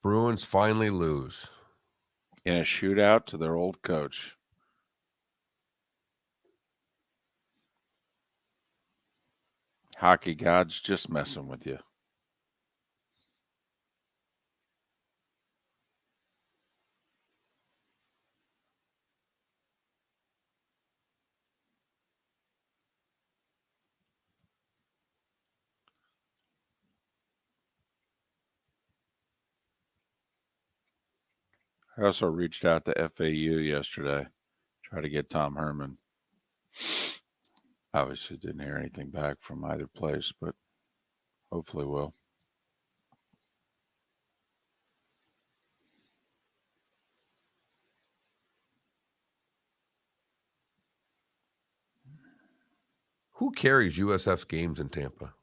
Bruins finally lose. In a shootout to their old coach. Hockey gods just messing with you. I also reached out to FAU yesterday, try to get Tom Herman. Obviously didn't hear anything back from either place, but hopefully will. Who carries USF's games in Tampa?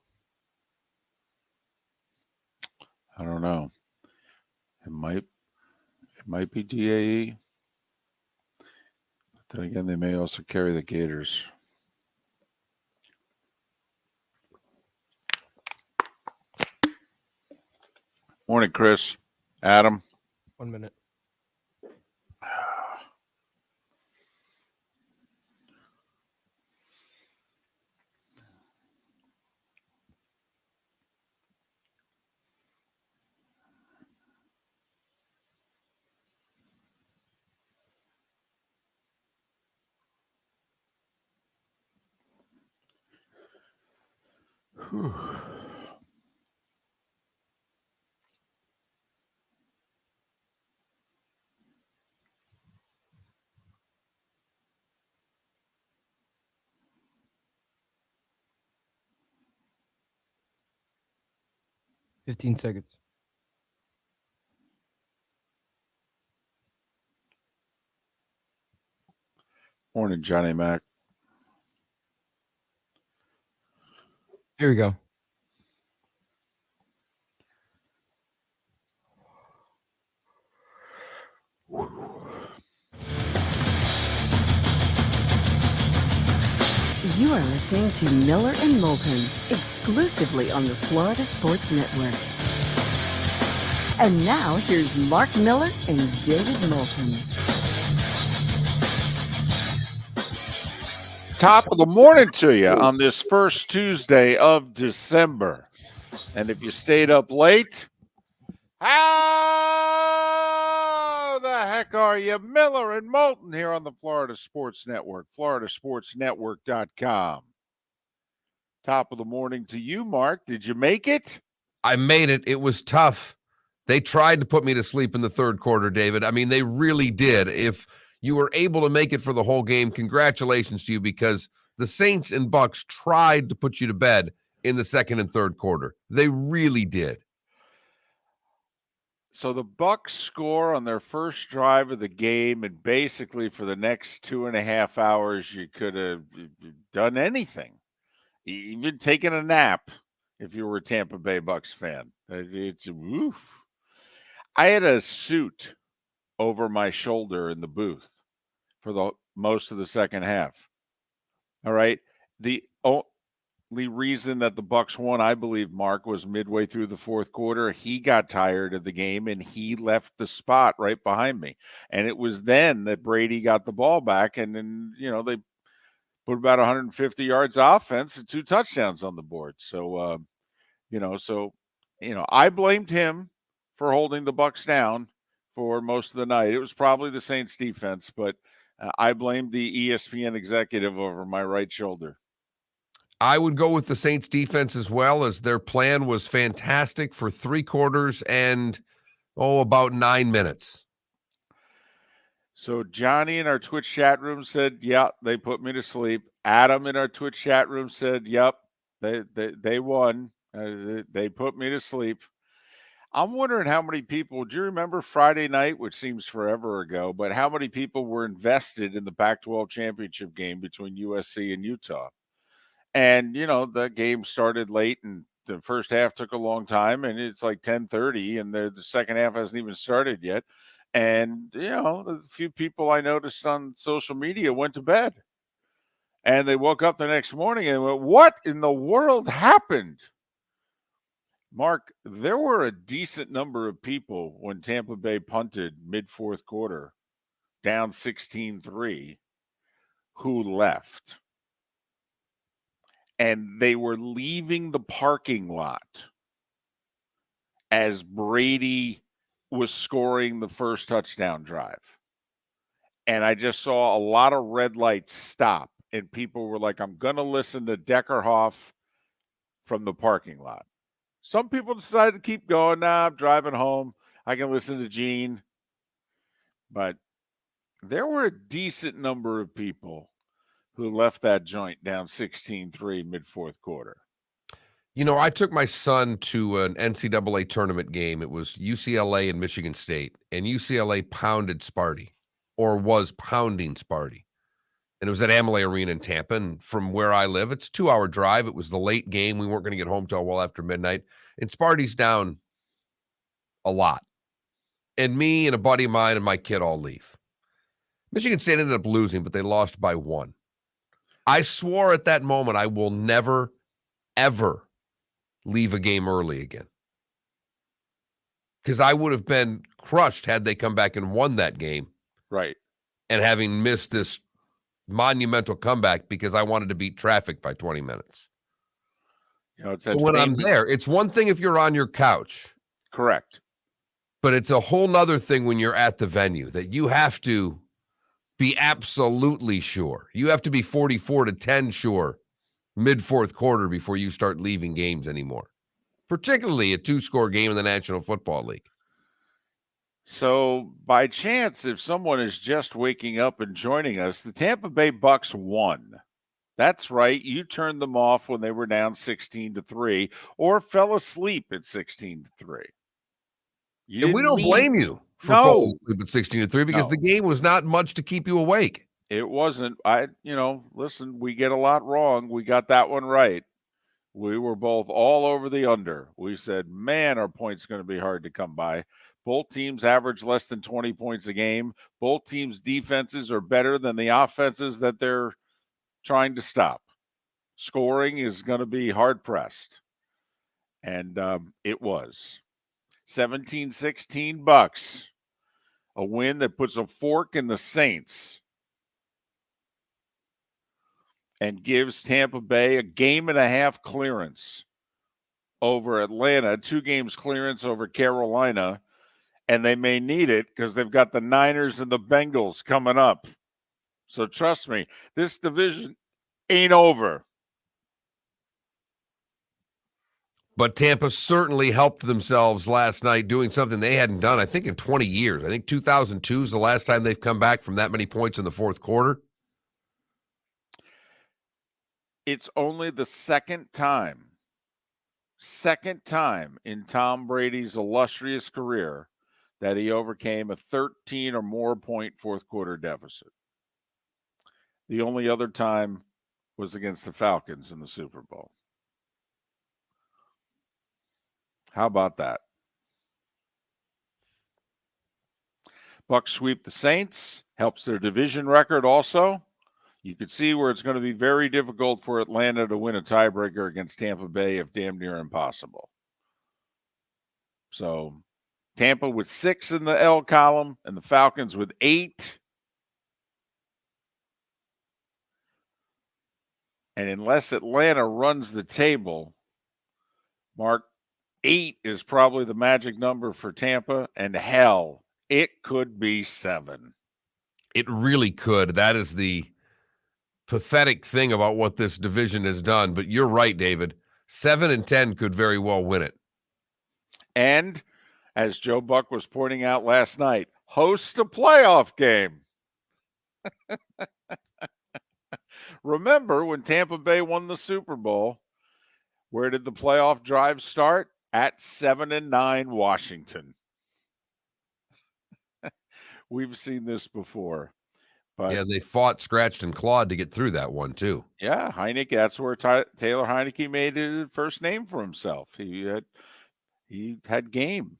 I don't know. It might be DAE. But then again, they may also carry the Gators. Morning, Chris. Adam. 1 minute. Whew. Fifteen seconds. Morning, Johnny Mac. Here we go. You are listening to Miller and Moulton, exclusively on the Florida Sports Network. And now, here's Mark Miller and David Moulton. Top of the morning to you on this first Tuesday of December. And if you stayed up late, how the heck are you? Miller and Moulton here on the Florida Sports Network, floridasportsnetwork.com. Top of the morning to you, Mark. Did you make it? I made it. It was tough. They tried to put me to sleep in the third quarter, David. I mean, they really did. If you were able to make it for the whole game, congratulations to you, because the Saints and Bucks tried to put you to bed in the second and third quarter. They really did. So the Bucks score on their first drive of the game, and basically for the next 2.5 hours, you could have done anything, even taken a nap if you were a Tampa Bay Bucks fan. It's oof. I had a suit over my shoulder in the booth for the most of the second half. All right. The only reason that the Bucks won, I believe, Mark, was midway through the fourth quarter. He got tired of the game and he left the spot right behind me. And it was then that Brady got the ball back, and then, they put about 150 yards offense and 2 touchdowns on the board. So, I blamed him for holding the Bucks down for most of the night. It was probably the Saints defense, but I blamed the ESPN executive over my right shoulder. I would go with the Saints defense as well, as their plan was fantastic for 3 quarters and, about 9 minutes. So Johnny in our Twitch chat room said, yeah, they put me to sleep. Adam in our Twitch chat room said, yep, they won. They put me to sleep. I'm wondering how many people, do you remember Friday night, which seems forever ago, but how many people were invested in the Pac-12 championship game between USC and Utah? And, the game started late and the first half took a long time, and it's like 10:30 and the second half hasn't even started yet. And, a few people I noticed on social media went to bed. And they woke up the next morning and went, what in the world happened? Mark, there were a decent number of people when Tampa Bay punted mid-fourth quarter, down 16-3, who left. And they were leaving the parking lot as Brady was scoring the first touchdown drive. And I just saw a lot of red lights stop, and people were like, I'm going to listen to Deckerhoff from the parking lot. Some people decided to keep going. Nah, I'm driving home. I can listen to Gene. But there were a decent number of people who left that joint down 16-3 mid-fourth quarter. You know, I took my son to an NCAA tournament game. It was UCLA and Michigan State, and UCLA pounded Sparty, or was pounding Sparty. And it was at Amalie Arena in Tampa. And from where I live, it's a 2-hour drive. It was the late game. We weren't going to get home till well after midnight. And Sparty's down a lot. And me and a buddy of mine and my kid all leave. Michigan State ended up losing, but they lost by 1. I swore at that moment I will never, ever leave a game early again. Because I would have been crushed had they come back and won that game. Right. And having missed this monumental comeback because I wanted to beat traffic by 20 minutes. You know, it's so when I'm there, it's one thing if you're on your couch. Correct. But it's a whole nother thing when you're at the venue that you have to be absolutely sure. You have to be 44-10 sure mid-fourth quarter before you start leaving games anymore, particularly a 2-score game in the National Football League. So, by chance, if someone is just waking up and joining us, the Tampa Bay Bucks won. That's right. You turned them off when they were down 16-3 or fell asleep at 16-3. And we don't blame you for falling asleep at 16-3 because No. the game was not much to keep you awake. It wasn't. Listen, we get a lot wrong. We got that one right. We were both all over the under. We said, man, our points going to be hard to come by. Both teams average less than 20 points a game. Both teams' defenses are better than the offenses that they're trying to stop. Scoring is going to be hard-pressed. And it was. 17-16 Bucks. A win that puts a fork in the Saints and gives Tampa Bay a 1.5 clearance over Atlanta, 2 games clearance over Carolina, and they may need it because they've got the Niners and the Bengals coming up. So trust me, this division ain't over. But Tampa certainly helped themselves last night doing something they hadn't done, I think, in 20 years. I think 2002 is the last time they've come back from that many points in the fourth quarter. It's only the second time in Tom Brady's illustrious career that he overcame a 13 or more point fourth quarter deficit. The only other time was against the Falcons in the Super Bowl. How about that? Bucks sweep the Saints, helps their division record also. You could see where it's going to be very difficult for Atlanta to win a tiebreaker against Tampa Bay, if damn near impossible. So Tampa with 6 in the L column and the Falcons with 8. And unless Atlanta runs the table, Mark, 8 is probably the magic number for Tampa, and hell, it could be 7. It really could. That is the pathetic thing about what this division has done. But you're right, David. 7 and 10 could very well win it. And as Joe Buck was pointing out last night, host a playoff game. Remember when Tampa Bay won the Super Bowl, where did the playoff drive start? At 7-9 Washington. We've seen this before. But Yeah, they fought, scratched, and clawed to get through that one, too. yeah, Heineke, that's where Taylor Heineke made a first name for himself. He had game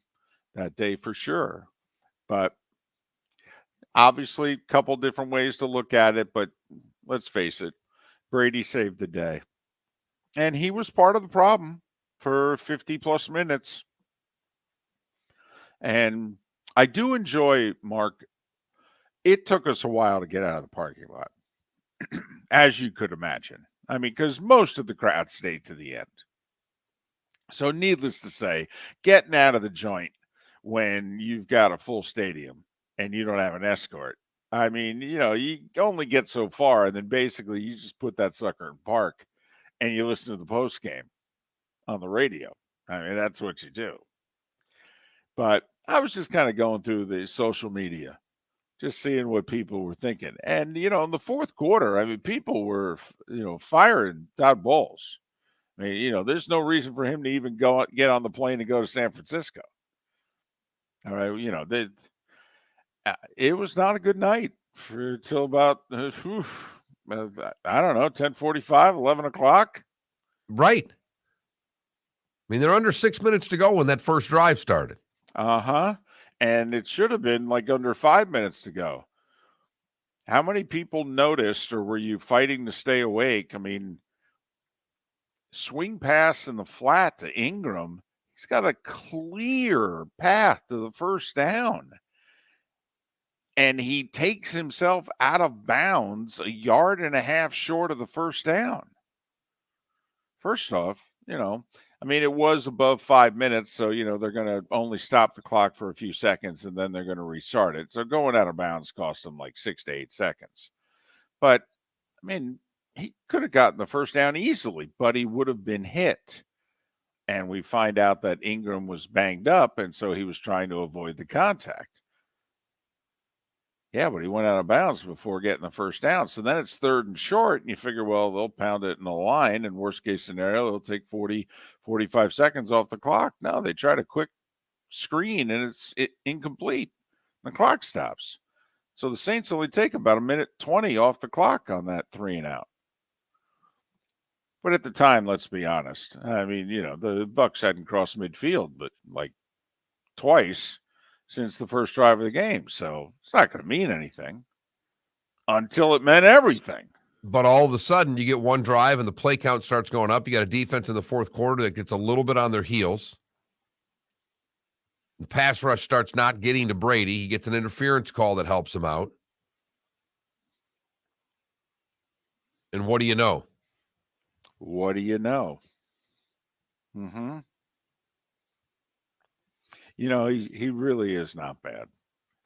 that day for sure. But obviously, a couple different ways to look at it, but let's face it, Brady saved the day. And he was part of the problem. for 50 plus minutes. And I do enjoy, Mark, it took us a while to get out of the parking lot, as you could imagine. I mean, because most of the crowd stayed to the end. So needless to say, getting out of the joint when you've got a full stadium and you don't have an escort, I mean, you only get so far, and then basically you just put that sucker in park and you listen to the post game on the radio. I mean, that's what you do. But I was just kind of going through the social media, just seeing what people were thinking. And, in the fourth quarter, I mean, people were, firing Todd Bowles. I mean, there's no reason for him to even get on the plane and go to San Francisco. All right, it was not a good night until about, I don't know, 10:45, 11 o'clock. Right. I mean, they're under 6 minutes to go when that first drive started. Uh-huh. And it should have been like under 5 minutes to go. How many people noticed, or were you fighting to stay awake? I mean, swing pass in the flat to Ingram, he's got a clear path to the first down. And he takes himself out of bounds 1.5 yards short of the first down. First off, I mean, it was above 5 minutes, so, they're going to only stop the clock for a few seconds, and then they're going to restart it. So going out of bounds cost them like 6 to 8 seconds. But, I mean, he could have gotten the first down easily, but he would have been hit. And we find out that Ingram was banged up, and so he was trying to avoid the contact. Yeah, but he went out of bounds before getting the first down. So then it's 3rd and short, and you figure, well, they'll pound it in the line, and worst case scenario, they'll take 40, 45 seconds off the clock. No, they try to quick screen, and it's incomplete. The clock stops. So the Saints only take about 1:20 off the clock on that 3 and out. But at the time, let's be honest. I mean, the Bucs hadn't crossed midfield, but like twice since the first drive of the game. So it's not going to mean anything until it meant everything. But all of a sudden, you get one drive and the play count starts going up. You got a defense in the fourth quarter that gets a little bit on their heels. The pass rush starts not getting to Brady. He gets an interference call that helps him out. And what do you know? What do you know? Mm-hmm. He really is not bad.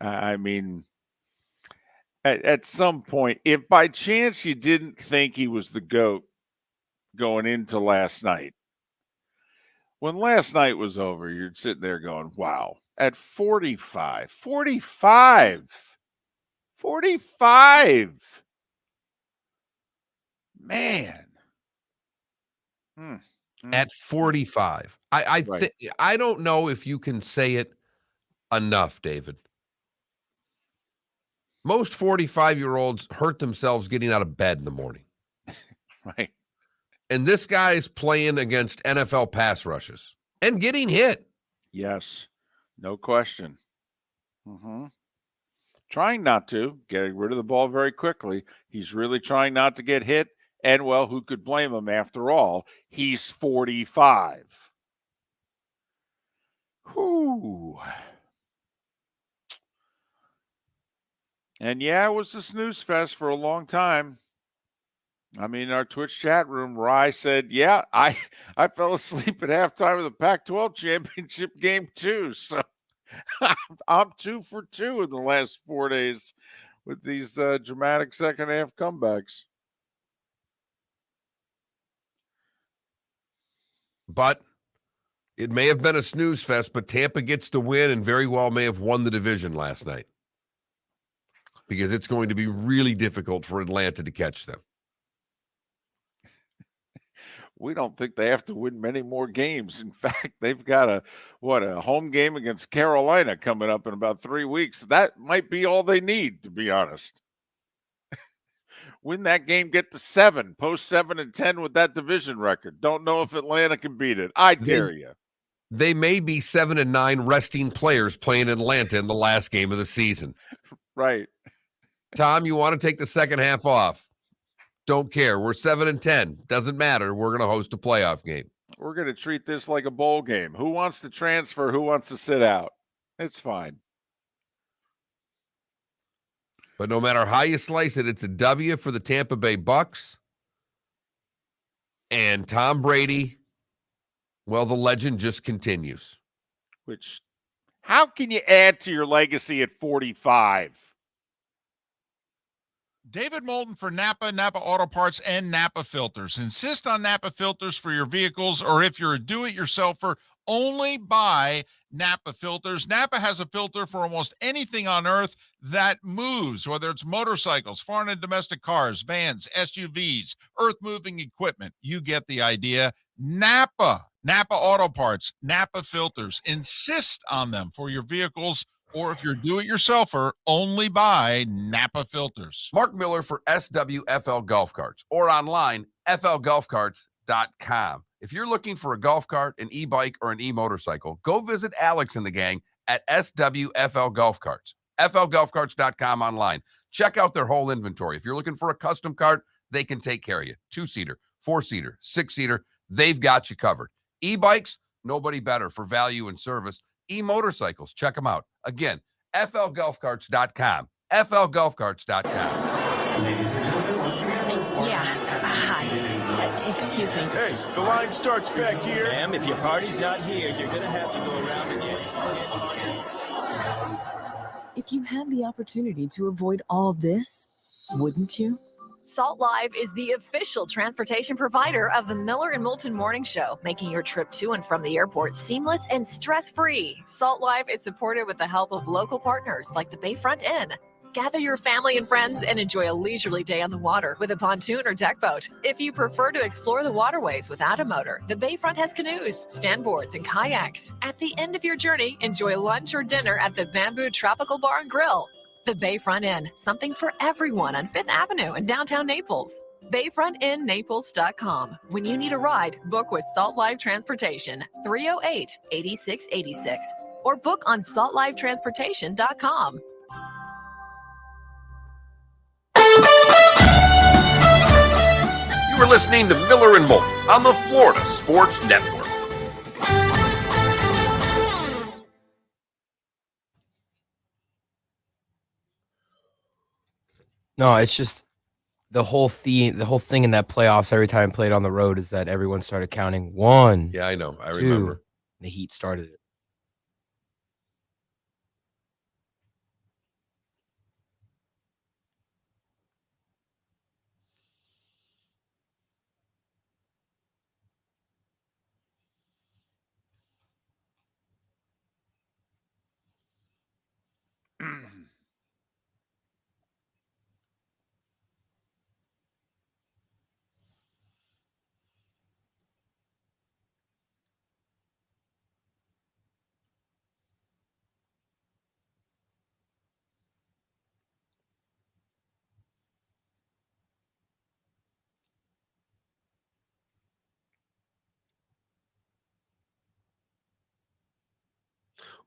I mean, at some point, if by chance you didn't think he was the GOAT going into last night, when last night was over, you're sitting there going, wow, at 45, man. At 45. I don't know if you can say it enough, David. Most 45-year-olds hurt themselves getting out of bed in the morning. Right. And this guy is playing against NFL pass rushes and getting hit. Yes, no question. Mm-hmm. Trying not to, getting rid of the ball very quickly. He's really trying not to get hit. And, well, who could blame him after all? He's 45. Whew. And, yeah, it was a snooze fest for a long time. I mean, in our Twitch chat room, Rye said, yeah, I fell asleep at halftime of the Pac-12 championship game too. So I'm 2 for 2 in the last 4 days with these dramatic second half comebacks. But it may have been a snooze fest, but Tampa gets the win and very well may have won the division last night. Because it's going to be really difficult for Atlanta to catch them. We don't think they have to win many more games. In fact, they've got a home game against Carolina coming up in about 3 weeks. That might be all they need, to be honest. Win that game, get to 7, post 7-10 with that division record. Don't know if Atlanta can beat it. I dare you. They may be 7-9 resting players playing Atlanta in the last game of the season. Right. Tom, you want to take the second half off? Don't care. We're 7-10. Doesn't matter. We're going to host a playoff game. We're going to treat this like a bowl game. Who wants to transfer? Who wants to sit out? It's fine. But no matter how you slice it, it's a W for the Tampa Bay Bucks. And Tom Brady, well, the legend just continues. Which, how can you add to your legacy at 45? David Moulton for Napa, Napa Auto Parts, and Napa Filters. Insist on Napa Filters for your vehicles, or if you're a do-it-yourselfer, only buy Napa Filters. Napa has a filter for almost anything on earth that moves, whether it's motorcycles, foreign and domestic cars, vans, SUVs, earth-moving equipment. You get the idea. Napa Auto Parts, Napa Filters. Insist on them for your vehicles, or if you're do-it-yourselfer, only buy Napa Filters. Mark Miller for SWFL Golf Carts, or online, flgolfcarts.com. If you're looking for a golf cart, an e-bike, or an e-motorcycle, go visit Alex and the gang at SWFL Golf Carts. flgolfcarts.com online. Check out their whole inventory. If you're looking for a custom cart, they can take care of you. 2-seater, 4-seater, 6-seater, they've got you covered. E-bikes, nobody better for value and service. E-motorcycles, check them out. Again, flgolfcarts.com. flgolfcarts.com. Ladies and gentlemen, Yeah. Hi. Excuse me. Hey, the line starts back here. Ma'am, if your party's not here, you're gonna have to go around again. If you had the opportunity to avoid all this, wouldn't you? Salt Live is the official transportation provider of the Miller and Moulton Morning Show, making your trip to and from the airport seamless and stress-free. Salt Live is supported with the help of local partners like the Bayfront Inn. Gather your family and friends and enjoy a leisurely day on the water with a pontoon or deck boat. If you prefer to explore the waterways without a motor, the Bayfront has canoes, standboards, and kayaks. At the end of your journey, enjoy lunch or dinner at the Bamboo Tropical Bar and Grill. The Bayfront Inn, something for everyone on 5th Avenue in downtown Naples. BayfrontInNaples.com. When you need a ride, book with Salt Live Transportation, 308-8686, or book on saltlivetransportation.com. You are listening to Miller and Moulton on the Florida Sports Network. No, it's just the whole thing in that playoffs every time played on the road is that everyone started counting 1. Yeah, I know. I two. remember. The Heat started it.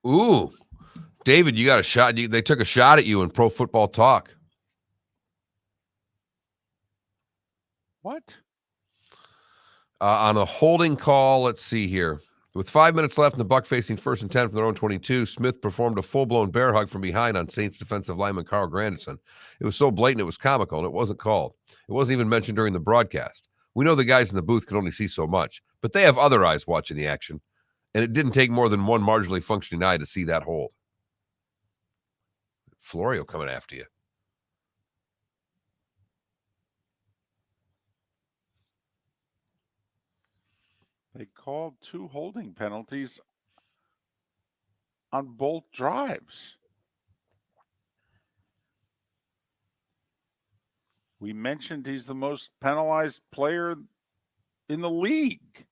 Ooh, David, you got a shot. They took a shot at you in Pro Football Talk. What? On a holding call, let's see here. With 5 minutes left and the Buck facing 1st and 10 from their own 22, Smith performed a full-blown bear hug from behind on Saints defensive lineman Carl Grandison. It was so blatant it was comical, and it wasn't called. It wasn't even mentioned during the broadcast. We know the guys in the booth can only see so much, but they have other eyes watching the action, and it didn't take more than one marginally functioning eye to see that hold. Florio coming after you. They called 2 holding penalties on both drives. We mentioned he's the most penalized player in the league.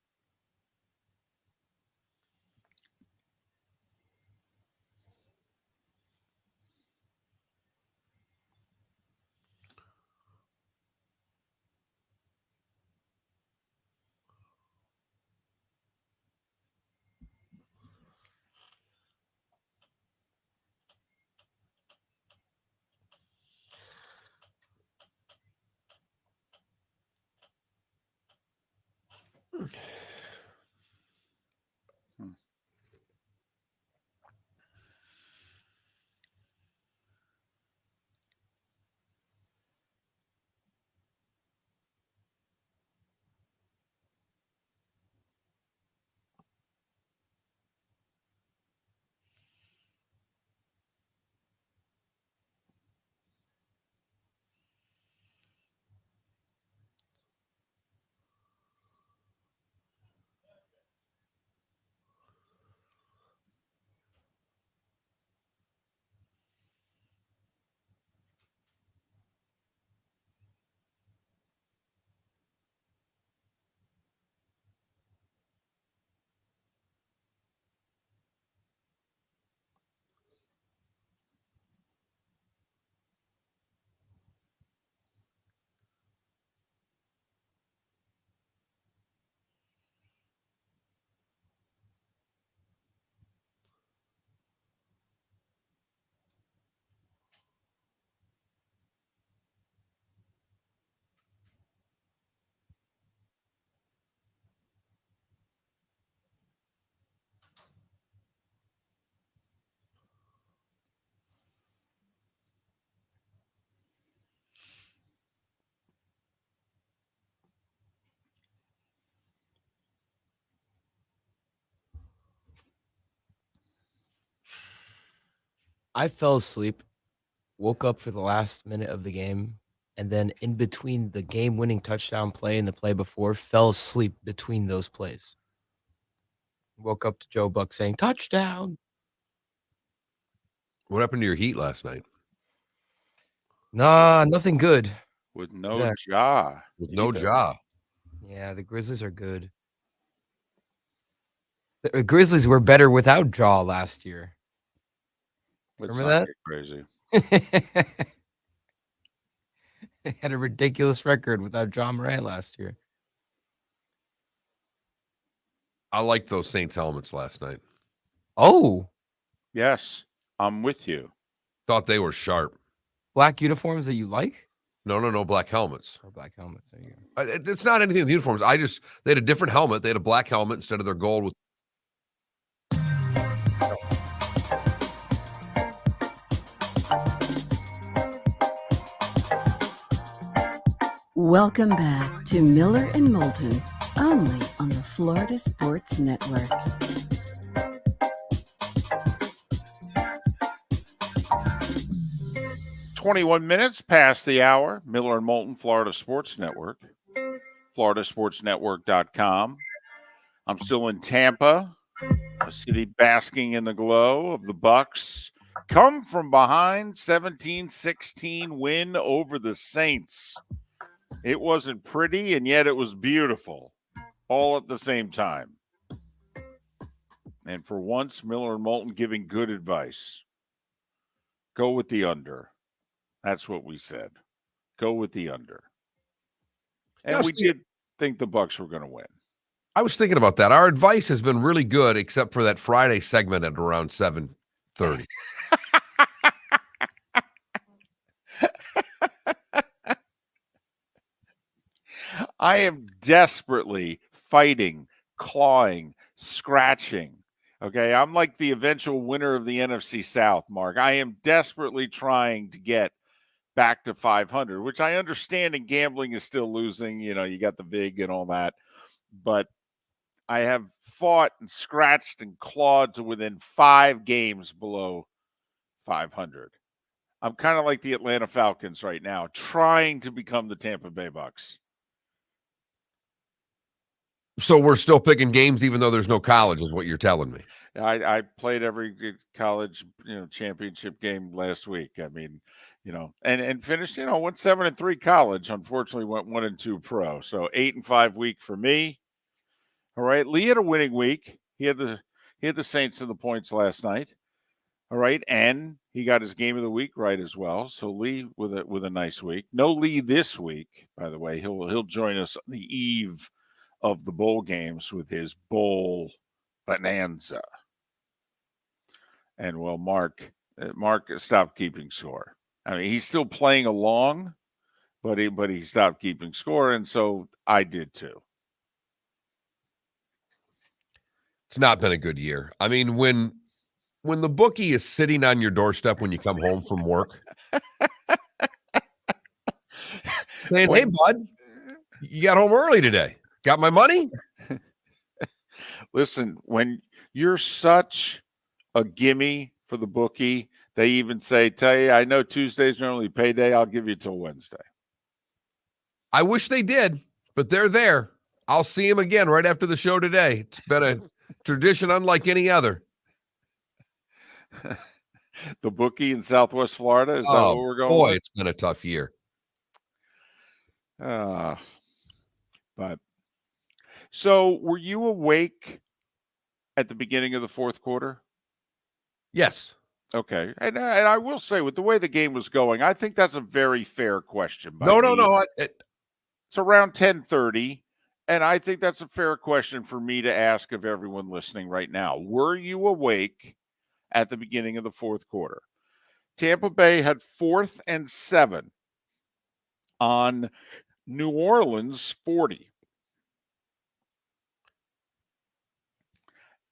I fell asleep, woke up for the last minute of the game, and then in between the game-winning touchdown play and the play before, fell asleep between those plays. Woke up to Joe Buck saying, touchdown. What happened to your Heat last night? Nah, nothing good. With no Yeah. jaw. With no either. jaw. Yeah, the Grizzlies are good. The Grizzlies were better without Jaw last year. Let's Remember not that? get crazy. They had a ridiculous record without John Morant last year. I liked those Saints helmets last night. Oh, Yes, I'm with you. Thought they were sharp. black uniforms that you like? No, black helmets. Or black helmets. There you go. It's not anything with uniforms. They had a different helmet. They had a black helmet instead of their gold with. Welcome back to Miller and Moulton, only on the Florida Sports Network. "21 minutes past the hour. Miller and Moulton, Florida Sports Network. FloridaSportsNetwork.com. I'm still in Tampa, a city basking in the glow of the Bucks. Come from behind, 17-16 win over the Saints. It wasn't pretty, and yet it was beautiful, all at the same time. And for once, Miller and Moulton giving good advice. Go with the under. That's what we said. Go with the under. And we did think the Bucks were going to win. I was thinking about that. Our advice has been really good, except for that Friday segment at around 7:30. I am desperately fighting, clawing, scratching. Okay, I'm like the eventual winner of the NFC South, Mark. I am desperately trying to get back to 500, which I understand in gambling is still losing. You know, you got the VIG and all that. But I have fought and scratched and clawed to within 5 games below 500. I'm kind of like the Atlanta Falcons right now, trying to become the Tampa Bay Bucks. So we're still picking games, even though there's no college, is what you're telling me. I played every college, championship game last week. I mean, and finished, went 7-3 college. Unfortunately, went 1-2 pro. So 8-5 week for me. All right, Lee had a winning week. He had the Saints in the points last night. All right, and he got his game of the week right as well. So Lee with a nice week. No Lee this week, by the way. He'll join us on the eve of the bowl games with his bowl bonanza. And well, Mark stopped keeping score. I mean, he's still playing along, but he stopped keeping score, and so I did too. It's not been a good year. I mean, when the bookie is sitting on your doorstep when you come home from work, saying, "Hey, bud, you got home early today. Got my money?" Listen, when you're such a gimme for the bookie, they even say, "Tell you, I know Tuesday's normally payday. I'll give you till Wednesday." I wish they did, but they're there. I'll see him again right after the show today. It's been a tradition unlike any other. The bookie in Southwest Florida, is that what we're going boy, with? it's been a tough year. But so were you awake at the beginning of the fourth quarter? Yes. Okay. And I will say, with the way the game was going, I think that's a very fair question. No. It's around 10:30, and I think that's a fair question for me to ask of everyone listening right now. Were you awake at the beginning of the fourth quarter? Tampa Bay had 4th and 7 on New Orleans 40.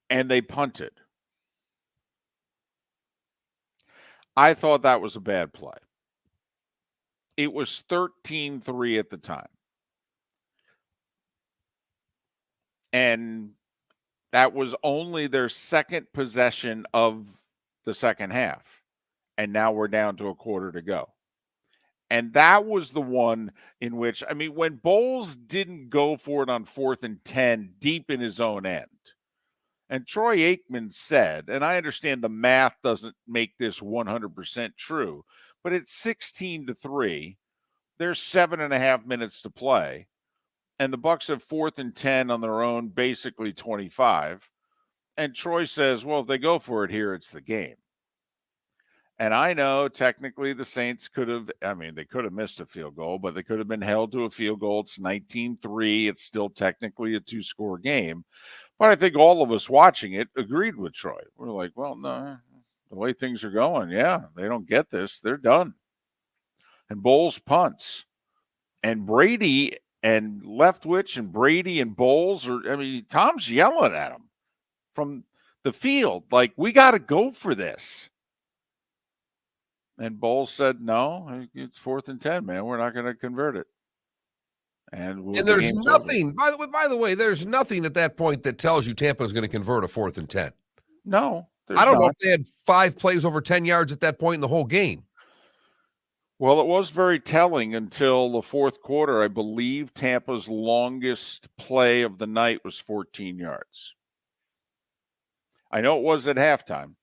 And they punted. I thought that was a bad play. It was 13-3 at the time. And that was only their second possession of the second half. and now we're down to a quarter to go. And that was the one in which, I mean, when Bowles didn't go for it on 4th and 10 deep in his own end, and Troy Aikman said, and I understand the math doesn't make this 100% true, but it's 16-3. There's 7.5 minutes to play, and the Bucs have 4th and 10 on their own, basically 25. And Troy says, well, if they go for it here, it's the game. And I know technically the Saints could have, I mean, they could have missed a field goal, but they could have been held to a field goal. It's 19-3. It's still technically a 2-score game. But I think all of us watching it agreed with Troy. We're like, well, no, the way things are going, yeah, they don't get this. They're done. And Bowles punts. And Brady and Leftwich and Brady and Bowles are, I mean, Tom's yelling at him from the field. Like, we got to go for this. And Bowles said, no, it's 4th and 10, man. We're not going to convert it. And there's nothing, by the way, there's nothing at that point that tells you Tampa is going to convert a 4th and 10. No. I don't know if they had 5 plays over 10 yards at that point in the whole game. Well, it was very telling until the 4th quarter. I believe Tampa's longest play of the night was 14 yards. I know it was at halftime.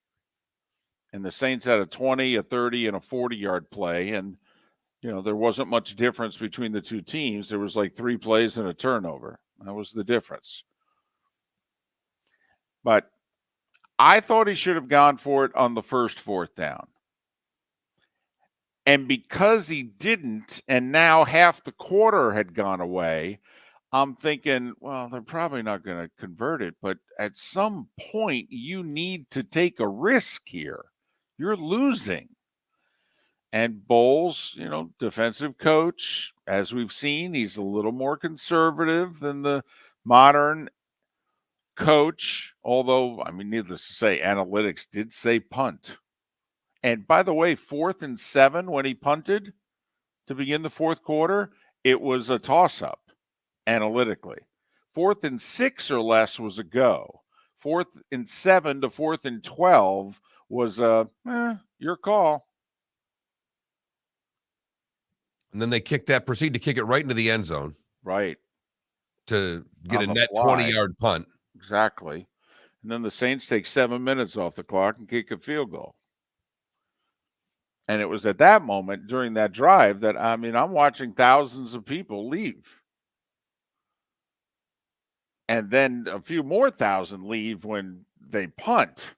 And the Saints had a 20, a 30, and a 40-yard play. And, you know, there wasn't much difference between the two teams. There was like 3 plays and a turnover. That was the difference. But I thought he should have gone for it on the first 4th down. And because he didn't, and now half the quarter had gone away, I'm thinking, well, they're probably not going to convert it. But at some point, you need to take a risk here. You're losing. And Bowles, you know, defensive coach, as we've seen, he's a little more conservative than the modern coach. Although, I mean, needless to say, analytics did say punt. And by the way, 4th and 7, when he punted to begin the 4th quarter, it was a toss-up analytically. 4th and 6 or less was a go. 4th and 7 to 4th and 12 was your call. And then they proceed to kick it right into the end zone. Right. To get On a the net fly. 20-yard punt. Exactly. And then the Saints take 7 minutes off the clock and kick a field goal. And it was at that moment during that drive that, I mean, I'm watching thousands of people leave. And then a few more thousand leave when they punt.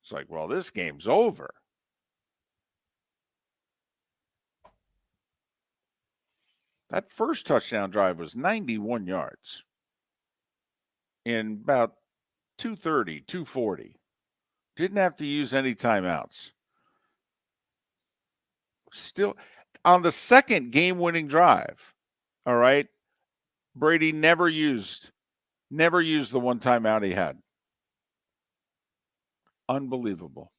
It's like, well, this game's over. That first touchdown drive was 91 yards in about 2:30, 2:40. Didn't have to use any timeouts. Still, on the second game-winning drive, all right, Brady never used the one timeout he had. Unbelievable.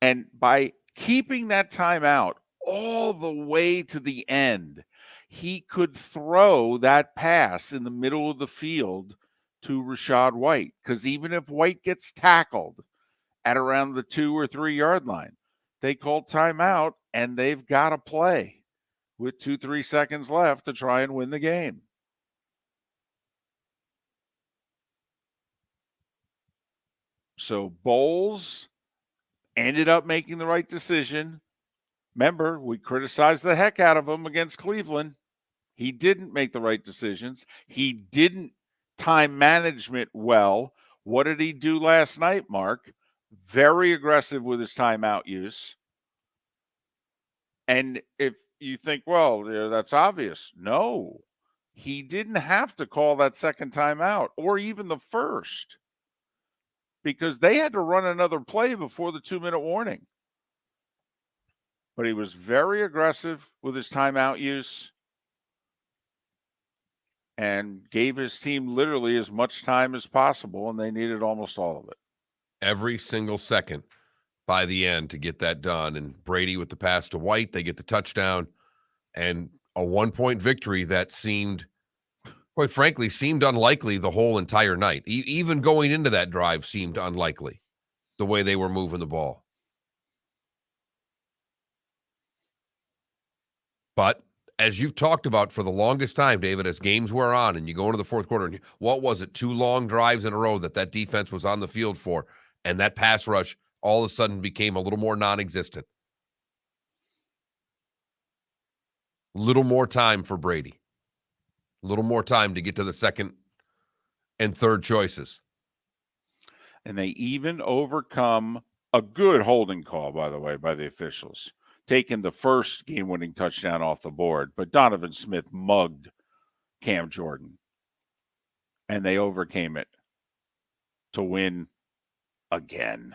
And by keeping that timeout all the way to the end, he could throw that pass in the middle of the field to Rachaad White. Because even if White gets tackled at around the 2 or 3 yard line, they call timeout and they've got to play with 2-3 seconds left to try and win the game. So Bowles ended up making the right decision. Remember, we criticized the heck out of him against Cleveland. He didn't make the right decisions. He didn't time management well. What did he do last night, Mark? Very aggressive with his timeout use. And if you think, well, that's obvious. No, he didn't have to call that second timeout or even the first, because they had to run another play before the 2-minute warning. But he was very aggressive with his timeout use and gave his team literally as much time as possible, and they needed almost all of it. Every single second by the end to get that done. And Brady with the pass to White, they get the touchdown and a 1-point victory that seemed, quite frankly, seemed unlikely the whole entire night. Even going into that drive seemed unlikely. the way they were moving the ball. But as you've talked about for the longest time, David, as games wear on and you go into the fourth quarter, and what was it? 2 long drives in a row that defense was on the field for, and that pass rush all of a sudden became a little more non-existent. A little more time for Brady. A little more time to get to the second and third choices. And they even overcome a good holding call, by the way, by the officials, taking the first game-winning touchdown off the board. But Donovan Smith mugged Cam Jordan, and they overcame it to win again.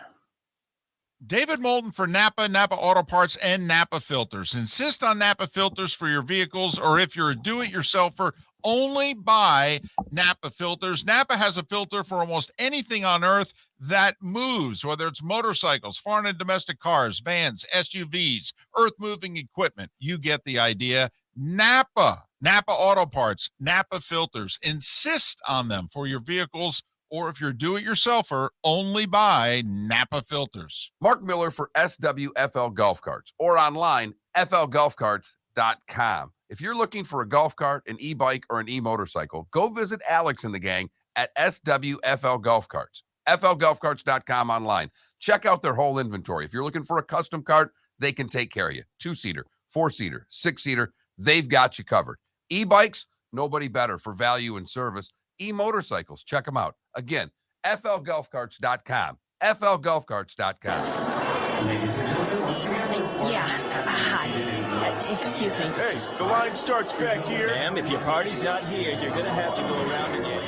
David Moulton for Napa Auto Parts, and Napa Filters. Insist on Napa filters for your vehicles, or if you're a do-it-yourselfer, only buy Napa filters. Napa has a filter for almost anything on earth that moves, whether it's motorcycles, foreign and domestic cars, vans, SUVs, earth-moving equipment. You get the idea. Napa Auto Parts, Napa filters. Insist on them for your vehicles, or if you're do-it-yourselfer, only buy Napa filters. Mark Miller for SWFL Golf Carts, or online, flgolfcarts.com. If you're looking for a golf cart, an e-bike, or an e-motorcycle, go visit Alex and the gang at SWFL Golf Carts. flgolfcarts.com online. Check out their whole inventory. If you're looking for a custom cart, they can take care of you. 2-seater, 4-seater, 6-seater, they've got you covered. E-bikes, nobody better for value and service. E-motorcycles, check them out. Again, flgolfcarts.com. flgolfcarts.com. Yeah. Hi. Excuse me. Hey, the line starts back here. Ma'am, if your party's not here, you're going to have to go around again.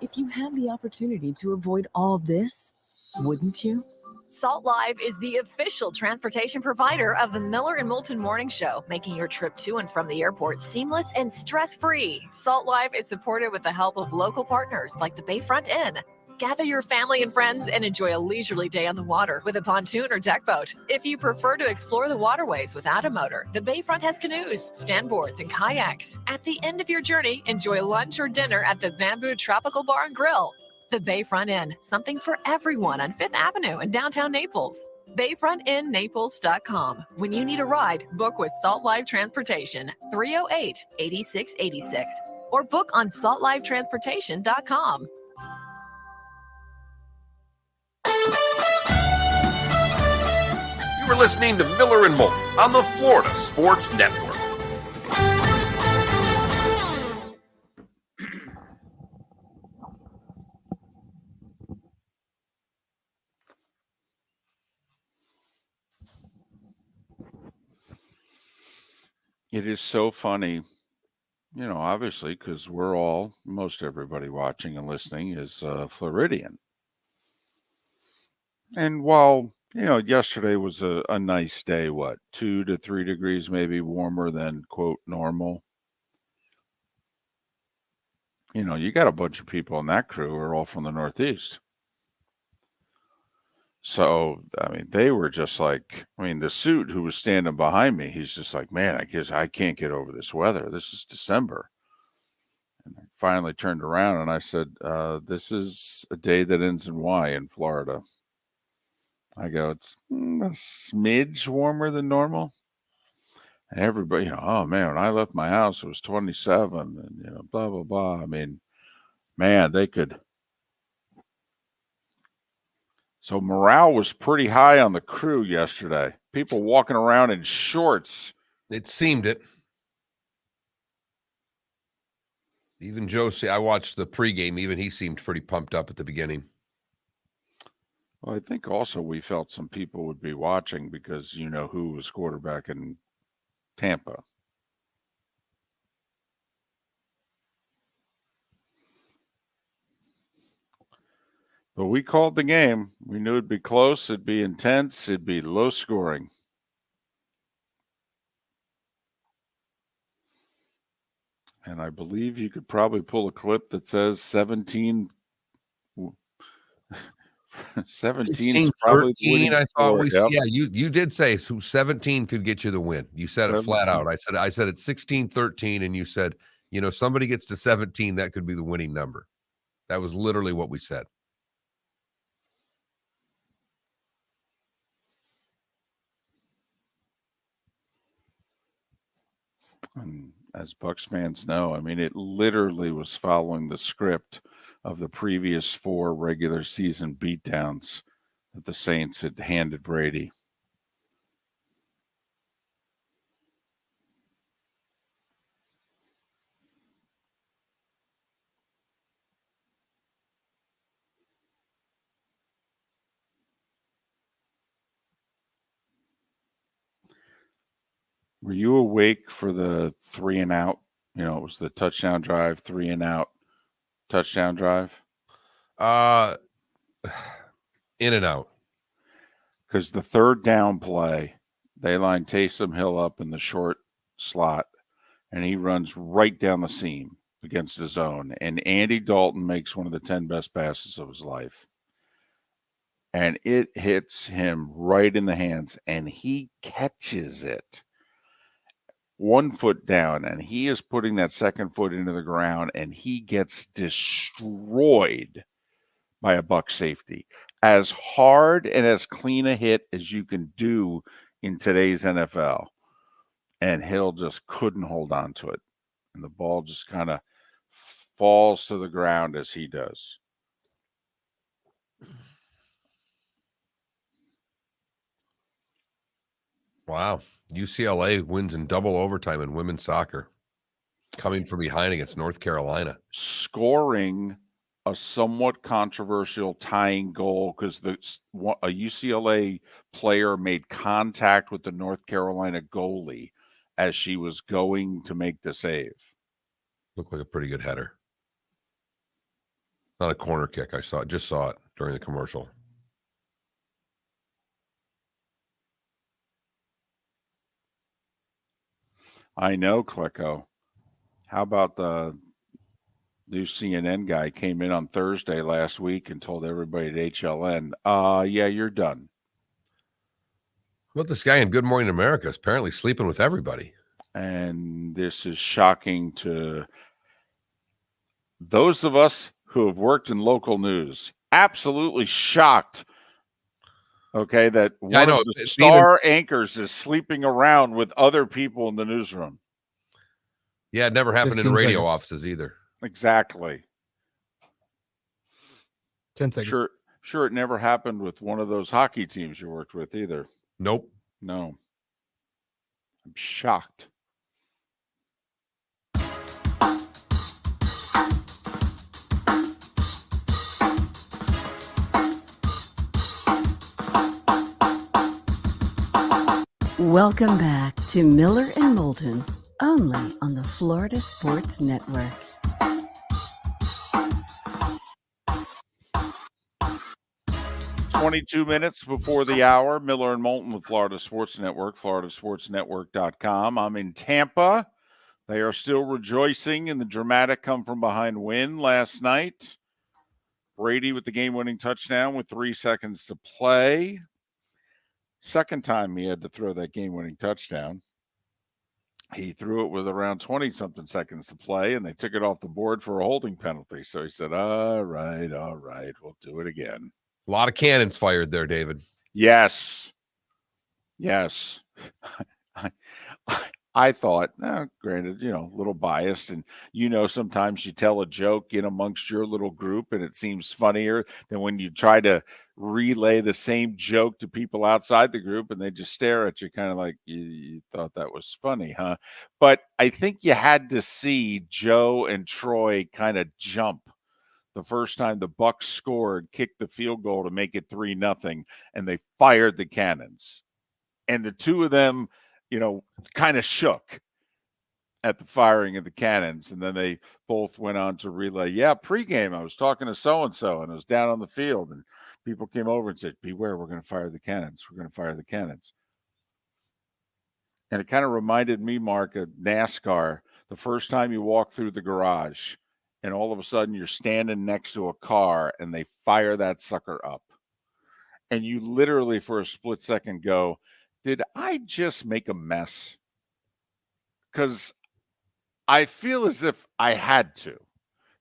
If you had the opportunity to avoid all this, wouldn't you? Salt Live is the official transportation provider of the Miller and Moulton Morning Show, making your trip to and from the airport seamless and stress-free. Salt Live is supported with the help of local partners like the Bayfront Inn. Gather your family and friends and enjoy a leisurely day on the water with a pontoon or deck boat. If you prefer to explore the waterways without a motor, the Bayfront has canoes, standboards, and kayaks. At the end of your journey, enjoy lunch or dinner at the Bamboo Tropical Bar and Grill. The Bayfront Inn, something for everyone on 5th Avenue in downtown Naples. BayfrontInNaples.com. When you need a ride, book with Salt Live Transportation, 308-8686, or book on saltlivetransportation.com. You were listening to Miller and Moulton on the Florida Sports Network. It is so funny, obviously, because most everybody watching and listening is Floridian. And while, yesterday was a nice day, 2 to 3 degrees maybe warmer than, quote, normal. You got a bunch of people in that crew who are all from the Northeast. So, they were just like, the suit who was standing behind me, he's just like, man, I guess I can't get over this weather. This is December. And I finally turned around and I said, this is a day that ends in Y in Florida. I go, it's a smidge warmer than normal. And everybody, oh man, when I left my house, it was 27 and, blah, blah, blah. Man, they could. So morale was pretty high on the crew yesterday. People walking around in shorts. It seemed it. Even Joe, I watched the pregame. Even he seemed pretty pumped up at the beginning. Well, I think also we felt some people would be watching because who was quarterback in Tampa. But we called the game. We knew it'd be close. It'd be intense. It'd be low scoring. And I believe you could probably pull a clip that says 17. 17 probably 13, I thought you did say 17 could get you the win. You said it 17. Flat out. I said it's 16-13, and you said, somebody gets to 17, that could be the winning number. That was literally what we said. And as Bucks fans know, I mean, it literally was following the script of the previous 4 regular season beatdowns that the Saints had handed Brady. Were you awake for the 3 and out? You know, it was the touchdown drive, 3 and out, touchdown drive. In and out. Because the 3rd down play, they line Taysom Hill up in the short slot, and he runs right down the seam against the zone. And Andy Dalton makes one of the 10 best passes of his life. And it hits him right in the hands, and he catches it 1 foot down, and he is putting that 2nd foot into the ground, and he gets destroyed by a Buck safety. As hard and as clean a hit as you can do in today's NFL. And Hill just couldn't hold on to it. And the ball just kind of falls to the ground as he does. Wow. UCLA wins in double overtime in women's soccer, coming from behind against North Carolina. Scoring a somewhat controversial tying goal because a UCLA player made contact with the North Carolina goalie as she was going to make the save. Looked like a pretty good header. Not a corner kick. Just saw it during the commercial. I know, Klecko. How about the new CNN guy came in on Thursday last week and told everybody at HLN, yeah, you're done. How about this guy in Good Morning America is apparently sleeping with everybody? And this is shocking to those of us who have worked in local news. Absolutely shocked. Okay, that one of the star anchors is sleeping around with other people in the newsroom. Yeah, it never happened in radio offices either. Exactly. 10 seconds. Sure, it never happened with one of those hockey teams you worked with either. Nope. No. I'm shocked. Welcome back to Miller and Moulton, only on the Florida Sports Network. "22 minutes before the hour, Miller and Moulton with Florida Sports Network, floridasportsnetwork.com. I'm in Tampa. They are still rejoicing in the dramatic come-from-behind win last night. Brady with the game-winning touchdown with 3 seconds to play. Second time he had to throw that game-winning touchdown. He threw it with around 20-something seconds to play, and they took it off the board for a holding penalty. So he said, all right, we'll do it again. A lot of cannons fired there, David. Yes. I thought, granted, a little biased, and sometimes you tell a joke in amongst your little group and it seems funnier than when you try to relay the same joke to people outside the group and they just stare at you kind of like, you thought that was funny, huh? But I think you had to see Joe and Troy kind of jump the first time the Bucks scored, kicked the field goal to make it 3-0, and they fired the cannons. And the two of them, kind of shook at the firing of the cannons. And then they both went on to relay, pregame, I was talking to so-and-so, and I was down on the field, and people came over and said, beware, we're going to fire the cannons. We're going to fire the cannons. And it kind of reminded me, Mark, of NASCAR, the first time you walk through the garage, and all of a sudden you're standing next to a car, and they fire that sucker up. And you literally, for a split second, go, did I just make a mess? Because I feel as if I had to.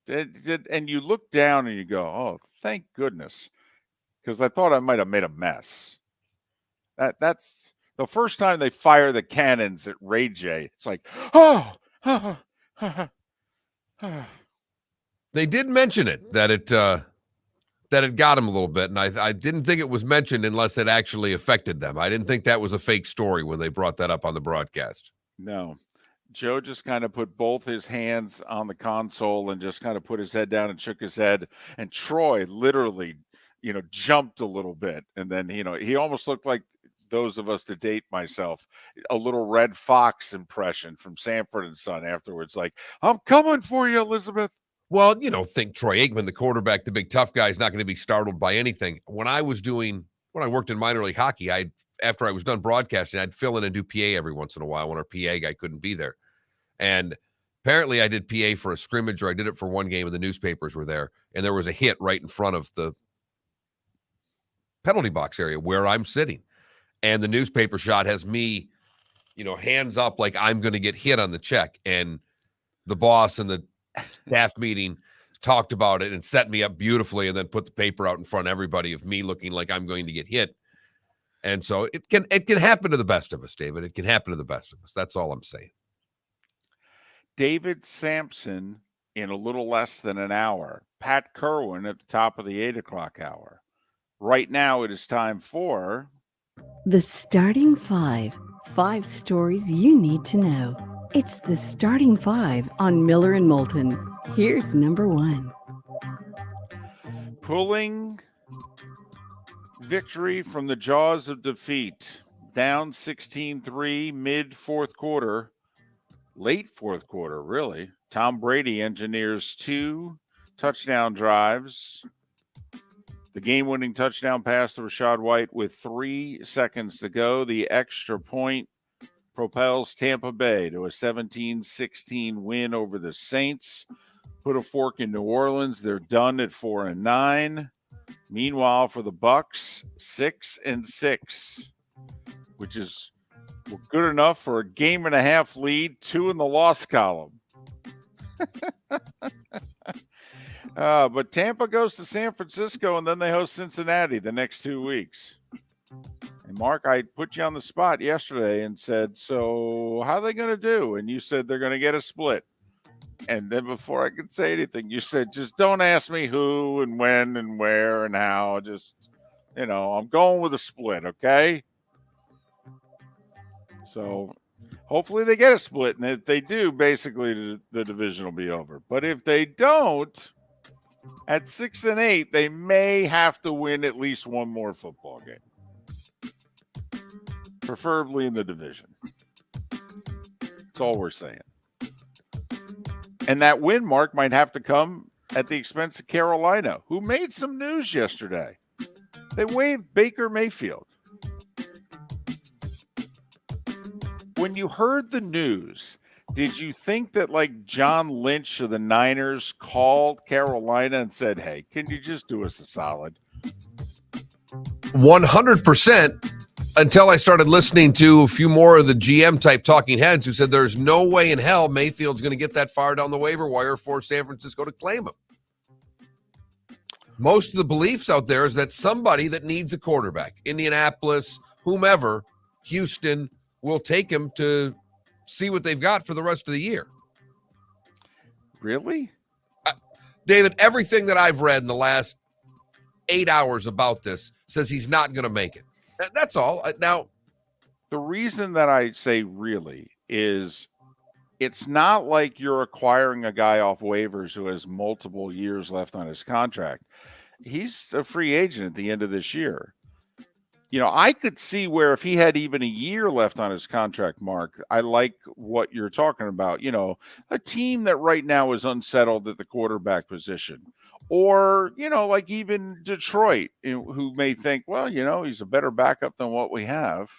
And you look down and you go, oh, thank goodness. Because I thought I might have made a mess. That's the first time they fire the cannons at Ray J, it's like, oh. They did mention it, that it got him a little bit, and I didn't think it was mentioned unless it actually affected them. I didn't think that was a fake story when they brought that up on the broadcast. No. Joe just kind of put both his hands on the console and just kind of put his head down and shook his head. And Troy literally, jumped a little bit. And then, he almost looked like those of us to date myself, a little Red Fox impression from Sanford and Son afterwards. Like, I'm coming for you, Elizabeth. Well, think Troy Aikman, the quarterback, the big tough guy, is not going to be startled by anything. When I worked in minor league hockey, after I was done broadcasting, I'd fill in and do PA every once in a while when our PA guy couldn't be there. And apparently I did PA for a scrimmage, or I did it for one game and the newspapers were there. And there was a hit right in front of the penalty box area where I'm sitting. And the newspaper shot has me, hands up like I'm going to get hit on the check. And the boss and the staff meeting talked about it and set me up beautifully, and then put the paper out in front of everybody of me looking like I'm going to get hit. And so it can happen to the best of us, David. It can happen to the best of us. That's all I'm saying. David Samson in a little less than an hour. Pat Kirwan at the top of the 8 o'clock hour. Right now it is time for The Starting Five. 5 stories you need to know. It's the Starting Five on Miller and Moulton. Here's number 1. pulling victory from the jaws of defeat. Down 16-3 mid fourth quarter. Late fourth quarter, really. Tom Brady engineers 2 touchdown drives. The game-winning touchdown pass to Rachaad White with 3 seconds to go. The extra point propels Tampa Bay to a 17-16 win over the Saints. Put a fork in New Orleans. They're done at 4-9. Meanwhile, for the Bucs, 6-6, which is good enough for a 1.5 lead, 2 in the loss column. But Tampa goes to San Francisco, and then they host Cincinnati the next 2 weeks. And Mark, I put you on the spot yesterday and said, so how are they going to do? And you said they're going to get a split. And then before I could say anything, you said, just don't ask me who and when and where and how. Just, I'm going with a split, okay? So hopefully they get a split. And if they do, basically the division will be over. But if they don't, at 6-8, they may have to win at least one more football game. Preferably in the division. That's all we're saying. And that win, Mark, might have to come at the expense of Carolina, who made some news yesterday. They waived Baker Mayfield. When you heard the news, did you think that like John Lynch of the Niners called Carolina and said, hey, can you just do us a solid? 100%, until I started listening to a few more of the GM type talking heads who said there's no way in hell Mayfield's going to get that far down the waiver wire for San Francisco to claim him. Most of the beliefs out there is that somebody that needs a quarterback, Indianapolis, whomever, Houston, will take him to see what they've got for the rest of the year. Really? David, everything that I've read in the last 8 hours about this says he's not going to make it. That's all. Now, the reason that I say really is it's not like you're acquiring a guy off waivers who has multiple years left on his contract. He's a free agent at the end of this year. I could see where if he had even a year left on his contract, Mark, I like what you're talking about. A team that right now is unsettled at the quarterback position. Or, like even Detroit, who may think, well, he's a better backup than what we have.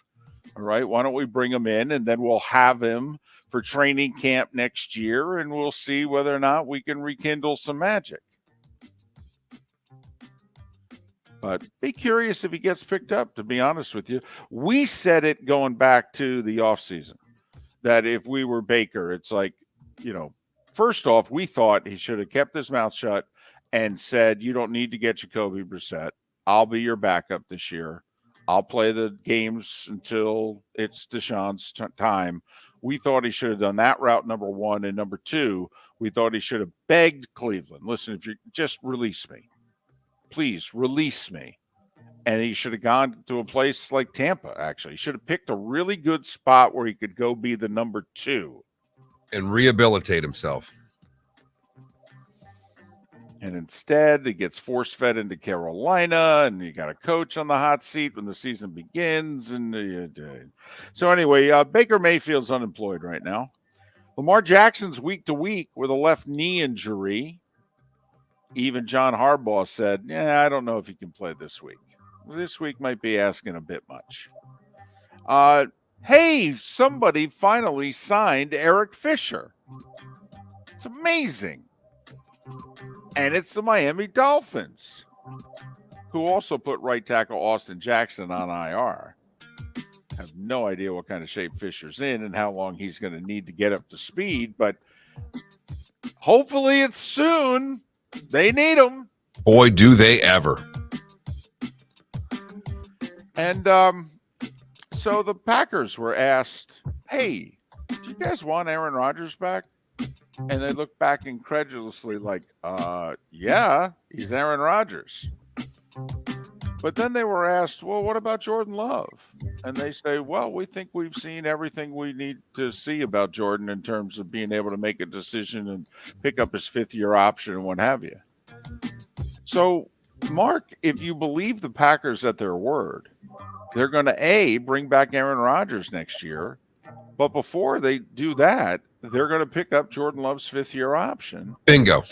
All right, why don't we bring him in and then we'll have him for training camp next year and we'll see whether or not we can rekindle some magic. But be curious if he gets picked up, to be honest with you. We said it going back to the offseason that if we were Baker, it's like, first off, we thought he should have kept his mouth shut and said, you don't need to get Jacoby Brissett. I'll be your backup this year. I'll play the games until it's Deshaun's time. We thought he should have done that route, number one. And number two, we thought he should have begged Cleveland, listen, if you just release me, please release me. And he should have gone to a place like Tampa, actually. He should have picked a really good spot where he could go be the number two. And rehabilitate himself. And instead, he gets force-fed into Carolina, and you got a coach on the hot seat when the season begins. And so anyway, Baker Mayfield's unemployed right now. Lamar Jackson's week to week with a left knee injury. Even John Harbaugh said, yeah, I don't know if he can play this week. This week might be asking a bit much. Hey, somebody finally signed Eric Fisher. It's amazing. And it's the Miami Dolphins, who also put right tackle Austin Jackson on IR. I have no idea what kind of shape Fisher's in and how long he's going to need to get up to speed, but hopefully it's soon. They need him. Boy, do they ever. And so the Packers were asked, hey, do you guys want Aaron Rodgers back? And they looked back incredulously like, yeah, he's Aaron Rodgers. But then they were asked, well, what about Jordan Love? And they say, well, we think we've seen everything we need to see about Jordan in terms of being able to make a decision and pick up his fifth-year option and what have you. So, Mark, if you believe the Packers at their word, they're going to, bring back Aaron Rodgers next year. But before they do that, they're going to pick up Jordan Love's fifth-year option. Bingo.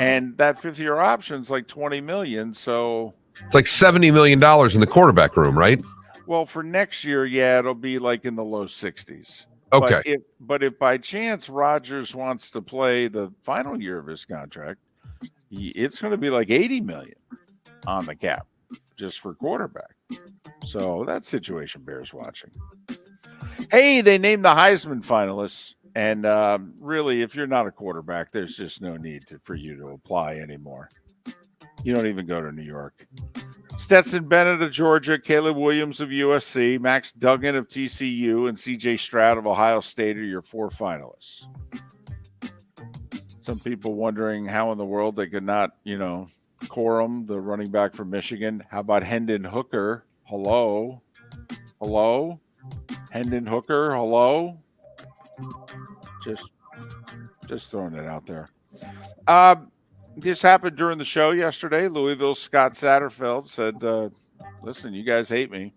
And that fifth-year option is like $20 million. So it's like $70 million in the quarterback room, right? Well, for next year, yeah, it'll be like in the low 60s. Okay. But if by chance Rodgers wants to play the final year of his contract, it's going to be like $80 million on the cap just for quarterback. So that situation bears watching. Hey, they named the Heisman finalists. And really, if you're not a quarterback, there's just no need for you to apply anymore. You don't even go to New York. Stetson Bennett of Georgia, Caleb Williams of USC, Max Duggan of TCU, and C.J. Stroud of Ohio State are your four finalists. Some people wondering how in the world they could not, Corum, the running back from Michigan. How about Hendon Hooker? Hello? Hendon Hooker, hello? Just throwing it out there. This happened during the show yesterday. Louisville's Scott Satterfield said, listen, you guys hate me.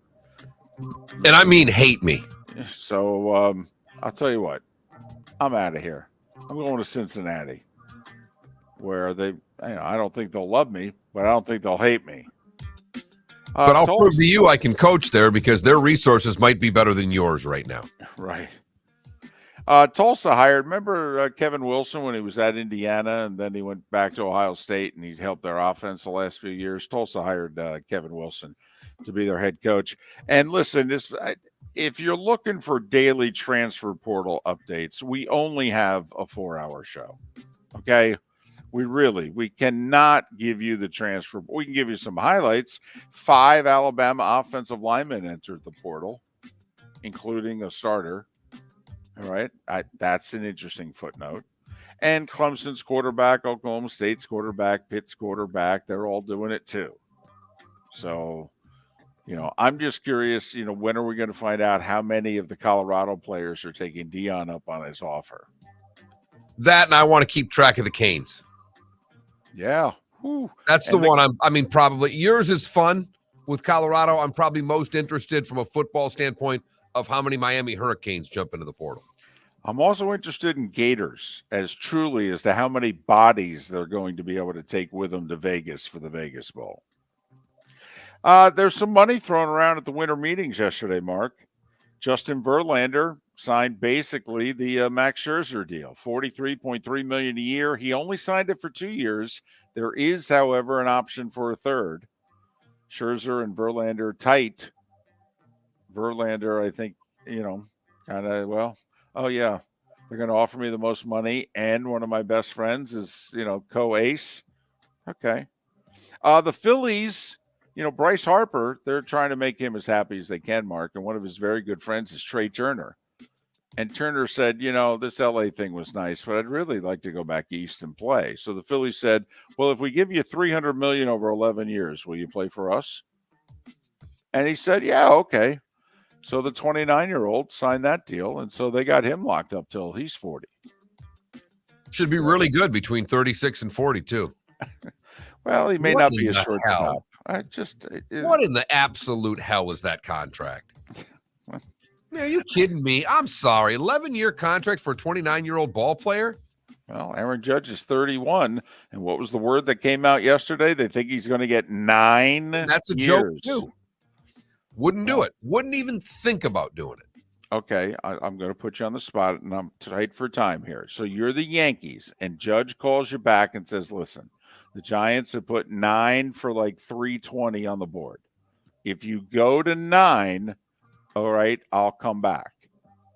And I mean hate me. So I'll tell you what. I'm out of here. I'm going to Cincinnati, where I don't think they'll love me, but I don't think they'll hate me. But I'll prove to you I can coach there because their resources might be better than yours right now. Right. Tulsa hired, remember Kevin Wilson when he was at Indiana and then he went back to Ohio State and he helped their offense the last few years? Tulsa hired Kevin Wilson to be their head coach. And listen, if you're looking for daily transfer portal updates, we only have a 4-hour show. Okay? We cannot give you the transfer. We can give you some highlights. 5 Alabama offensive linemen entered the portal, including a starter. All right. That's an interesting footnote. And Clemson's quarterback, Oklahoma State's quarterback, Pitt's quarterback, they're all doing it too. So, I'm just curious, when are we going to find out how many of the Colorado players are taking Dion up on his offer? That, and I want to keep track of the Canes. Yeah. That's the one probably yours is fun with Colorado. I'm probably most interested from a football standpoint of how many Miami Hurricanes jump into the portal. I'm also interested in Gators as to how many bodies they're going to be able to take with them to Vegas for the Vegas Bowl. There's some money thrown around at the winter meetings yesterday, Mark. Justin Verlander signed basically the Max Scherzer deal, $43.3 million a year. He only signed it for 2 years. There is, however, an option for a third. Scherzer and Verlander tight. Verlander, I think, they're going to offer me the most money, and one of my best friends is, co-ace. Okay. The Phillies Bryce Harper, they're trying to make him as happy as they can, Mark. And one of his very good friends is Trey Turner. And Turner said, this LA thing was nice, but I'd really like to go back east and play. So the Phillies said, well, if we give you $300 million over 11 years, will you play for us? And he said, yeah, okay. So the 29-year-old signed that deal. And so they got him locked up till he's 40. Should be really good between 36 and 42. Well, he may What not in be a the shortstop. hell? What in the absolute hell was that contract? Man, are you kidding me? I'm sorry. 11-year contract for a 29-year-old ball player? Well, Aaron Judge is 31. And what was the word that came out yesterday? They think he's going to get 9 That's a years. joke, too. Wouldn't do it. Wouldn't even think about doing it. Okay, I'm going to put you on the spot, and I'm tight for time here. So you're the Yankees, and Judge calls you back and says, listen, the Giants have put 9 for like 320 on the board. If you go to 9, all right, I'll come back.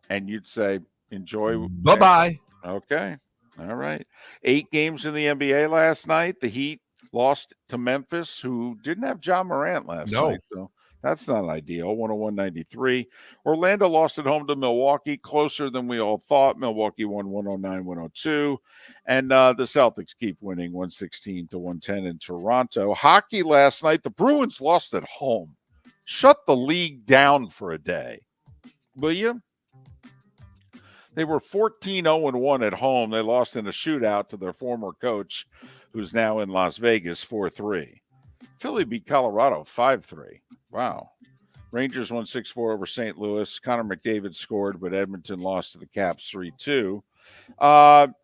And you'd say, enjoy. Bye-bye. Okay, all right. 8 games in the NBA last night. The Heat lost to Memphis, who didn't have John Morant last night. So that's not ideal. 101-93. Orlando lost at home to Milwaukee, closer than we all thought. Milwaukee won 109-102. And the Celtics keep winning 116-110 in Toronto. Hockey last night, the Bruins lost at home. Shut the league down for a day, will you? They were 14-0-1 at home. They lost in a shootout to their former coach, who's now in Las Vegas, 4-3. Philly beat Colorado 5-3. Wow. Rangers won 6-4 over St. Louis. Connor McDavid scored, but Edmonton lost to the Caps 3-2.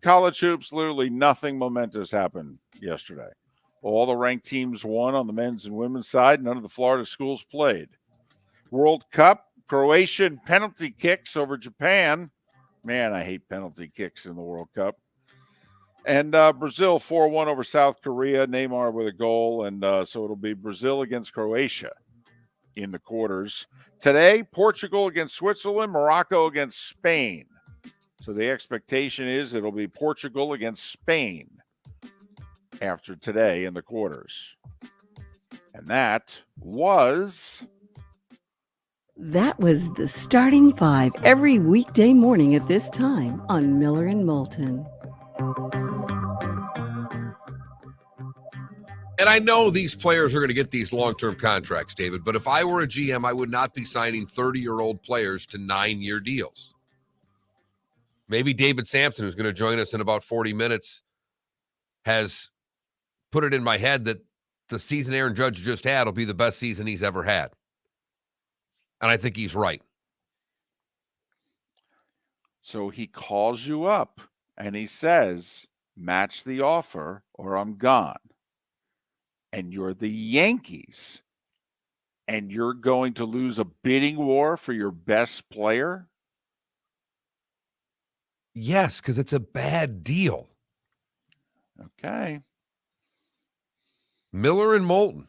College hoops, literally nothing momentous happened yesterday. All the ranked teams won on the men's and women's side. None of the Florida schools played. World Cup, Croatian penalty kicks over Japan. Man, I hate penalty kicks in the World Cup. And Brazil 4-1 over South Korea. Neymar with a goal. And so it'll be Brazil against Croatia in the quarters. Today, Portugal against Switzerland, Morocco against Spain. So the expectation is it'll be Portugal against Spain after today in the quarters. And that was the Starting Five every weekday morning at this time on Miller and Moulton. And I know these players are going to get these long-term contracts, David, but if I were a GM, I would not be signing 30-year-old players to 9-year deals. Maybe David Samson, who's going to join us in about 40 minutes, has put it in my head that the season Aaron Judge just had will be the best season he's ever had. And I think he's right. So he calls you up and he says, match the offer or I'm gone. And you're the Yankees. And you're going to lose a bidding war for your best player? Yes, because it's a bad deal. Okay. Miller and Moulton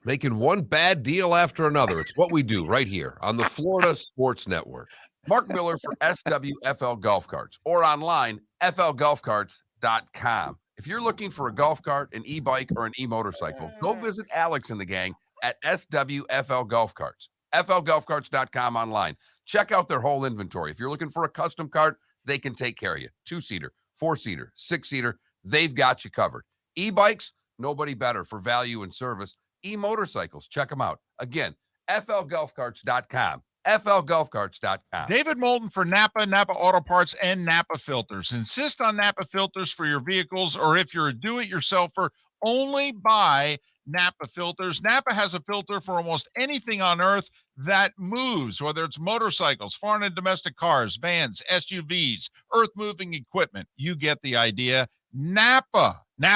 making one bad deal after another. It's what we do right here on the Florida Sports Network. Mark Miller for SWFL Golf Carts or online, flgolfcarts.com. If you're looking for a golf cart, an e-bike, or an e-motorcycle, go visit Alex and the gang at SWFL Golf Carts. flgolfcarts.com online. Check out their whole inventory. If you're looking for a custom cart, they can take care of you. 2-seater, 4-seater, 6-seater, they've got you covered. E-bikes, nobody better for value and service. E-motorcycles, check them out. Again, flgolfcarts.com. flgolfcarts.com. David Moulton for Napa, Napa Auto Parts, and Napa Filters. Insist on Napa filters for your vehicles, or if you're a do-it-yourselfer, only buy Napa filters. Napa has a filter for almost anything on earth that moves, whether it's motorcycles, foreign and domestic cars, vans, SUVs, earth-moving equipment. You get the idea. Napa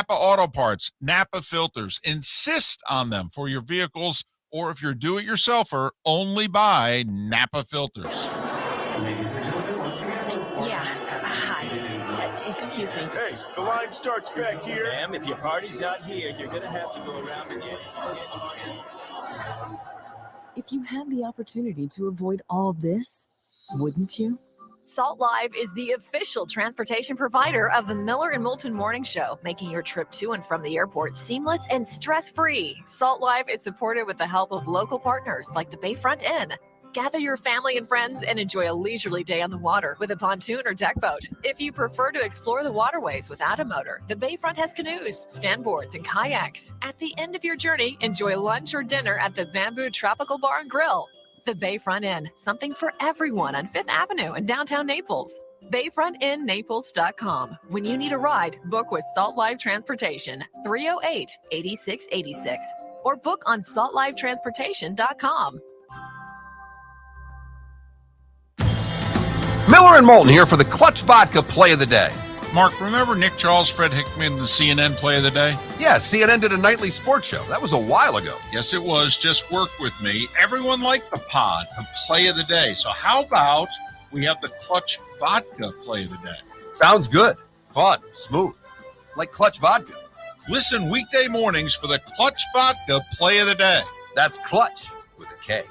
Auto Parts, Napa filters. Insist on them for your vehicles, or if you're do-it-yourselfer, only buy Napa filters. Yeah. Hi. Excuse me. Hey, the line starts back here. Ma'am, if your party's not here, you're gonna have to go around again. If you had the opportunity to avoid all this, wouldn't you? Salt Live is the official transportation provider of the Miller and Moulton Morning Show, making your trip to and from the airport seamless and stress-free. Salt Live is supported with the help of local partners like the Bayfront Inn. Gather your family and friends and enjoy a leisurely day on the water with a pontoon or deck boat. If you prefer to explore the waterways without a motor, the Bayfront has canoes, standboards, and kayaks. At the end of your journey, enjoy lunch or dinner at the Bamboo Tropical Bar and Grill. The Bayfront Inn, something for everyone on 5th Avenue in downtown Naples. BayfrontInNaples.com. When you need a ride, book with Salt Live Transportation, 308-8686, or book on saltlivetransportation.com. Miller and Moulton here for the Clutch Vodka Play of the Day. Mark, remember Nick Charles, Fred Hickman, the CNN Play of the Day? Yeah, CNN did a nightly sports show. That was a while ago. Yes, it was. Just work with me. Everyone liked the pod, the Play of the Day. So how about we have the Clutch Vodka Play of the Day? Sounds good. Fun. Smooth. Like Clutch Vodka. Listen weekday mornings for the Clutch Vodka Play of the Day. That's Clutch with a K.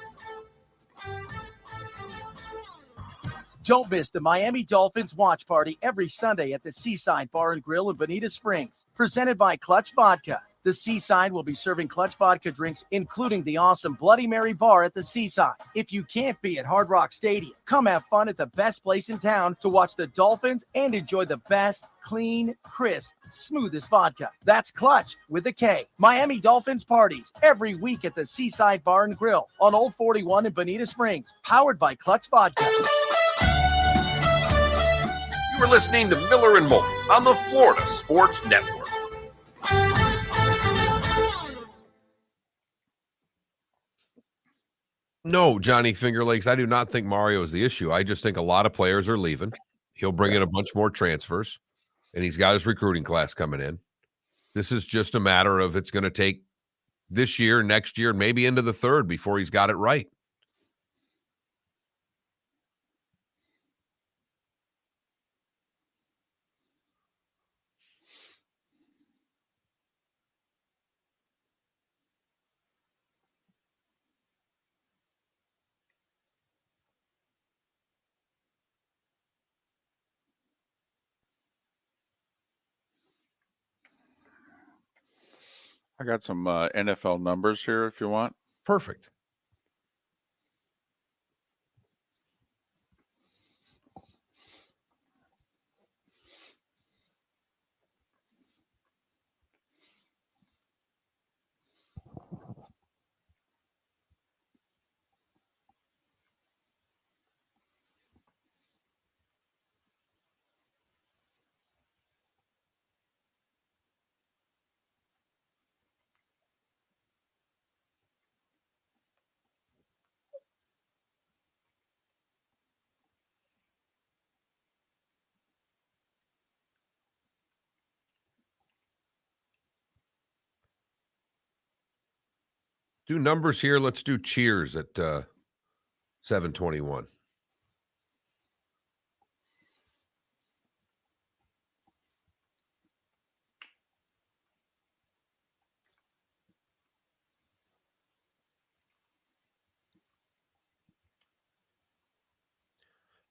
Don't miss the Miami Dolphins watch party every Sunday at the Seaside Bar and Grill in Bonita Springs. Presented by Clutch Vodka. The Seaside will be serving Clutch Vodka drinks, including the awesome Bloody Mary bar at the Seaside. If you can't be at Hard Rock Stadium, come have fun at the best place in town to watch the Dolphins and enjoy the best, clean, crisp, smoothest vodka. That's Clutch with a K. Miami Dolphins parties every week at the Seaside Bar and Grill on Old 41 in Bonita Springs. Powered by Clutch Vodka. You are listening to Miller and Moulton on the Florida Sports Network. No, Johnny Fingerlegs, I do not think Mario is the issue. I just think a lot of players are leaving. He'll bring in a bunch more transfers, and he's got his recruiting class coming in. This is just a matter of it's going to take this year, next year, and maybe into the third before he's got it right. I got some NFL numbers here if you want. Perfect. Do numbers here. Let's do cheers at 7:21.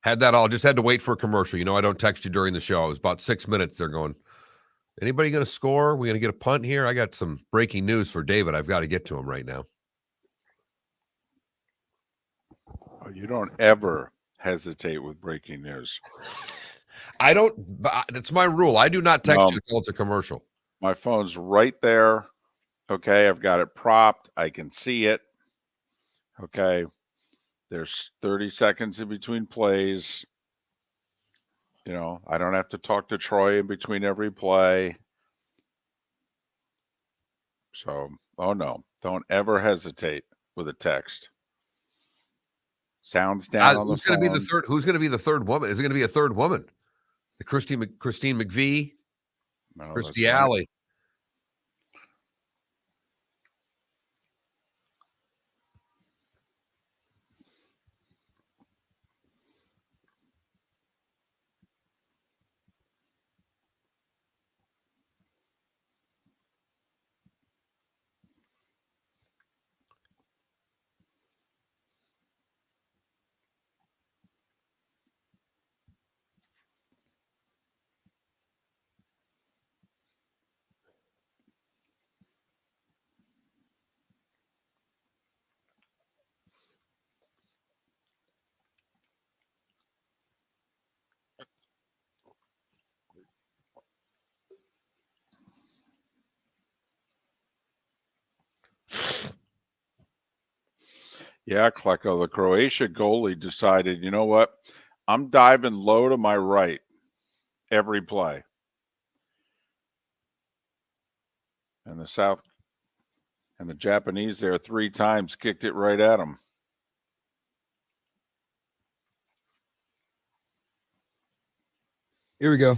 Had that all. Just had to wait for a commercial. You know, I don't text you during the show. It was about 6 minutes. They're going, anybody going to score? We going to get a punt here? I got some breaking news for David. I've got to get to him right now. Oh, you don't ever hesitate with breaking news. I don't. It's my rule. I do not text you until it's a commercial. My phone's right there. Okay, I've got it propped. I can see it. Okay, there's 30 seconds in between plays. You know, I don't have to talk to Troy in between every play. So, oh no, don't ever hesitate with a text. Sounds down on the phone. Who's going to be the third woman? Is it going to be a third woman? The Christine McVie, No, Christy Alley. Yeah, Klecko, the Croatia goalie decided, you know what? I'm diving low to my right every play. And the Japanese there 3 times kicked it right at him. Here we go.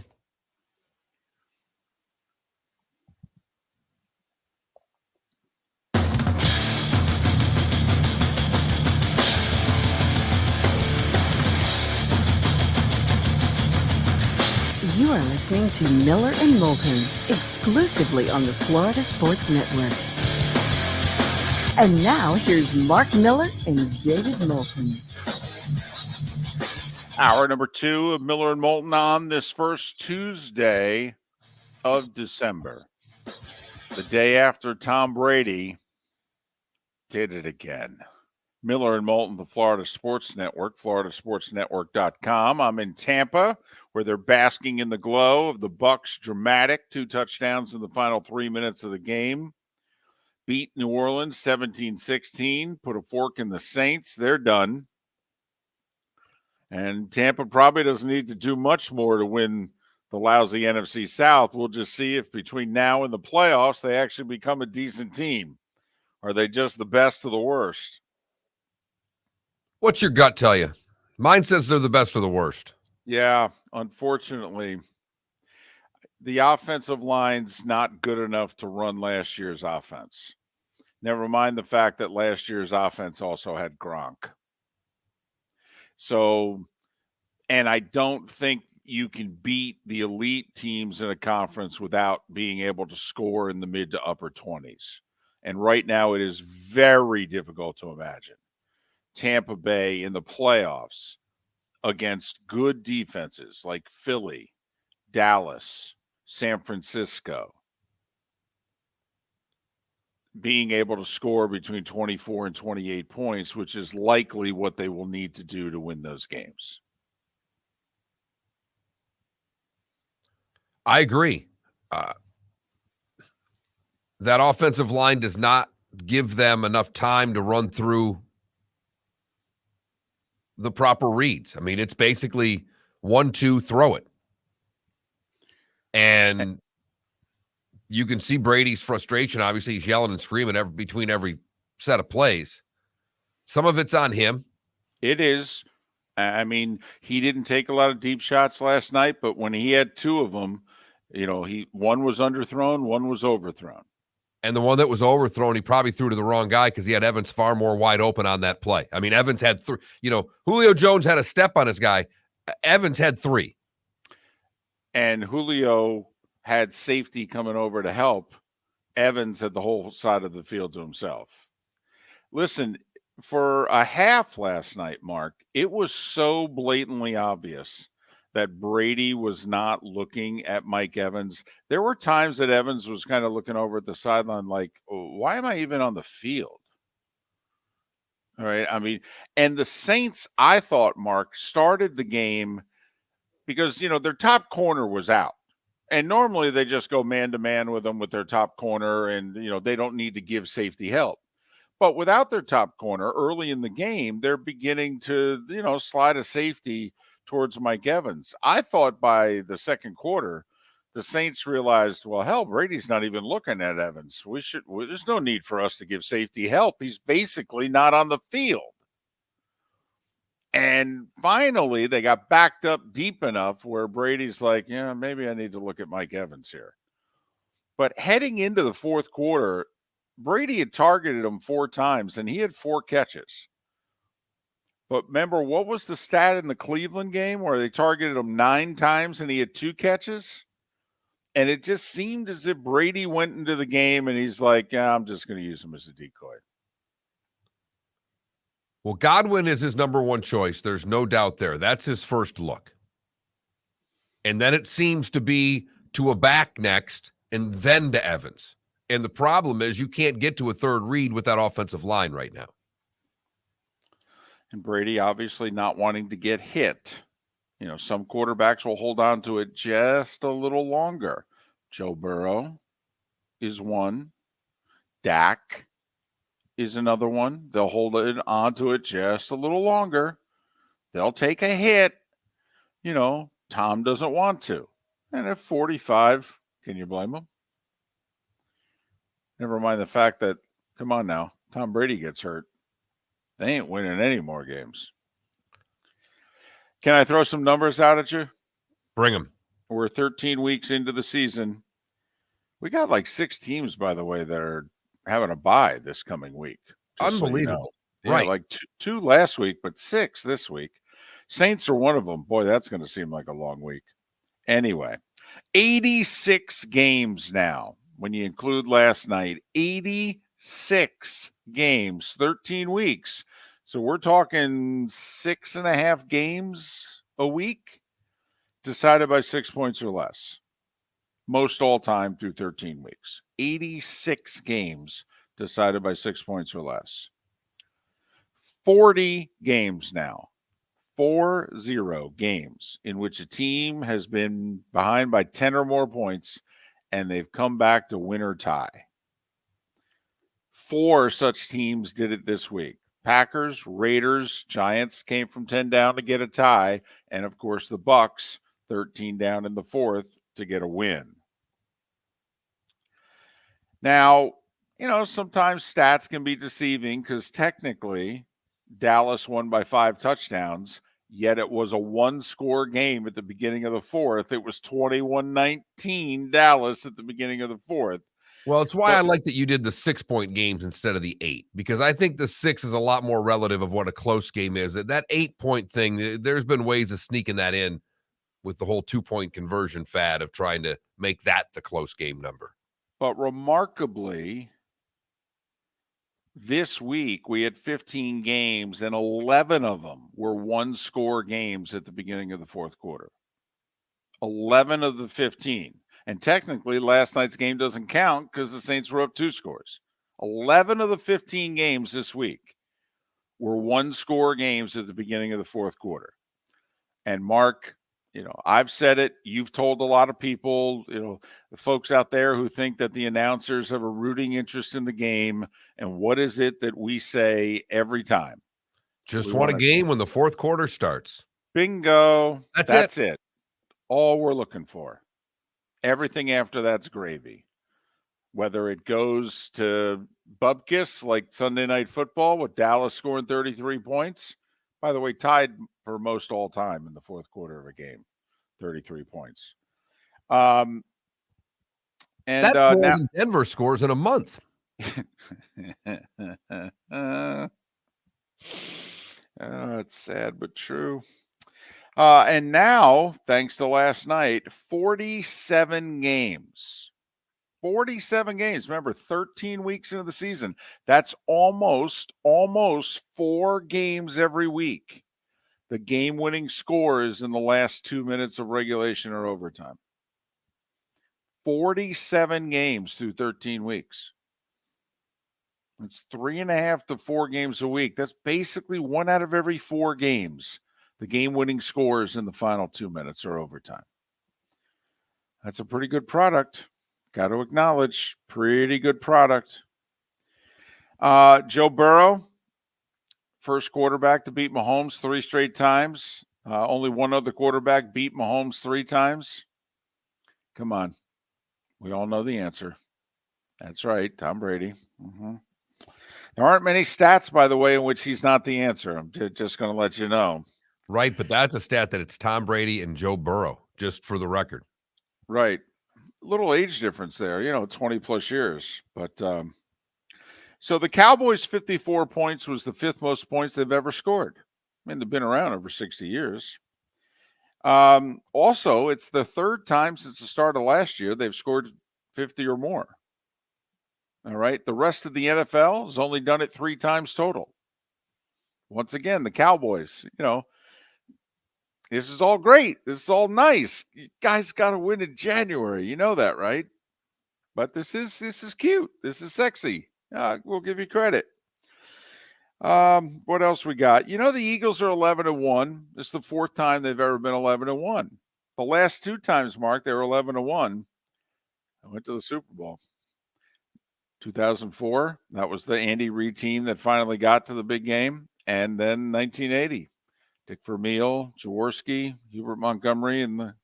You are listening to Miller and Moulton, exclusively on the Florida Sports Network. And now here's Mark Miller and David Moulton. Hour number 2 of Miller and Moulton on this first Tuesday of December. The day after Tom Brady did it again. Miller and Moulton, the Florida Sports Network, floridasportsnetwork.com. I'm in Tampa, where they're basking in the glow of the Bucs' dramatic 2 touchdowns in the final 3 minutes of the game. Beat New Orleans 17-16, put a fork in the Saints. They're done. And Tampa probably doesn't need to do much more to win the lousy NFC South. We'll just see if between now and the playoffs they actually become a decent team. Are they just the best of the worst? What's your gut tell you? Mine says they're the best or the worst. Yeah, unfortunately, the offensive line's not good enough to run last year's offense. Never mind the fact that last year's offense also had Gronk. So, and I don't think you can beat the elite teams in a conference without being able to score in the mid to upper 20s. And right now it is very difficult to imagine Tampa Bay in the playoffs against good defenses like Philly, Dallas, San Francisco, being able to score between 24 and 28 points, which is likely what they will need to do to win those games. I agree. That offensive line does not give them enough time to run through the proper reads. I mean, it's basically 1-2, throw it. And you can see Brady's frustration. Obviously, he's yelling and screaming between every set of plays. Some of it's on him. It is. I mean, he didn't take a lot of deep shots last night, but when he had 2 of them, one was underthrown, one was overthrown. And the one that was overthrown, he probably threw to the wrong guy because he had Evans far more wide open on that play. I mean, Evans had 3. Julio Jones had a step on his guy. Evans had 3. And Julio had safety coming over to help. Evans had the whole side of the field to himself. Listen, for a half last night, Mark, it was so blatantly obvious that Brady was not looking at Mike Evans. There were times that Evans was kind of looking over at the sideline like, oh, why am I even on the field? All right. I mean, and the Saints, I thought, Mark, started the game because, their top corner was out. And normally they just go man-to-man with them with their top corner and, they don't need to give safety help. But without their top corner early in the game, they're beginning to, slide a safety towards Mike Evans. I thought by the second quarter, the Saints realized, well, hell, Brady's not even looking at Evans. There's no need for us to give safety help. He's basically not on the field. And finally, they got backed up deep enough where Brady's like, yeah, maybe I need to look at Mike Evans here. But heading into the fourth quarter, Brady had targeted him 4 times, and he had 4 catches. But remember, what was the stat in the Cleveland game where they targeted him 9 times and he had 2 catches? And it just seemed as if Brady went into the game and he's like, yeah, I'm just going to use him as a decoy. Well, Godwin is his number 1 choice. There's no doubt there. That's his first look. And then it seems to be to a back next and then to Evans. And the problem is you can't get to a third read with that offensive line right now. And Brady obviously not wanting to get hit. Some quarterbacks will hold on to it just a little longer. Joe Burrow is one. Dak is another one. They'll hold it onto it just a little longer. They'll take a hit. Tom doesn't want to. And at 45, can you blame him? Never mind the fact that, come on now, Tom Brady gets hurt. They ain't winning any more games. Can I throw some numbers out at you? Bring them. We're 13 weeks into the season. We got like 6 teams, by the way, that are having a bye this coming week. Unbelievable. Yeah, Right. like two last week, but 6 this week. Saints are one of them. Boy, that's going to seem like a long week. Anyway, 86 games now. When you include last night, 86 games, 13 weeks. So we're talking 6.5 games a week decided by 6 points or less. Most all time through 13 weeks. 86 games decided by 6 points or less. 40 games now. 40 games in which a team has been behind by 10 or more points and they've come back to win or tie. 4 such teams did it this week. Packers, Raiders, Giants came from 10 down to get a tie, and of course the Bucs 13 down in the fourth to get a win. Now, sometimes stats can be deceiving because technically Dallas won by 5 touchdowns, yet it was a 1-score game at the beginning of the fourth. It was 21-19 Dallas at the beginning of the fourth. Well, it's why I like that you did the 6-point games instead of the 8, because I think the 6 is a lot more relative of what a close game is. That 8-point thing, there's been ways of sneaking that in with the whole 2-point conversion fad of trying to make that the close game number. But remarkably, this week we had 15 games, and 11 of them were 1-score games at the beginning of the fourth quarter. 11 of the 15. And technically, last night's game doesn't count because the Saints were up 2 scores. 11 of the 15 games this week were 1-score games at the beginning of the fourth quarter. And Mark, I've said it. You've told a lot of people, the folks out there who think that the announcers have a rooting interest in the game. And what is it that we say every time? Just want a game when the fourth quarter starts. Bingo. That's it. All we're looking for. Everything after that's gravy. Whether it goes to Bupkis like Sunday Night Football with Dallas scoring 33 points. By the way, tied for most all time in the fourth quarter of a game. 33 points. And that's more than Denver scores in a month. It's sad but true. And now, thanks to last night, 47 games. 47 games. Remember, 13 weeks into the season. That's almost 4 games every week. The game-winning score is in the last 2 minutes of regulation or overtime. 47 games through 13 weeks. It's 3.5 to 4 games a week. That's basically 1 out of every 4 games. The game-winning scores in the final 2 minutes or overtime. That's a pretty good product. Got to acknowledge, pretty good product. Joe Burrow, first quarterback to beat Mahomes 3 straight times. Only one other quarterback beat Mahomes 3 times. Come on. We all know the answer. That's right, Tom Brady. Mm-hmm. There aren't many stats, by the way, in which he's not the answer. I'm just going to let you know. Right, but that's a stat that it's Tom Brady and Joe Burrow, just for the record. Right. Little age difference there, 20-plus years. But so the Cowboys' 54 points was the 5th most points they've ever scored. I mean, they've been around over 60 years. Also, it's the 3rd time since the start of last year they've scored 50 or more. All right. The rest of the NFL has only done it 3 times total. Once again, the Cowboys, this is all great. This is all nice. You guys got to win in January. You know that, right? But this is cute. This is sexy. We'll give you credit. What else we got? The Eagles are 11-1. It's the 4th time they've ever been 11-1. The last 2 times, Mark, they were 11-1. I went to the Super Bowl. 2004, that was the Andy Reid team that finally got to the big game. And then 1980, Dick Vermeil, Jaworski, Hubert Montgomery, and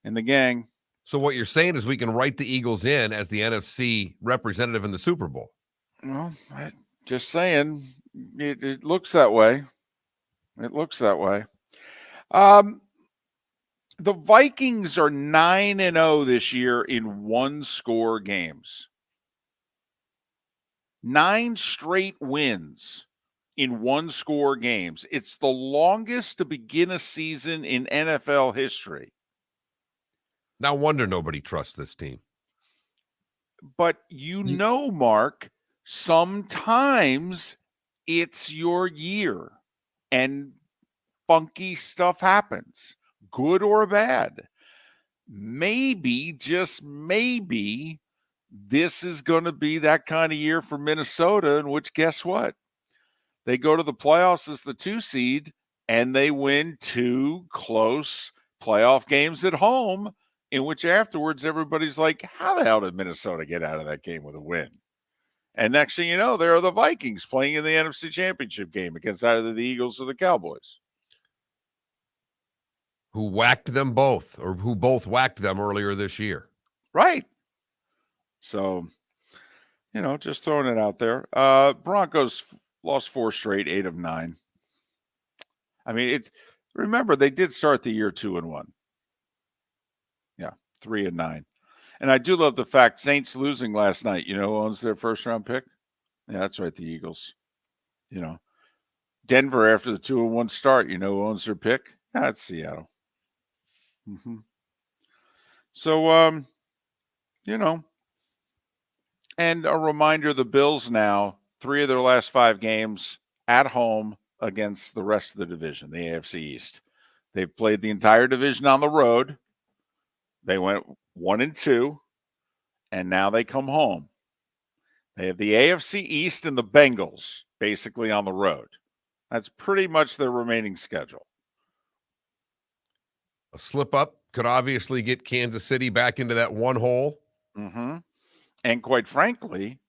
the gang. So what you're saying is we can write the Eagles in as the NFC representative in the Super Bowl. Well, just saying, it looks that way. It looks that way. The Vikings are 9-0 this year in one-score games. 9 straight wins in one-score games. It's the longest to begin a season in NFL history. No wonder nobody trusts this team. But Mark, sometimes it's your year and funky stuff happens, good or bad. Maybe, just maybe, this is going to be that kind of year for Minnesota, in which, guess what? They go to the playoffs as the 2 seed, and they win 2 close playoff games at home, in which afterwards everybody's like, how the hell did Minnesota get out of that game with a win? And next thing you know, there are the Vikings playing in the NFC Championship game against either the Eagles or the Cowboys. Who whacked them both, or who both whacked them earlier this year. Right. So, just throwing it out there. Broncos lost 4 straight, 8 of 9. I mean, remember, they did start the year 2-1. Yeah, 3-9. And I do love the fact Saints losing last night. You know who owns their first-round pick? Yeah, that's right, the Eagles. Denver, after the 2-1 start, you know who owns their pick? That's Seattle. Mm-hmm. So, and a reminder, the Bills now, 3 of their last 5 games at home against the rest of the division, the AFC East. They've played the entire division on the road. They went 1-2, and now they come home. They have the AFC East and the Bengals basically on the road. That's pretty much their remaining schedule. A slip up could obviously get Kansas City back into that one hole. Mm-hmm. And quite frankly,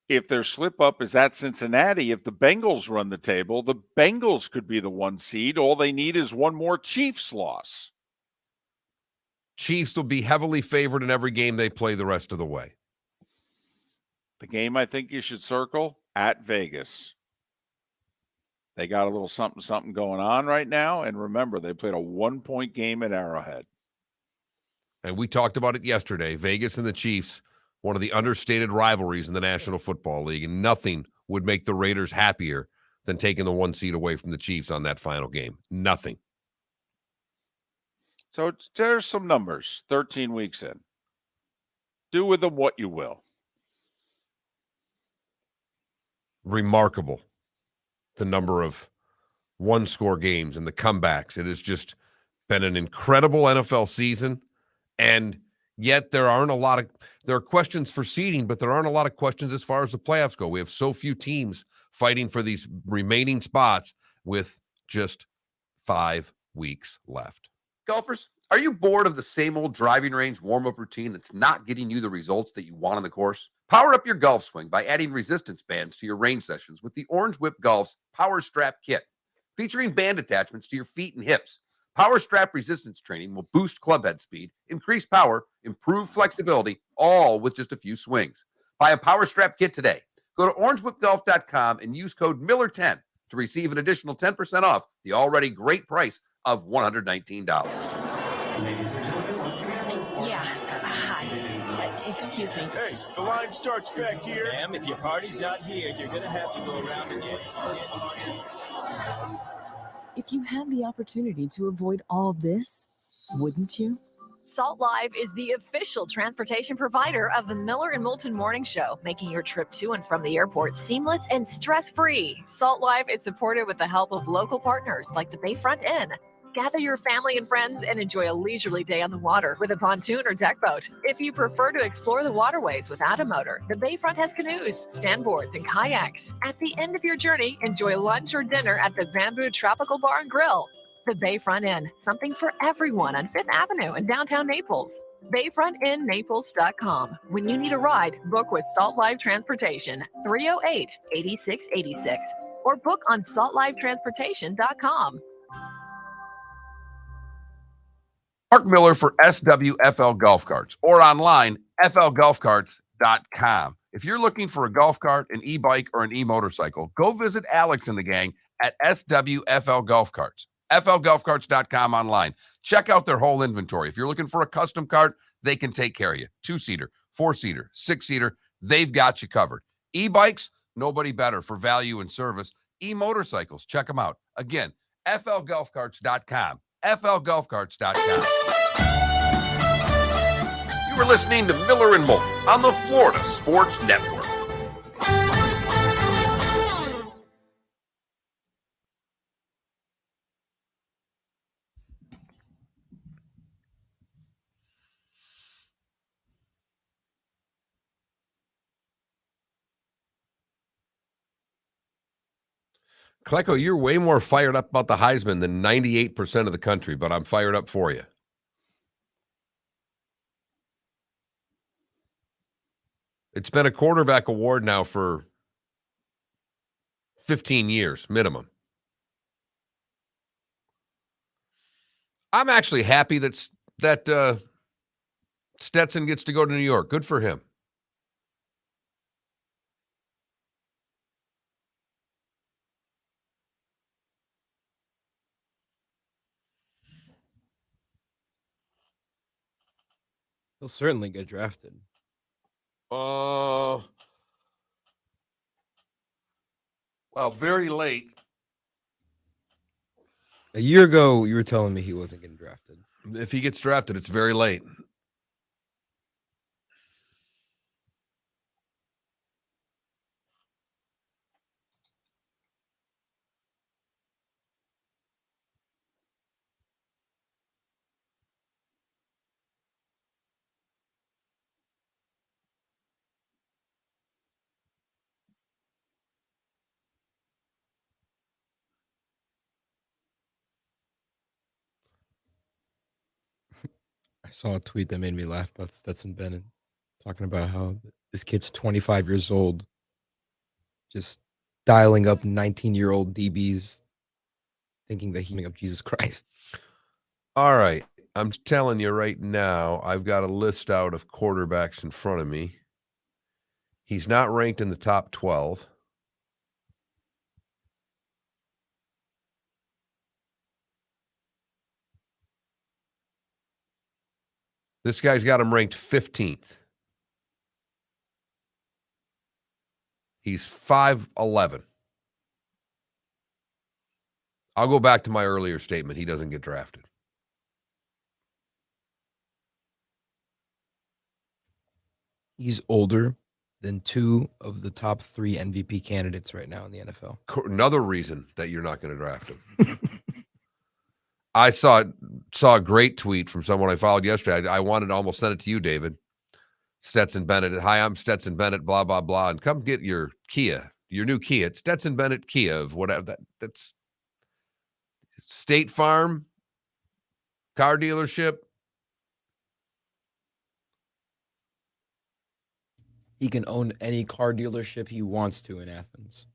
if their slip up is at Cincinnati, if the Bengals run the table, the Bengals could be the 1 seed. All they need is one more Chiefs loss. Chiefs will be heavily favored in every game they play the rest of the way. The game I think you should circle, at Vegas. They got a little something going on right now. And remember, they played a 1-point game at Arrowhead. And we talked about it yesterday. Vegas and the Chiefs, one of the understated rivalries in the National Football League. And nothing would make the Raiders happier than taking the 1 seed away from the Chiefs on that final game. Nothing. So there's some numbers, 13 weeks in. Do with them what you will. Remarkable, the number of one-score games and the comebacks. It has just been an incredible NFL season, and yet there are questions for seeding, but there aren't a lot of questions as far as the playoffs go. We have so few teams fighting for these remaining spots with just 5 weeks left. Golfers, are you bored of the same old driving range warm-up routine that's not getting you the results that you want on the course? Power up your golf swing by adding resistance bands to your range sessions with the Orange Whip Golf's Power Strap Kit. Featuring band attachments to your feet and hips, Power Strap resistance training will boost clubhead speed, increase power, improve flexibility, all with just a few swings. Buy a Power Strap Kit today. Go to orangewhipgolf.com and use code Miller10 to receive an additional 10% off the already great price of $119. Ladies and gentlemen, Excuse me. Hey, the line starts back here. ma'am, if your party's not here, you're going to have to go around again. If you had the opportunity to avoid all this, wouldn't you? Salt Live is the official transportation provider of the Miller and Moulton Morning Show, making your trip to and from the airport seamless and stress-free. Salt Live is supported with the help of local partners like the Bayfront Inn. Gather your family and friends and enjoy a leisurely day on the water with a pontoon or deck boat. If you prefer to explore the waterways without a motor, the Bayfront has canoes, standboards, and kayaks. At the end of your journey, enjoy lunch or dinner at the Bamboo Tropical Bar and Grill. The Bayfront Inn, something for everyone on 5th Avenue in downtown Naples. BayfrontInNaples.com. When you need a ride, book with Salt Life Transportation, 308-8686, or book on saltlifetransportation.com. Mark Miller for SWFL Golf Carts, or online, flgolfcarts.com. If you're looking for a golf cart, an e-bike, or an e-motorcycle, go visit Alex and the gang at SWFL Golf Carts. flgolfcarts.com online. Check out their whole inventory. If you're looking for a custom cart, they can take care of you. 2-seater, 4-seater, 6-seater, they've got you covered. E-bikes, nobody better for value and service. E-motorcycles, check them out. Again, flgolfcarts.com. flgolfcarts.com. You were listening to Miller and Moulton on the Florida Sports Network. Klecko, you're way more fired up about the Heisman than 98% of the country, but I'm fired up for you. It's been a quarterback award now for 15 years, minimum. I'm actually happy that Stetson gets to go to New York. Good for him. He'll certainly get drafted. Well, very late. A year ago, you were telling me he wasn't getting drafted. If he gets drafted, it's very late. I saw a tweet that made me laugh about Stetson Bennett talking about how this kid's 25 years old, just dialing up 19-year-old DBs, thinking that he's up Jesus Christ. All right. I'm telling you right now, I've got a list out of quarterbacks in front of me. He's not ranked in the top 12. This guy's got him ranked 15th. He's 5'11". I'll go back to my earlier statement. He doesn't get drafted. He's older than 2 of the top 3 MVP candidates right now in the NFL. Another reason that you're not going to draft him. I saw a great tweet from someone I followed yesterday. I wanted to almost send it to you, David. Stetson Bennett. Hi, I'm Stetson Bennett, blah, blah, blah. And come get your Kia, your new Kia. It's Stetson Bennett Kia of whatever. That's State Farm, car dealership. He can own any car dealership he wants to in Athens.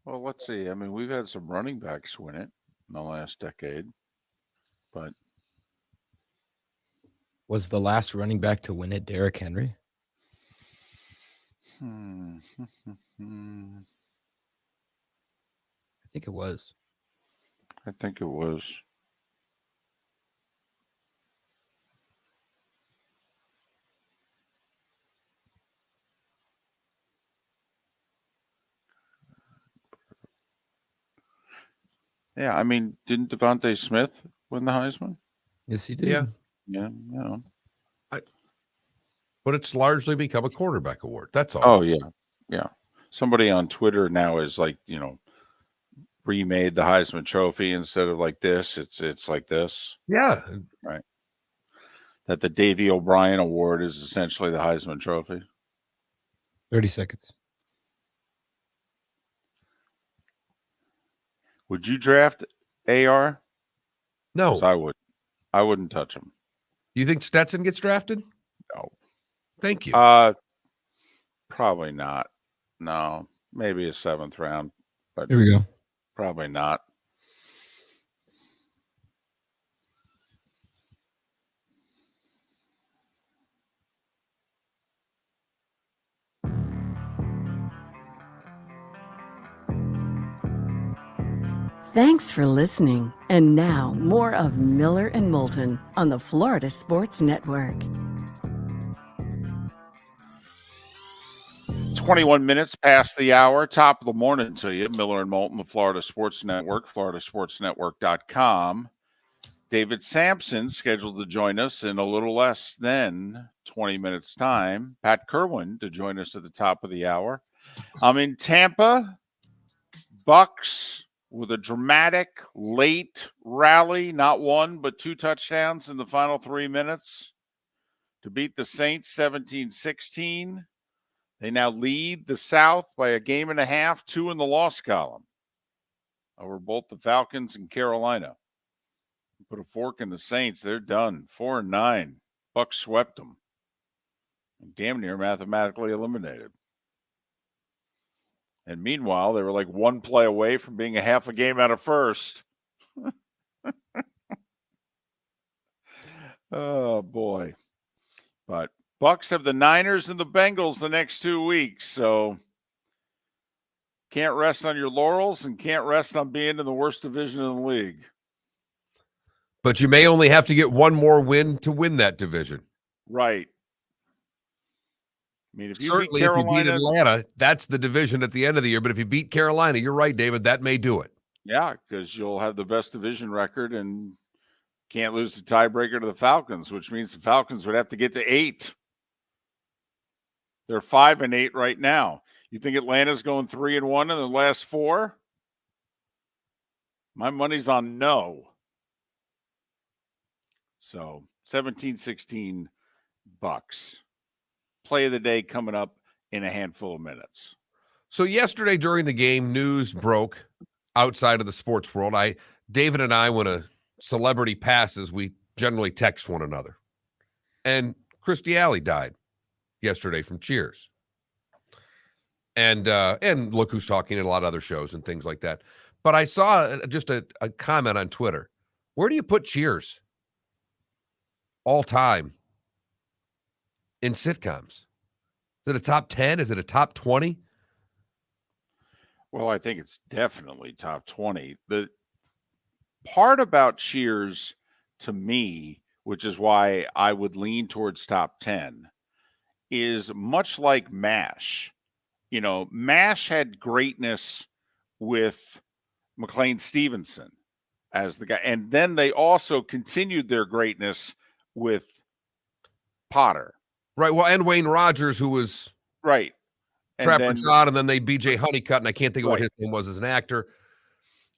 Well, let's see. I mean, we've had some running backs win it in the last decade, but Was the last running back to win it Derrick Henry? I think it was. I think it was. Yeah, I mean, didn't Devontae Smith win the Heisman? Yes, he did. Yeah. Yeah. Yeah. But it's largely become a quarterback award. That's all. Oh, yeah. Yeah. Somebody on Twitter now is like, remade the Heisman Trophy instead of like this. It's like this. Yeah. Right. That the Davey O'Brien Award is essentially the Heisman Trophy. 30 seconds. Would you draft AR? No. 'Cause I would. I wouldn't touch him. You think Stetson gets drafted? No. Thank you. Probably not. No. Maybe a 7th round, but Here we go. probably not. Thanks for listening. And now, more of Miller and Moulton on the Florida Sports Network. 21 minutes past the hour, top of the morning to you. Miller and Moulton, the Florida Sports Network, floridasportsnetwork.com. David Samson scheduled to join us in a little less than 20 minutes' time. Pat Kirwan to join us at the top of the hour. I'm in Tampa. Bucks with a dramatic late rally, not one, but 2 touchdowns in the final 3 minutes to beat the Saints 17-16. They now lead the South by a game and a half, 2 in the loss column over both the Falcons and Carolina. Put a fork in the Saints. They're done. 4-9. Bucks swept them. And damn near mathematically eliminated. And meanwhile, they were like 1 play away from being a half a game out of first. Oh, boy. But Bucks have the Niners and the Bengals the next 2 weeks, so can't rest on your laurels and can't rest on being in the worst division in the league. But you may only have to get one more win to win that division. Right. I mean, if you Certainly, beat if you Carolina, beat Atlanta, that's the division at the end of the year. But if you beat Carolina, you're right, David, that may do it. yeah, because you'll have the best division record and can't lose the tiebreaker to the Falcons, which means the Falcons would have to get to 8. They're 5-8 right now. You think Atlanta's going 3-1 in the last 4? My money's on no. So 17-16 Bucks. Play of the day coming up in a handful of minutes. So yesterday during the game, news broke outside of the sports world. David and I, when a celebrity passes, we generally text one another. And Christy Alley died yesterday from Cheers. And Look Who's Talking and a lot of other shows and things like that. But I saw just a comment on Twitter. Where do you put Cheers all time in sitcoms? Is it a top 10? Is it a top 20? Well, I think it's definitely top 20. The part about Cheers to me, which is why I would lean towards top 10, is much like MASH. You know, MASH had greatness with McLean Stevenson as the guy. And then they also continued their greatness with Potter. Right. Well, and Wayne Rogers, who was right. Trapper John, and then they BJ Honeycutt, and I can't think of what his name was as an actor.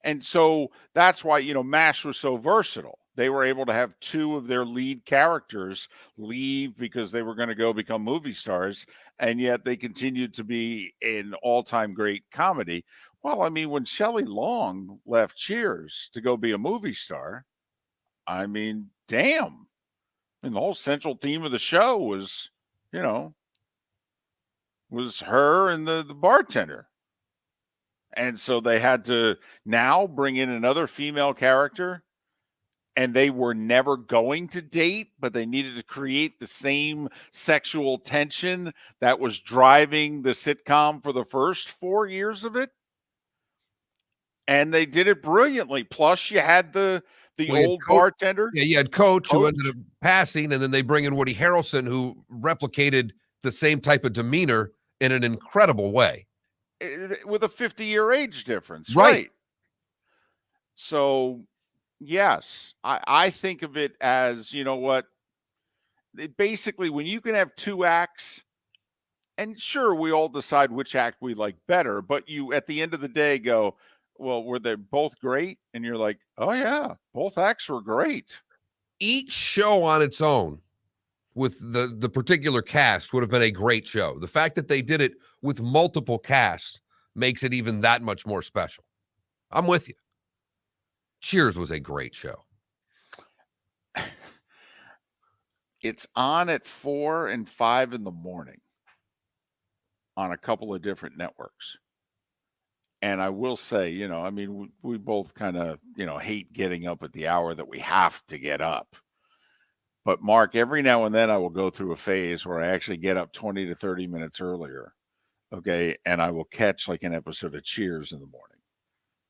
And so that's why, MASH was so versatile. They were able to have 2 of their lead characters leave because they were going to go become movie stars, and yet they continued to be an all-time great comedy. Well, I mean, when Shelley Long left Cheers to go be a movie star, I mean, damn. And the whole central theme of the show was, was her and the bartender. And so they had to now bring in another female character, and they were never going to date, but they needed to create the same sexual tension that was driving the sitcom for the first 4 years of it. And they did it brilliantly. Plus, you had the old bartender. Yeah, you had Coach who ended up passing, and then they bring in Woody Harrelson, who replicated the same type of demeanor in an incredible way. With a 50-year age difference. Right. So Yes. I think of it as, you know what? Basically, when you can have two acts, and sure, we all decide which act we like better, but you, at the end of the day, go, well, were they both great? And you're like, oh, yeah, both acts were great. Each show on its own with the particular cast would have been a great show. The fact that they did it with multiple casts makes it even that much more special. I'm with you. Cheers was a great show. It's on at 4 and 5 in the morning on a couple of different networks. And I will say, you know, I mean, we both kind of, you know, hate getting up at the hour that we have to get up. But Mark, every now and then I will go through a phase where I actually get up 20 to 30 minutes earlier. Okay. And I will catch like an episode of Cheers in the morning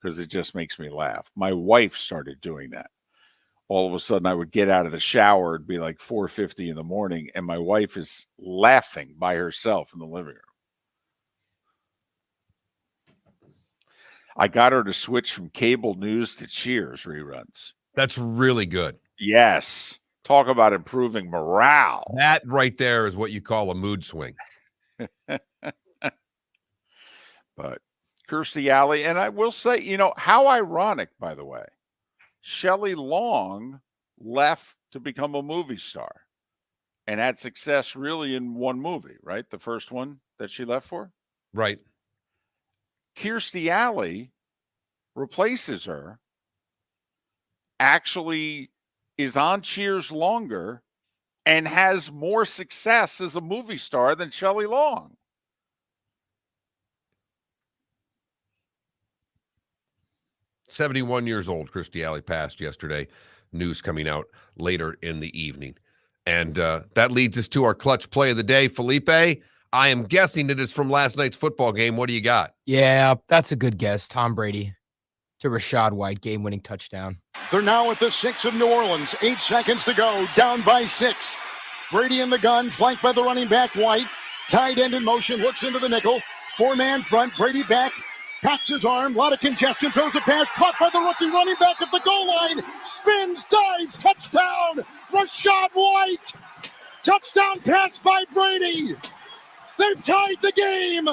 because it just makes me laugh. My wife started doing that. All of a sudden I would get out of the shower. It'd be like 4:50 in the morning. And my wife is laughing by herself in the living room. I got her to switch from cable news to Cheers reruns. That's really good. Yes. Talk about improving morale. That right there is what you call a mood swing. But Kirstie Alley, and I will say, you know, how ironic, by the way, Shelley Long left to become a movie star and had success really in one movie, right? The first one that she left for. Right. Kirstie Alley replaces her, actually is on Cheers longer, and has more success as a movie star than Shelley Long. "71 years old, Kirstie Alley passed yesterday. News coming out later in the evening. And that leads us to our clutch play of the day. Felipe, I am guessing it is from last night's football game. What do you got? Yeah, that's a good guess. Tom Brady to Rachaad White, game-winning touchdown. They're now at the 6 of New Orleans. 8 seconds to go. Down by 6. Brady in the gun, flanked by the running back White. Tight end in motion, looks into the nickel. 4-man front. Brady back. Cocks his arm. A lot of congestion. Throws a pass. Caught by the rookie running back at the goal line. Spins, dives. Touchdown. Rachaad White. Touchdown pass by Brady. They've tied the game.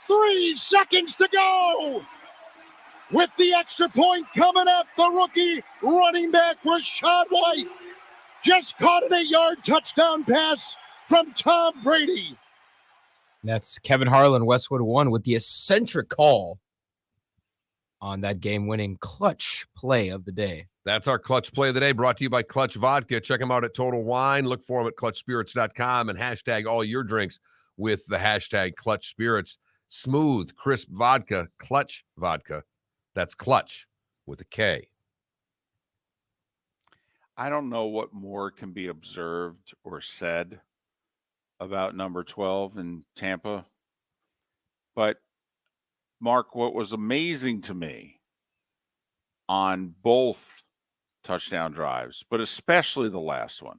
3 seconds to go. With the extra point coming up, the rookie running back Rachaad White just caught an 8-yard touchdown pass from Tom Brady. That's Kevin Harlan, Westwood One, with the eccentric call on that game-winning clutch play of the day. That's our clutch play of the day, brought to you by Clutch Vodka. Check them out at Total Wine. Look for them at clutchspirits.com and hashtag all your drinks with the hashtag Clutch Spirits. Smooth, crisp vodka, Clutch Vodka. That's Clutch with a K. I don't know what more can be observed or said about number 12 in Tampa. But, Mark, what was amazing to me on both touchdown drives, but especially the last one,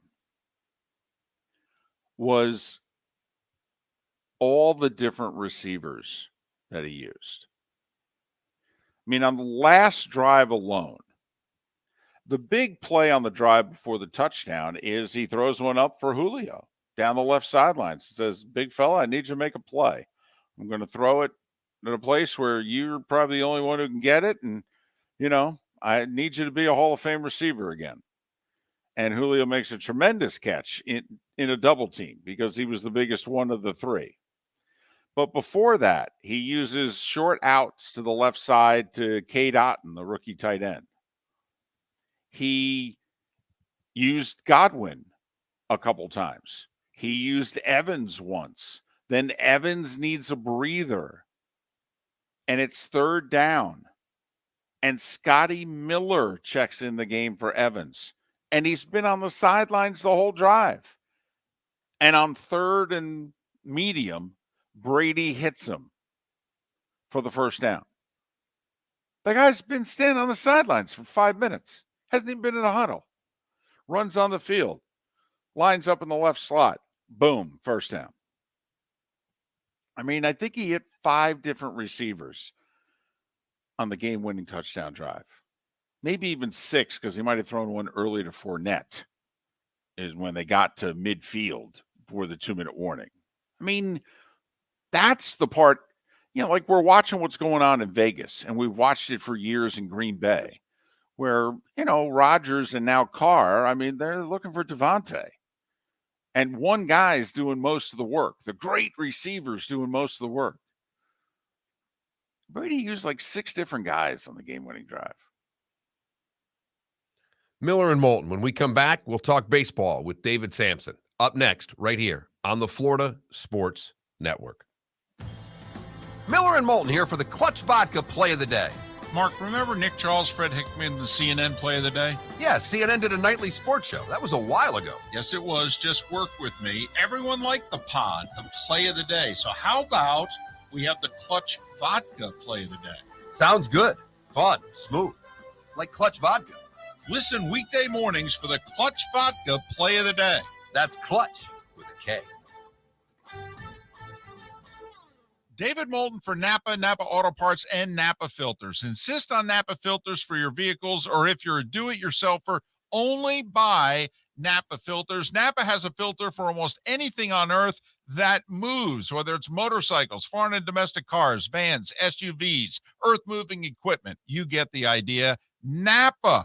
was all the different receivers that he used. I mean, on the last drive alone, the big play on the drive before the touchdown is he throws one up for Julio down the left sideline. Says, big fella, I need you to make a play. I'm going to throw it at a place where you're probably the only one who can get it. And, you know, I need you to be a Hall of Fame receiver again. And Julio makes a tremendous catch in a double team because he was the biggest one of the three. But before that, he uses short outs to the left side to Cade Otton, the rookie tight end. He used Godwin a couple times. He used Evans once. Then Evans needs a breather. And it's third down. And Scotty Miller checks in the game for Evans. And he's been on the sidelines the whole drive. And on third and medium, Brady hits him for the first down. The guy's been standing on the sidelines for 5 minutes. Hasn't even been in a huddle. Runs on the field. Lines up in the left slot. Boom, first down. I mean, I think he hit 5 different receivers on the game-winning touchdown drive. maybe even 6, because he might have thrown one early to Fournette, is when they got to midfield for the 2-minute warning. I mean, that's the part, like we're watching what's going on in Vegas, and we've watched it for years in Green Bay, where, Rodgers and now Carr, I mean, they're looking for Devontae. And one guy's doing most of the work. The great receiver's doing most of the work. Brady used like 6 different guys on the game-winning drive. Miller and Moulton. When we come back, we'll talk baseball with David Samson. Up next, right here on the Florida Sports Network. Miller and Moulton here for the Clutch Vodka Play of the Day. Mark, remember Nick Charles, Fred Hickman, the CNN Play of the Day? Yeah, CNN did a nightly sports show. That was a while ago. Yes, it was. Just work with me. Everyone liked the pod, the Play of the Day. So how about we have the Clutch Vodka Play of the Day? Sounds good. Fun. Smooth. Like Clutch Vodka. Listen weekday mornings for the Clutch Vodka Play of the Day. That's Clutch with a K. David Moulton for Napa, Napa Auto Parts, and Napa Filters. Insist on Napa filters for your vehicles, or if you're a do-it-yourselfer, only buy Napa filters. Napa has a filter for almost anything on earth that moves, whether it's motorcycles, foreign and domestic cars, vans, SUVs, earth-moving equipment. You get the idea. Napa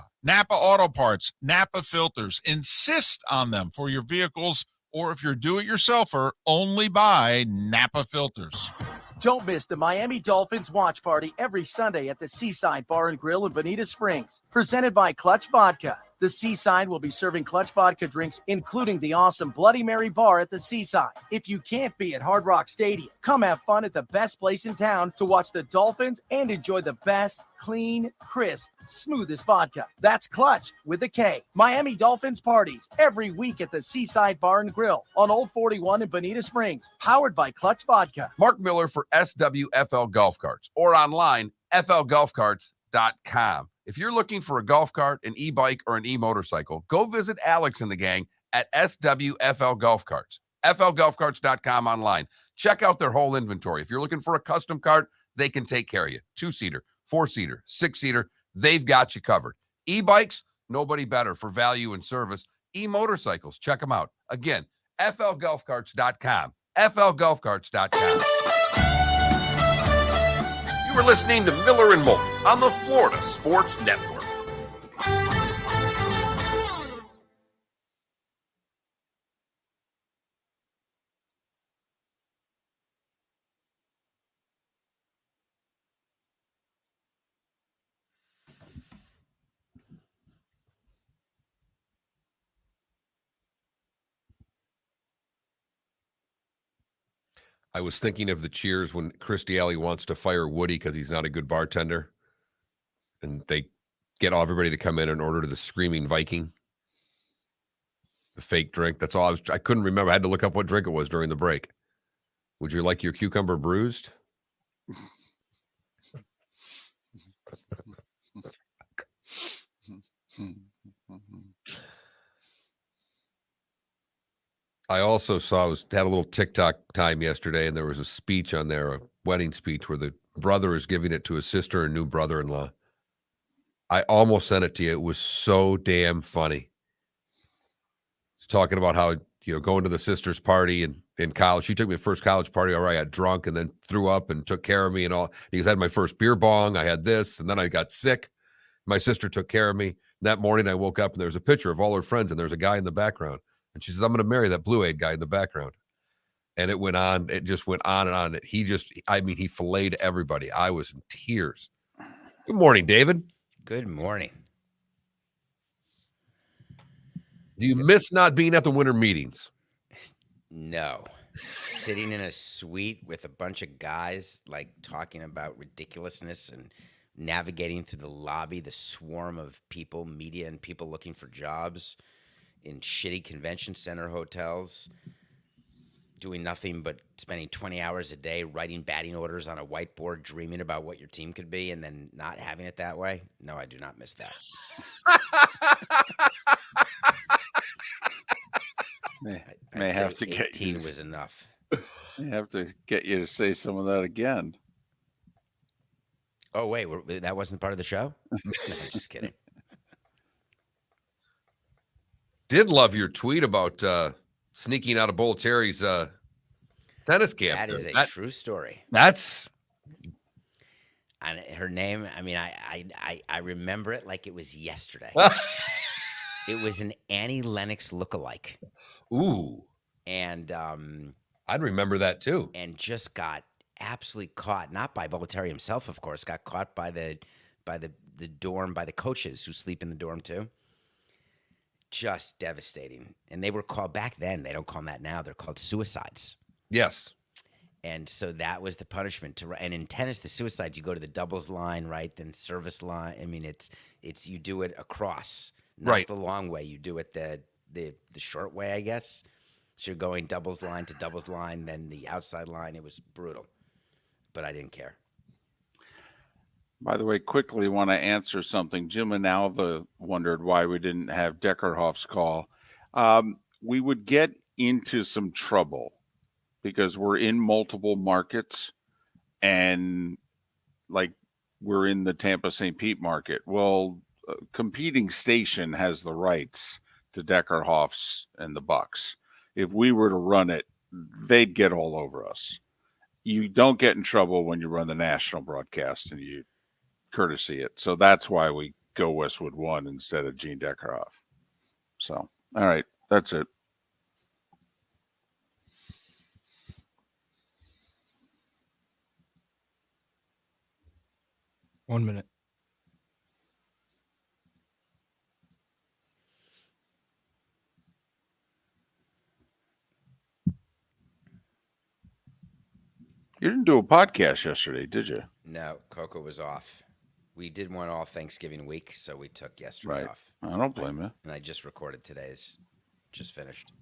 Auto Parts, Napa filters. Insist on them for your vehicles, or if you're do-it-yourselfer, only buy Napa filters. Don't miss the Miami Dolphins watch party every Sunday at the Seaside Bar and Grill in Bonita Springs. Presented by Clutch Vodka. The Seaside will be serving Clutch Vodka drinks, including the awesome Bloody Mary bar at the Seaside. If you can't be at Hard Rock Stadium, come have fun at the best place in town to watch the Dolphins and enjoy the best, clean, crisp, smoothest vodka. That's Clutch with a K. Miami Dolphins parties every week at the Seaside Bar and Grill on Old 41 in Bonita Springs. Powered by Clutch Vodka. Mark Miller for SWFL Golf Carts, or online, flgolfcarts.com. If you're looking for a golf cart, an e-bike, or an e-motorcycle, go visit Alex and the gang at SWFL Golf Carts. flgolfcarts.com online. Check out their whole inventory. If you're looking for a custom cart, they can take care of you. 2-seater, 4-seater, 6-seater, they've got you covered. E-bikes, nobody better for value and service. E-motorcycles, check them out. Again, flgolfcarts.com. flgolfcarts.com. You were listening to Miller and Moulton on the Florida Sports Network. I was thinking of the cheers when Christy Alley wants to fire Woody because he's not a good bartender. And they get everybody to come in order the Screaming Viking. The fake drink. That's all I couldn't remember. I had to look up what drink it was during the break. Would you like your cucumber bruised? I also had a little TikTok time yesterday, and there was a speech on there, a wedding speech, where the brother is giving it to his sister and new brother-in-law. I almost sent it to you. It was so damn funny. It's talking about how, going to the sister's party and in college. She took me to the first college party where I got drunk and then threw up and took care of me and all. He had my first beer bong. I had this, and then I got sick. My sister took care of me. That morning I woke up and there was a picture of all her friends, and there's a guy in the background. And she says, I'm going to marry that Blue-Aid guy in the background. And it went on. It just went on and on. He filleted everybody. I was in tears. Good morning, David. Good morning. Do you miss not being at the winter meetings? No. Sitting in a suite with a bunch of guys, talking about ridiculousness and navigating through the lobby, the swarm of people, media, and people looking for jobs in shitty convention center hotels, doing nothing but spending 20 hours a day writing batting orders on a whiteboard, dreaming about what your team could be, and then not having it that way. No, I do not miss that. May have to get 18 was enough. I have to get you to say some of that again. Oh, wait, that wasn't part of the show? No, just kidding. Did love your tweet about sneaking out of Bull Terry's tennis camp. That is a true story. That's And her name, I mean, I remember it like it was yesterday. It was an Annie Lennox lookalike. Ooh. And I'd remember that too. And just got absolutely caught, not by Bollettieri himself, of course, got caught by the dorm, by the coaches who sleep in the dorm too. Just devastating. And they were called back then. They don't call them that now. They're called suicides. Yes. And so that was the punishment and in tennis, the suicides, you go to the doubles line, right? Then service line. I mean, it's you do it across, not the long way. You do it the short way, I guess. So you're going doubles line to doubles line, then the outside line. It was brutal, but I didn't care. By the way, quickly want to answer something. Jim and Alva wondered why we didn't have Deckerhoff's call. We would get into some trouble because we're in multiple markets and like we're in the Tampa St. Pete market. Well, a competing station has the rights to Deckerhoff's and the Bucks. If we were to run it, they'd get all over us. You don't get in trouble when you run the national broadcast and you courtesy it. So that's why we go Westwood 1 instead of Gene Deckerhoff. So, all right, that's it. One minute. You didn't do a podcast yesterday, did you? No, Coco was off. We did one all Thanksgiving week, so we took yesterday off. I don't blame you. And I just recorded today's. Just finished.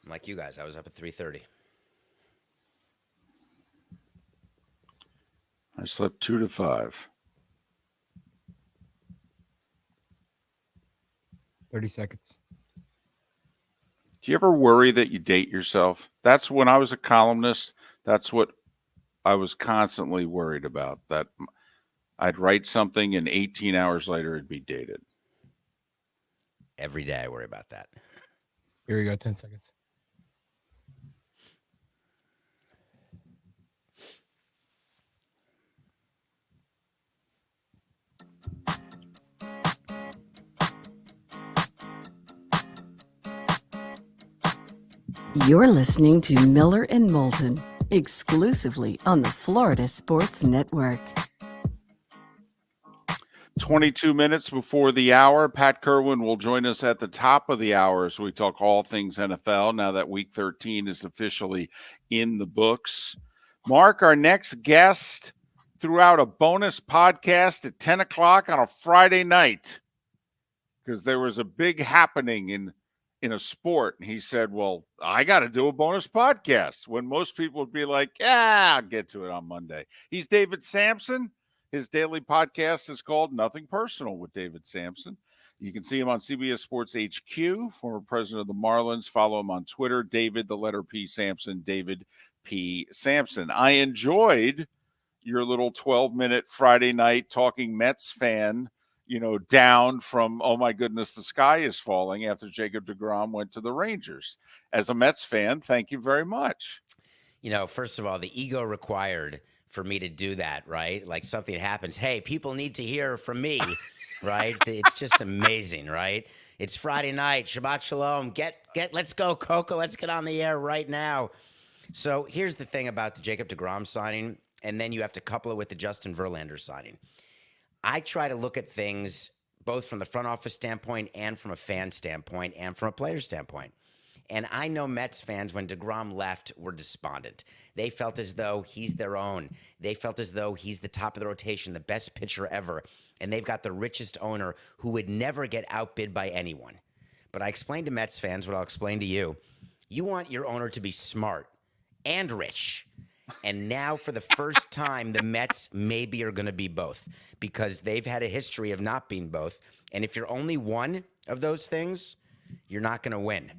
I'm like you guys. I was up at 3:30. I slept 2 to 5. 30 seconds. Do you ever worry that you date yourself? That's when I was a columnist. That's what I was constantly worried about, that I'd write something and 18 hours later it'd be dated. Every day I worry about that. Here we go, 10 seconds. You're listening to Miller and Moulton, exclusively on the Florida Sports Network. 22 minutes before the hour, Pat Kirwan will join us at the top of the hour as we talk all things NFL now that Week 13 is officially in the books. Mark, our next guest, threw out a bonus podcast at 10 o'clock on a Friday night because there was a big happening in a sport. And he said, well, I got to do a bonus podcast, when most people would be like, I'll get to it on Monday. He's David Samson. His daily podcast is called Nothing Personal with David Samson. You can see him on CBS Sports HQ, former president of the Marlins. Follow him on Twitter, David, the letter P. Samson, David P. Samson. I enjoyed your little 12-minute Friday night talking Mets fan, down from, oh my goodness, the sky is falling after Jacob deGrom went to the Rangers. As a Mets fan, thank you very much. First of all, the ego required for me to do that, right? Like something happens. Hey, people need to hear from me, right? It's just amazing, right? It's Friday night. Shabbat shalom. Let's go, Coco. Let's get on the air right now. So here's the thing about the Jacob deGrom signing, and then you have to couple it with the Justin Verlander signing. I try to look at things both from the front office standpoint and from a fan standpoint and from a player standpoint. And I know Mets fans, when deGrom left, were despondent. They felt as though he's their own. They felt as though he's the top of the rotation, the best pitcher ever. And they've got the richest owner who would never get outbid by anyone. But I explained to Mets fans what I'll explain to you. You want your owner to be smart and rich. And now, for the first time, the Mets maybe are going to be both, because they've had a history of not being both. And if you're only one of those things, you're not going to win.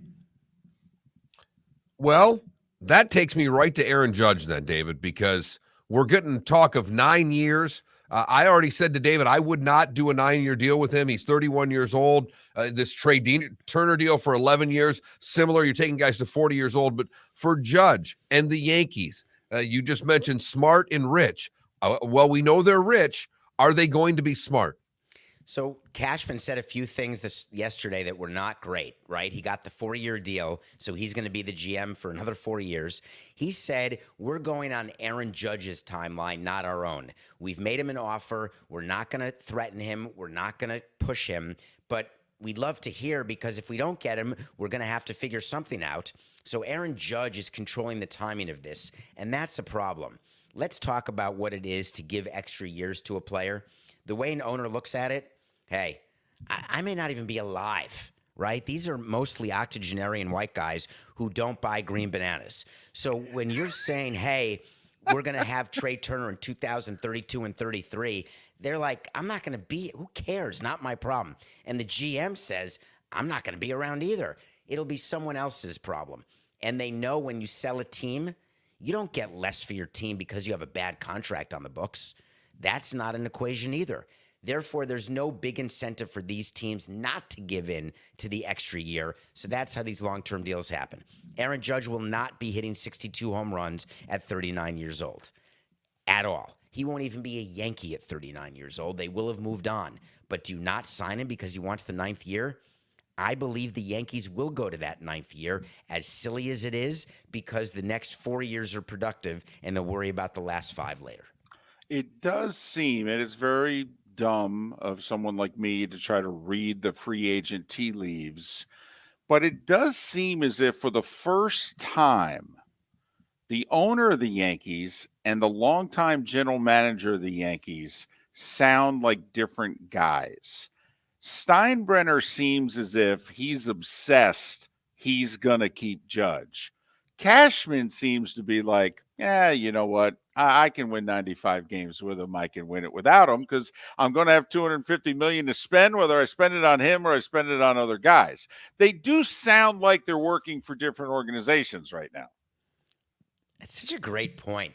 Well, that takes me right to Aaron Judge then, David, because We're getting talk of 9 years. I already said to David, I would not do a 9-year deal with him. He's 31 years old. This Trey Turner deal for 11 years, similar. You're taking guys to 40 years old. But for Judge and the Yankees, you just mentioned Smart and Rich. Well, we know they're rich. Are they going to be smart? So Cashman said a few things yesterday that were not great, right? He got the 4-year deal, so he's going to be the GM for another 4 years. He said, we're going on Aaron Judge's timeline, not our own. We've made him an offer. We're not going to threaten him. We're not going to push him, but we'd love to hear, because if we don't get him, we're going to have to figure something out. So Aaron Judge is controlling the timing of this, and that's a problem. Let's talk about what it is to give extra years to a player. The way an owner looks at it, hey, I may not even be alive, right? These are mostly octogenarian white guys who don't buy green bananas. So when you're saying, hey, we're going to have Trey Turner in 2032 and 33, they're like, I'm not going to be, who cares? Not my problem. And the GM says, I'm not going to be around either. It'll be someone else's problem. And they know when you sell a team, you don't get less for your team because you have a bad contract on the books. That's not an equation either. Therefore, there's no big incentive for these teams not to give in to the extra year. So that's how these long-term deals happen. Aaron Judge will not be hitting 62 home runs at 39 years old at all. He won't even be a Yankee at 39 years old. They will have moved on. But do not sign him because he wants the 9th year. I believe the Yankees will go to that 9th year, as silly as it is, because the next 4 years are productive and they'll worry about the last 5 later. It does seem, and it's very dumb of someone like me to try to read the free agent tea leaves, but it does seem as if for the first time, the owner of the Yankees and the longtime general manager of the Yankees sound like different guys. Steinbrenner seems as if he's obsessed he's going to keep Judge. Cashman seems to be like, you know what? I can win 95 games with him. I can win it without him because I'm going to have $250 million to spend, whether I spend it on him or I spend it on other guys. They do sound like they're working for different organizations right now. That's such a great point.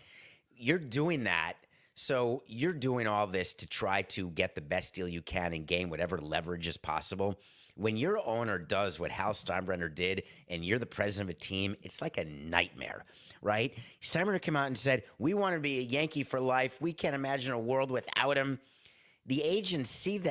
You're doing that. So you're doing all this to try to get the best deal you can and gain whatever leverage is possible. When your owner does what Hal Steinbrenner did and you're the president of a team, it's like a nightmare, right? Steinbrenner came out and said, we want to be a Yankee for life. We can't imagine a world without him. The agent sees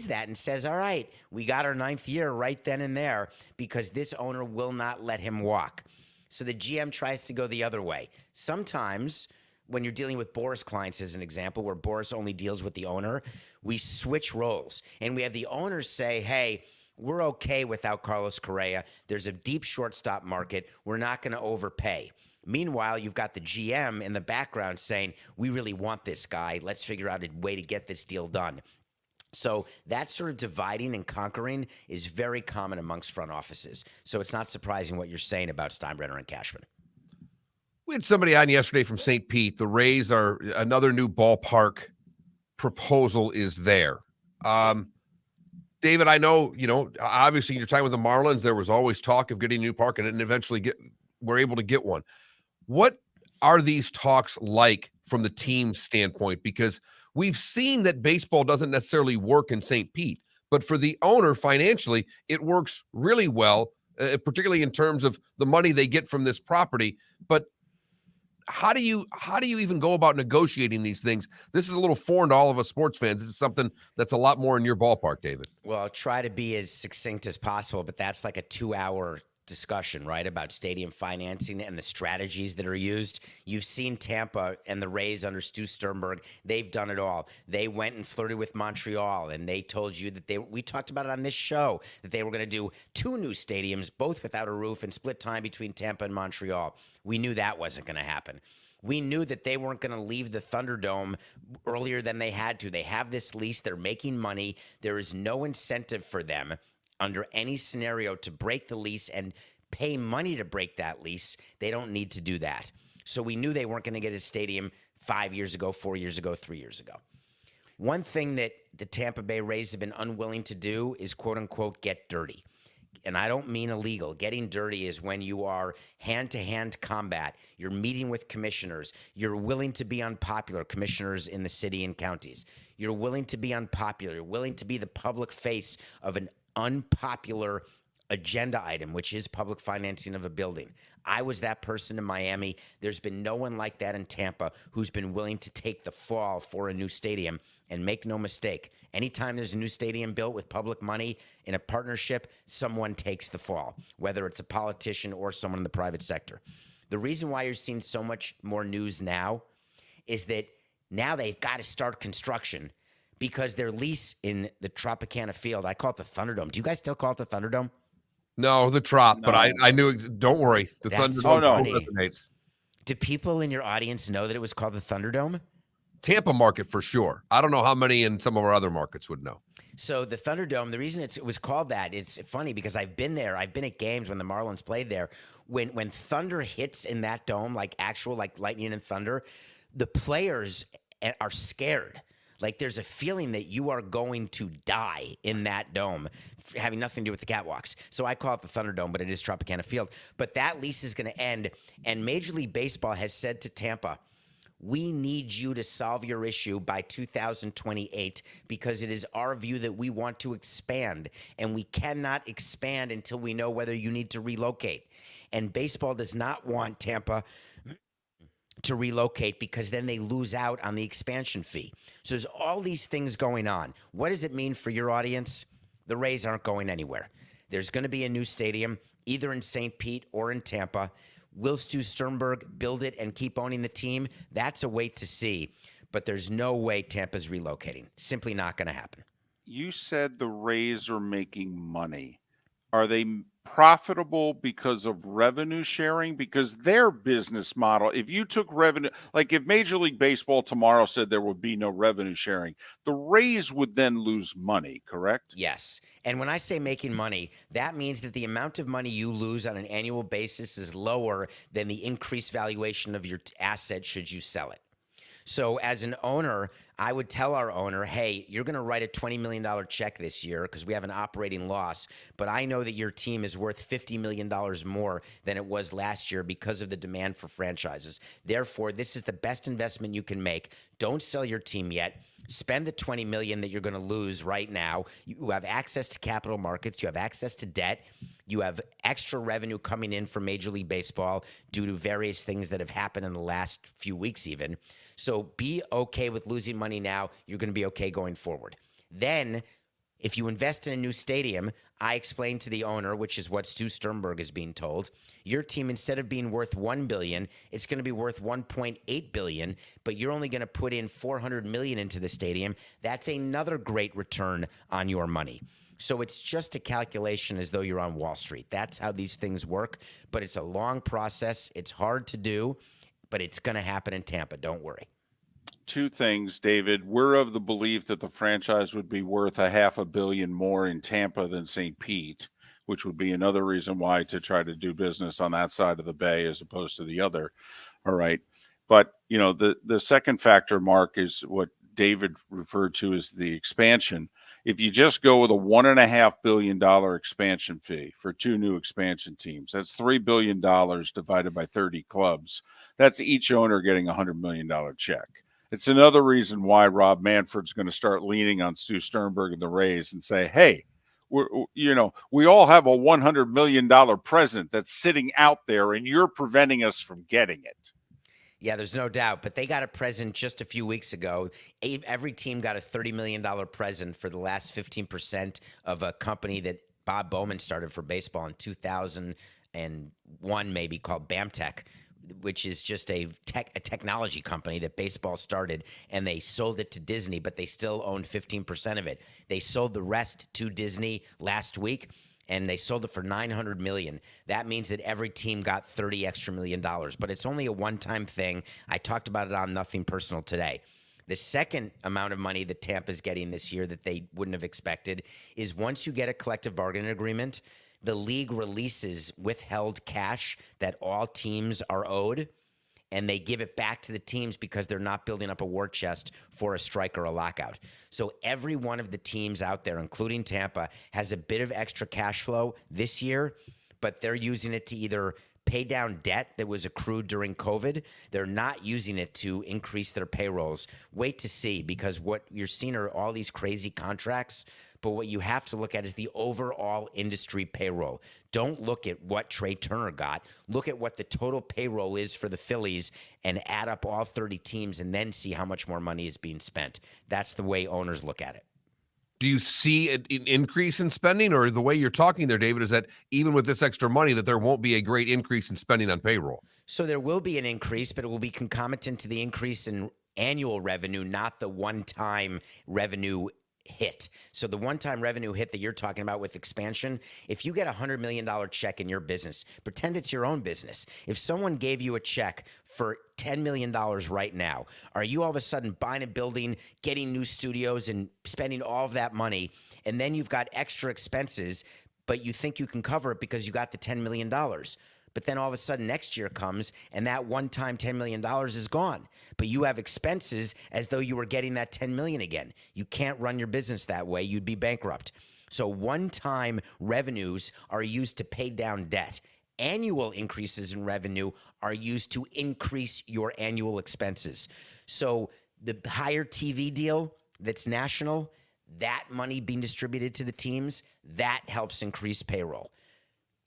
that and says, all right, we got our 9th year right then and there because this owner will not let him walk. So the GM tries to go the other way. Sometimes when you're dealing with Boris clients, as an example, where Boris only deals with the owner, we switch roles and we have the owners say, hey, we're okay without Carlos Correa. There's a deep shortstop market. We're not going to overpay. Meanwhile, you've got the GM in the background saying, we really want this guy. Let's figure out a way to get this deal done. So that sort of dividing and conquering is very common amongst front offices. So it's not surprising what you're saying about Steinbrenner and Cashman. We had somebody on yesterday from St. Pete. The Rays are another new ballpark proposal is there. David, I know, obviously your time with the Marlins, there was always talk of getting a new park and eventually we're able to get one. What are these talks like from the team's standpoint? Because we've seen that baseball doesn't necessarily work in St. Pete, but for the owner financially, it works really well, particularly in terms of the money they get from this property. But how do you even go about negotiating these things? This is a little foreign to all of us sports fans. This is something that's a lot more in your ballpark, David. Well, I'll try to be as succinct as possible, but that's like a 2-hour discussion, right, about stadium financing and the strategies that are used. You've seen Tampa and the Rays under Stu Sternberg. They've done it all. They went and flirted with Montreal, and they told you that we talked about it on this show, that they were going to do 2 new stadiums, both without a roof, and split time between Tampa and Montreal. We knew that wasn't going to happen. We knew that they weren't going to leave the Thunderdome earlier than they had to. They have this lease. They're making money. There is no incentive for them under any scenario to break the lease and pay money to break that lease. They don't need to do that. So we knew they weren't going to get a stadium 5 years ago, 4 years ago, 3 years ago. One thing that the Tampa Bay Rays have been unwilling to do is, quote unquote, get dirty. and I don't mean illegal. Getting dirty is when you are hand-to-hand combat. You're meeting with commissioners. You're willing to be unpopular, commissioners in the city and counties. You're willing to be unpopular. You're willing to be the public face of an unpopular agenda item, which is public financing of a building. I was that person in Miami. There's been no one like that in Tampa who's been willing to take the fall for a new stadium. And make no mistake, anytime there's a new stadium built with public money in a partnership, someone takes the fall, whether it's a politician or someone in the private sector. The reason why you're seeing so much more news now is that now they've got to start construction because their lease in the Tropicana Field, I call it the Thunderdome. Do you guys still call it the Thunderdome? No, the Trop, but I knew. Don't worry, the That's Thunderdome funny. resonates. Do people in your audience know that it was called the Thunderdome? Tampa market for sure. I don't know how many in some of our other markets would know. So the Thunderdome, the reason it was called that, it's funny because I've been there. I've been at games when the Marlins played there. When thunder hits in that dome, like actual like lightning and thunder, the players are scared. Like there's a feeling that you are going to die in that dome, having nothing to do with the catwalks. So I call it the Thunderdome, but it is Tropicana Field. But that lease is going to end, and Major League Baseball has said to Tampa, we need you to solve your issue by 2028 because it is our view that we want to expand, and we cannot expand until we know whether you need to relocate. And baseball does not want Tampa to relocate because then they lose out on the expansion fee. So there's all these things going on. What does it mean for your audience? The Rays aren't going anywhere. There's going to be a new stadium either in St. Pete or in Tampa. Will Stu Sternberg build it and keep owning the team? That's a wait to see. But there's no way Tampa's relocating. Simply not going to happen. You said the Rays are making money. Are they profitable because of revenue sharing? Because their business model, if you took revenue, like if Major League Baseball tomorrow said there would be no revenue sharing, the Rays would then lose money, correct? Yes. And when I say making money, that means that the amount of money you lose on an annual basis is lower than the increased valuation of your asset should you sell it. So as an owner, I would tell our owner, hey, you're going to write a $20 million check this year because we have an operating loss, but I know that your team is worth $50 million more than it was last year because of the demand for franchises. Therefore, this is the best investment you can make. Don't sell your team yet. Spend the $20 million that you're going to lose right now. You have access to capital markets. You have access to debt. You have extra revenue coming in from Major League Baseball due to various things that have happened in the last few weeks even. So be okay with losing money now. You're going to be okay going forward. Then if you invest in a new stadium, I explained to the owner, which is what Stu Sternberg is being told, your team, instead of being worth $1 billion, it's going to be worth $1.8 billion, but you're only going to put in $400 million into the stadium. That's another great return on your money. So it's just a calculation as though you're on Wall Street. That's how these things work, but it's a long process. It's hard to do, but it's going to happen in Tampa. Don't worry. Two things, David. We're of the belief that the franchise would be worth $500 million more in Tampa than St. Pete, which would be another reason why to try to do business on that side of the bay as opposed to the other. All right. But, you know, the second factor, Mark, is what David referred to as the expansion. If you just go with a $1.5 billion expansion fee for two new expansion teams, that's $3 billion divided by 30 clubs. That's each owner getting a $100 million check. It's another reason why Rob Manfred's going to start leaning on Stu Sternberg and the Rays and say, hey, we all have a $100 million present that's sitting out there and you're preventing us from getting it. Yeah, there's no doubt. But they got a present just a few weeks ago. Every team got a $30 million present for the last 15% of a company that Bob Bowman started for baseball in 2001, maybe, called BAMTech, which is just a technology company that baseball started, and they sold it to Disney, but they still own 15% of it. They sold the rest to Disney last week, and they sold it for $900 million. That means that every team got $30 extra million, but it's only a one-time thing. I talked about it on Nothing Personal today. The second amount of money that Tampa's getting this year that they wouldn't have expected is once you get a collective bargaining agreement, the league releases withheld cash that all teams are owed, and they give it back to the teams because they're not building up a war chest for a strike or a lockout. So every one of the teams out there, including Tampa, has a bit of extra cash flow this year, but they're using it to either pay down debt that was accrued during COVID. They're not using it to increase their payrolls. Wait to see, because what you're seeing are all these crazy contracts, but what you have to look at is the overall industry payroll. Don't look at what Trey Turner got. Look at what the total payroll is for the Phillies and add up all 30 teams and then see how much more money is being spent. That's the way owners look at it. Do you see an increase in spending, or the way you're talking there, David, is that even with this extra money that there won't be a great increase in spending on payroll? So there will be an increase, but it will be concomitant to the increase in annual revenue, not the one-time revenue hit. So the one-time revenue hit that you're talking about with expansion, if you get $100 million check in your business, pretend it's your own business. If someone gave you a check for $10 million right now, are you all of a sudden buying a building, getting new studios, and spending all of that money, and then you've got extra expenses, but you think you can cover it because you got the $10 million? But then all of a sudden next year comes and that one-time $10 million is gone. But you have expenses as though you were getting that $10 million again. You can't run your business that way. You'd be bankrupt. So one-time revenues are used to pay down debt. Annual increases in revenue are used to increase your annual expenses. So the higher TV deal that's national, that money being distributed to the teams, that helps increase payroll.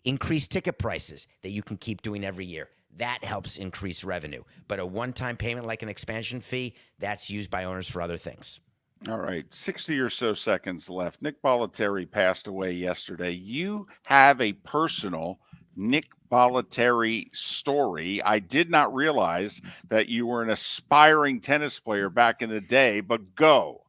Increase ticket prices that you can keep doing every year. That helps increase revenue. But a one-time payment like an expansion fee, that's used by owners for other things. All right, 60 or so seconds left. Nick Bollettieri passed away yesterday. You have a personal Nick Bollettieri story. I did not realize that you were an aspiring tennis player back in the day, but go.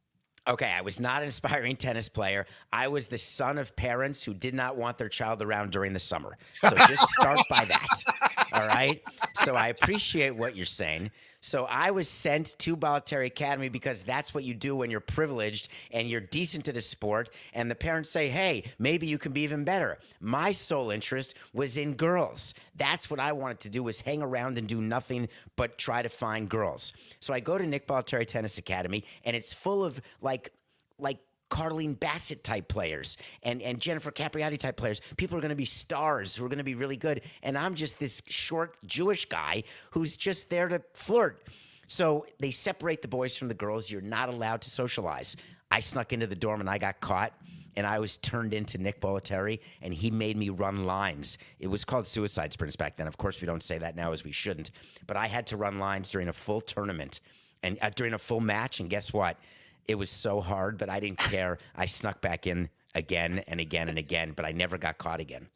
Okay, I was not an aspiring tennis player. I was the son of parents who did not want their child around during the summer. So just start by that, all right? So I appreciate what you're saying. So I was sent to Bollettieri Academy because that's what you do when you're privileged and you're decent at a sport, and the parents say, hey, maybe you can be even better. My sole interest was in girls. That's what I wanted to do, was hang around and do nothing but try to find girls. So I go to Nick Bollettieri Tennis Academy, and it's full of like Carlene Bassett type players and Jennifer Capriati type players. People are going to be stars who are going to be really good. And I'm just this short Jewish guy who's just there to flirt. So they separate the boys from the girls. You're not allowed to socialize. I snuck into the dorm and I got caught, and I was turned into Nick Bollettieri, and he made me run lines. It was called suicide sprints back then. Of course, we don't say that now, as we shouldn't. But I had to run lines during a full tournament and during a full match. And guess what? It was so hard, but I didn't care. I snuck back in again and again and again, but I never got caught again.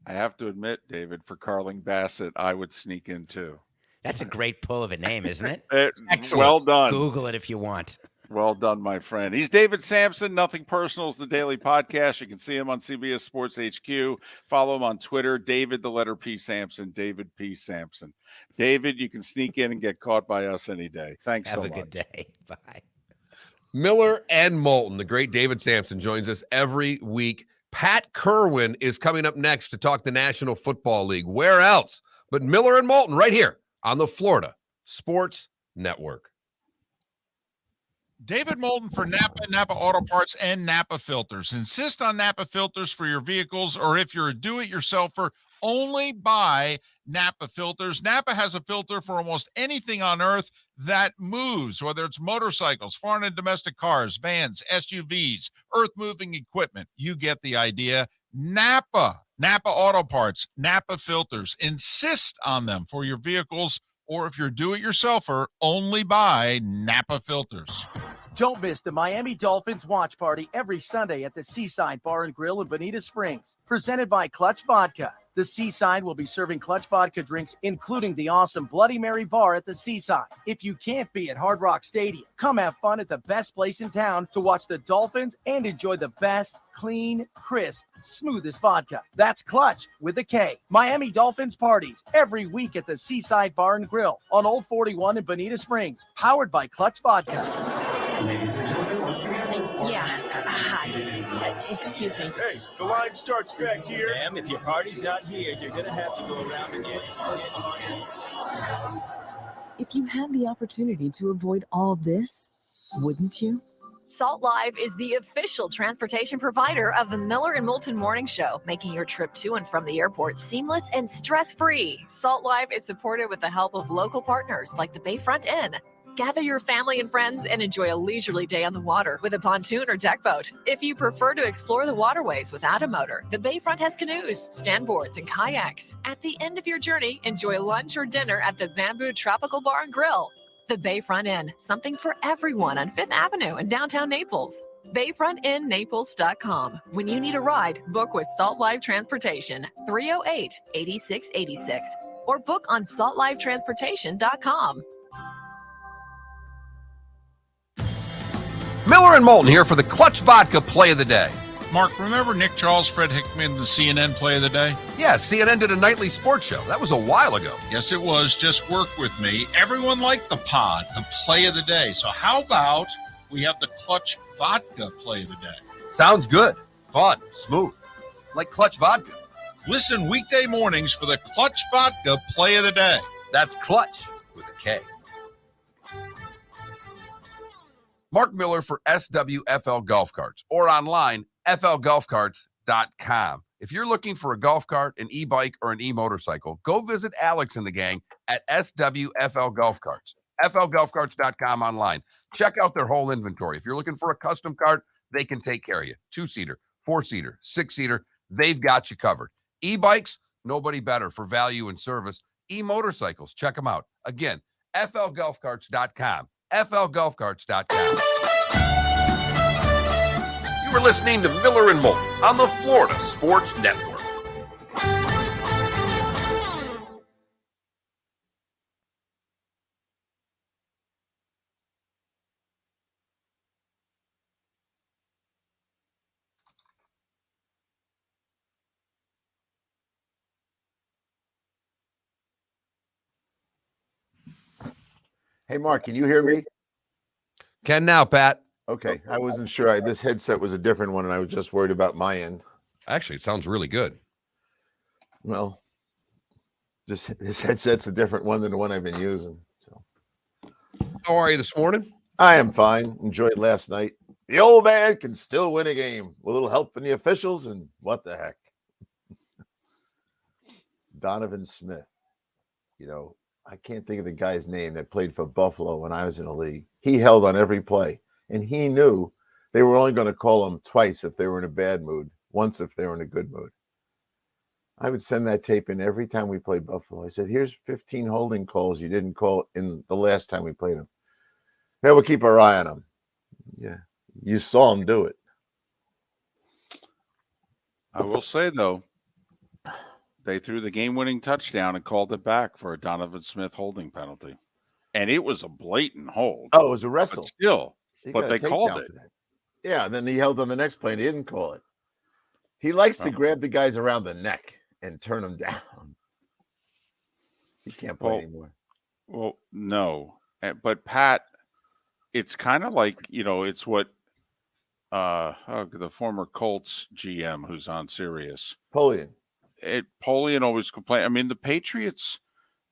I have to admit, David, for Carlene Bassett, I would sneak in too. That's a great pull of a name, isn't it? Excellent. Well done. Google it if you want. Well done, my friend. He's David Samson. Nothing Personal is the daily podcast. You can see him on CBS Sports HQ. Follow him on Twitter, David, the letter P. Sampson, David P. Sampson. David, you can sneak in and get caught by us any day. Thanks so much. Have a good day. Bye. Miller and Moulton. The great David Samson joins us every week. Pat Kirwan is coming up next to talk the National Football League. Where else but Miller and Moulton, right here on the Florida Sports Network. David Moulton for Napa Auto Parts, and Napa Filters. Insist on Napa Filters for your vehicles, or if you're a do-it-yourselfer, only buy Napa Filters. Napa has a filter for almost anything on earth that moves, whether it's motorcycles, foreign and domestic cars, vans, SUVs, earth-moving equipment. You get the idea. Napa Auto Parts, Napa Filters. Insist on them for your vehicles, or if you're do-it-yourselfer, only buy Napa Filters. Don't miss the Miami Dolphins watch party every Sunday at the Seaside Bar and Grill in Bonita Springs, presented by Clutch Vodka. The Seaside will be serving Clutch Vodka drinks, including the awesome Bloody Mary bar at the Seaside. If you can't be at Hard Rock Stadium, come have fun at the best place in town to watch the Dolphins and enjoy the best, clean, crisp, smoothest vodka. That's Clutch with a K. Miami Dolphins parties every week at the Seaside Bar and Grill on Old 41 in Bonita Springs, powered by Clutch Vodka. Ladies and gentlemen, once again. Yeah. Hi. Excuse me. Hey, the line starts back here. Ma'am, if your party's not here, you're going to have to go around again. If you had the opportunity to avoid all this, wouldn't you? Salt Live is the official transportation provider of the Miller and Moulton Morning Show, making your trip to and from the airport seamless and stress-free. Salt Live is supported with the help of local partners like the Bayfront Inn. Gather your family and friends and enjoy a leisurely day on the water with a pontoon or deck boat. If you prefer to explore the waterways without a motor, the Bayfront has canoes, standboards, and kayaks. At the end of your journey, enjoy lunch or dinner at the Bamboo Tropical Bar and Grill. The Bayfront Inn, something for everyone on 5th Avenue in downtown Naples. BayfrontInNaples.com. When you need a ride, book with Salt Live Transportation, 308-8686, or book on saltlivetransportation.com. Miller and Moulton here for the Clutch Vodka Play of the Day. Mark, remember Nick Charles, Fred Hickman, the CNN Play of the Day? Yeah, CNN did a nightly sports show. That was a while ago. Yes, it was. Just work with me. Everyone liked the pod, the Play of the Day. So how about we have the Clutch Vodka Play of the Day? Sounds good. Fun. Smooth. Like Clutch Vodka. Listen weekday mornings for the Clutch Vodka Play of the Day. That's Clutch with a K. Mark Miller for SWFL Golf Carts or online, flgolfcarts.com. If you're looking for a golf cart, an e-bike, or an e-motorcycle, go visit Alex and the gang at SWFL Golf Carts. flgolfcarts.com online. Check out their whole inventory. If you're looking for a custom cart, they can take care of you. 2-seater, 4-seater, 6-seater, they've got you covered. E-bikes, nobody better for value and service. E-motorcycles, check them out. Again, flgolfcarts.com. flgolfcarts.com. You were listening to Miller and Moulton on the Florida Sports Network. Hey, Mark, can you hear me? Can now, Pat. Okay, I wasn't sure. This headset was a different one, and I was just worried about my end. Actually, it sounds really good. Well, this headset's a different one than the one I've been using. So, how are you this morning? I am fine. Enjoyed last night. The old man can still win a game with a little help from the officials, and what the heck? Donovan Smith. You know, I can't think of the guy's name that played for Buffalo when I was in the league. He held on every play, and he knew they were only going to call him twice if they were in a bad mood, once if they were in a good mood. I would send that tape in every time we played Buffalo. I said, here's 15 holding calls you didn't call in the last time we played them. Yeah, we'll keep our eye on them. Yeah, you saw him do it. I will say, though, they threw the game-winning touchdown and called it back for a Donovan Smith holding penalty. And it was a blatant hold. Oh, it was a wrestle. But still, but they called it. Yeah, and then he held on the next play and he didn't call it. He likes to grab the guys around the neck and turn them down. He can't play anymore. Well, no. But, Pat, it's kind of like, you know, it's what the former Colts GM who's on Sirius. Polian always complained. I mean, the Patriots,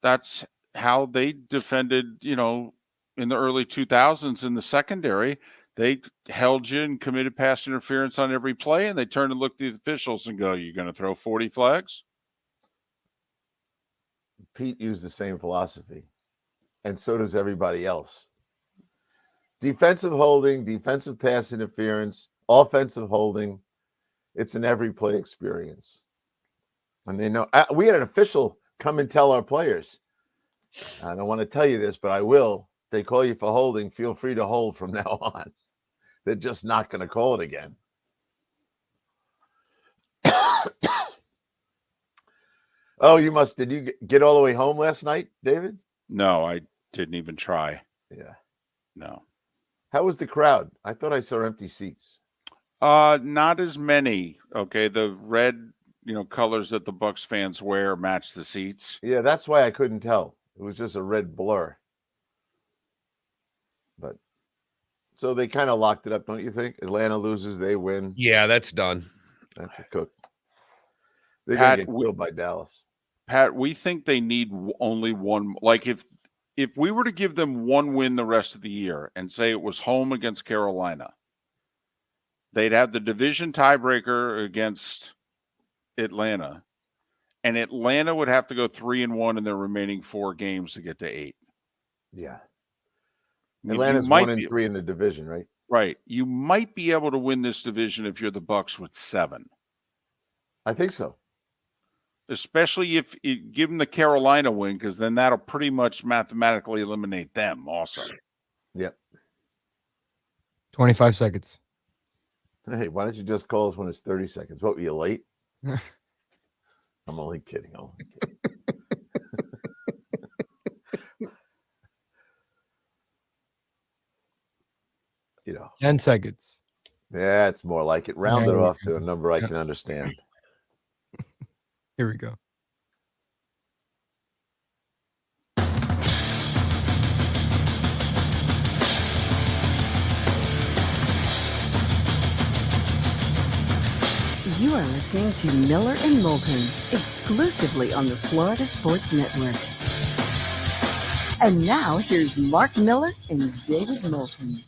that's how they defended, you know, in the early 2000s in the secondary. They held you and committed pass interference on every play, and they turned and looked at the officials and go, you're going to throw 40 flags? Pete used the same philosophy, and so does everybody else. Defensive holding, defensive pass interference, offensive holding, it's an every play experience. And they know we had an official come and tell our players, I don't want to tell you this, but I will. They call you for holding, feel free to hold from now on. They're just not going to call it again. Oh, did you get all the way home last night, David? No, I didn't even try. Yeah. No. How was the crowd? I thought I saw empty seats. Not as many. Okay. The red, colors that the Bucs fans wear match the seats. Yeah, that's why I couldn't tell. It was just a red blur. But so they kind of locked it up, don't you think? Atlanta loses, they win. Yeah, that's done. That's a cook. They're going to get killed by Dallas. Pat, we think they need only one. Like if we were to give them one win the rest of the year and say it was home against Carolina, they'd have the division tiebreaker against Atlanta, and Atlanta would have to go 3-1 in their remaining 4 games to get to 8. Yeah. I mean, Atlanta's 1-3 in the division, right? Right. You might be able to win this division if you're the Bucks with 7. I think so. Especially if you give them the Carolina win, because then that'll pretty much mathematically eliminate them also. Yep. 25 seconds. Hey, why don't you just call us when it's 30 seconds? What, were you late? I'm only kidding. You know, 10 seconds. Yeah, it's more like it. Round it off to a number I can understand. Here we go. You are listening to Miller and Moulton, exclusively on the Florida Sports Network. And now here's Mark Miller and David Moulton.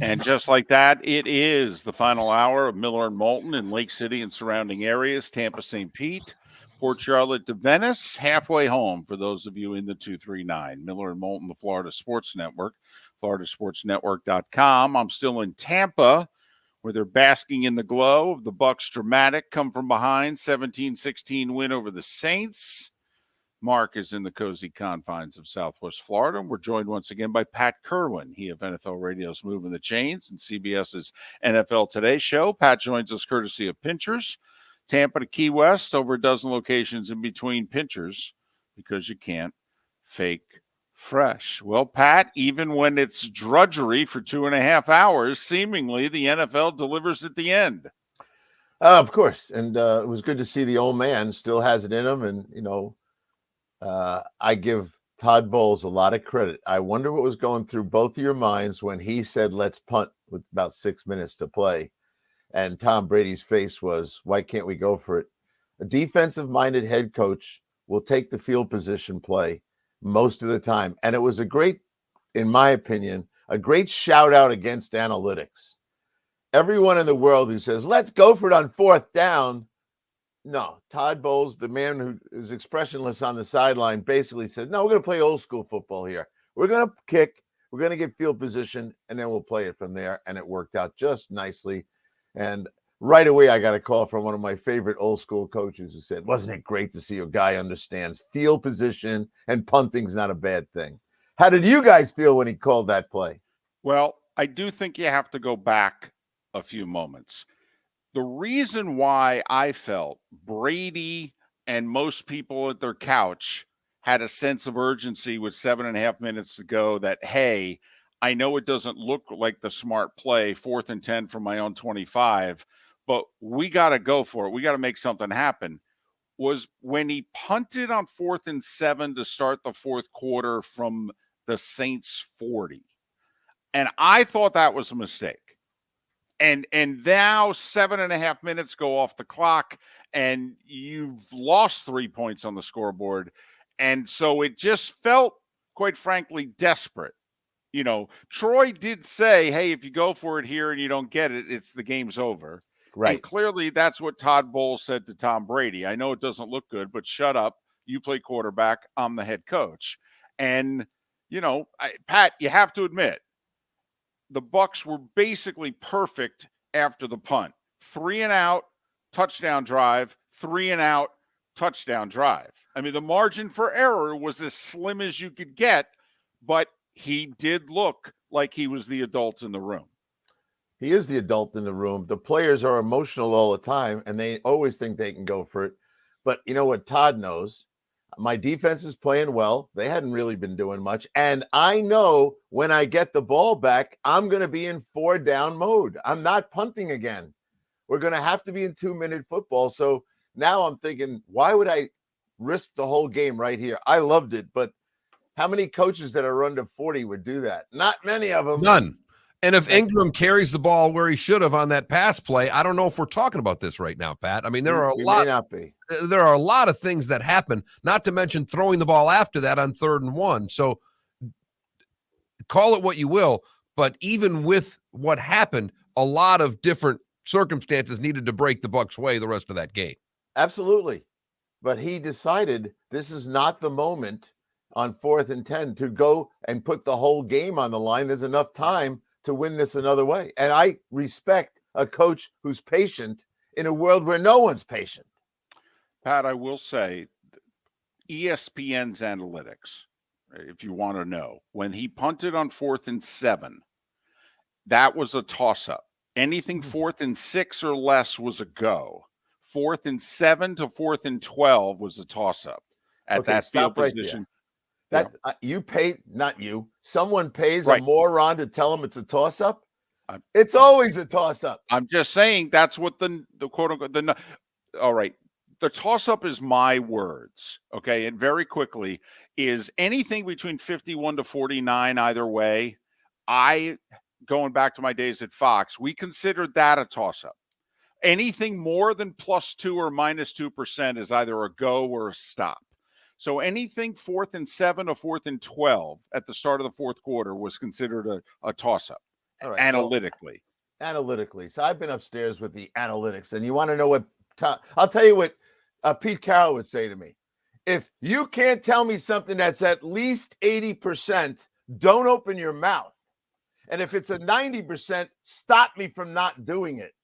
And just like that, it is the final hour of Miller and Moulton in Lake City and surrounding areas, Tampa, St. Pete, Port Charlotte to Venice, halfway home for those of you in the 239. Miller and Moulton, the Florida Sports Network, floridasportsnetwork.com. I'm still in Tampa, where they're basking in the glow of the Bucks' dramatic come from behind 17-16 win over the Saints. Mark is in the cozy confines of Southwest Florida, and we're joined once again by Pat Kirwan, he of NFL Radio's Moving the Chains and CBS's NFL Today show. Pat joins us courtesy of Pinchers. Tampa to Key West, over a dozen locations in between Pinchers, because you can't fake fresh. Well, Pat, even when it's drudgery for 2.5 hours, seemingly the NFL delivers at the end. Of course. And it was good to see the old man still has it in him. And, you know, I give Todd Bowles a lot of credit. I wonder what was going through both of your minds when he said, let's punt with about 6 minutes to play. And Tom Brady's face was, why can't we go for it? A defensive-minded head coach will take the field position play most of the time. And it was a great, in my opinion, a great shout out against analytics. Everyone in the world who says, let's go for it on 4th down. No, Todd Bowles, the man who is expressionless on the sideline, basically said, no, we're going to play old school football here. We're going to kick, we're going to get field position, and then we'll play it from there. And it worked out just nicely. And right away, I got a call from one of my favorite old school coaches who said, wasn't it great to see a guy understands field position and punting's not a bad thing? How did you guys feel when he called that play? Well, I do think you have to go back a few moments. The reason why I felt Brady and most people at their couch had a sense of urgency with 7.5 minutes to go that, hey, I know it doesn't look like the smart play, 4th and 10 from my own 25, but we got to go for it. We got to make something happen, was when he punted on 4th and 7 to start the 4th quarter from the Saints 40. And I thought that was a mistake. And now 7.5 minutes go off the clock and you've lost 3 points on the scoreboard. And so it just felt, quite frankly, desperate. You know, Troy did say, hey, if you go for it here and you don't get it, it's the game's over. Right. And clearly that's what Todd Bowles said to Tom Brady. I know it doesn't look good, but shut up. You play quarterback. I'm the head coach. And, you know, Pat, you have to admit, the Bucks were basically perfect after the punt. 3 and out, touchdown drive, 3 and out, touchdown drive. I mean, the margin for error was as slim as you could get, but he did look like he was the adult in the room. He is the adult in the room. The players are emotional all the time, and they always think they can go for it. But you know what Todd knows? My defense is playing well. They hadn't really been doing much. And I know when I get the ball back, I'm going to be in 4-down mode. I'm not punting again. We're going to have to be in 2-minute football. So now I'm thinking, why would I risk the whole game right here? I loved it. But how many coaches that are under 40 would do that? Not many of them. None. And if Ingram carries the ball where he should have on that pass play, I don't know if we're talking about this right now, Pat. I mean, there are may not be. There are a lot of things that happen, not to mention throwing the ball after that on 3rd and 1. So call it what you will, but even with what happened, a lot of different circumstances needed to break the Bucs' way the rest of that game. Absolutely. But he decided this is not the moment on 4th and 10 to go and put the whole game on the line. There's enough time to win this another way. And I respect a coach who's patient in a world where no one's patient. Pat, I will say ESPN's analytics, if you want to know, when he punted on 4th and 7, that was a toss-up. Anything 4th and 6 or less was a go. 4th and 7 to 4th and 12 was a toss-up at that field position. That you pay, not you. Someone pays a moron to tell him it's a toss-up. It's always a toss-up. I'm just saying that's what the quote unquote all right. The toss-up is my words, okay? And very quickly is anything between 51 to 49 either way. Going back to my days at Fox, we considered that a toss-up. Anything more than +2 or -2% is either a go or a stop. So anything 4th and 7 or 4th and 12 at the start of the 4th quarter was considered a toss-up analytically. Analytically. So I've been upstairs with the analytics, and you want to know what I'll tell you what Pete Carroll would say to me. If you can't tell me something that's at least 80%, don't open your mouth. And if it's a 90%, stop me from not doing it.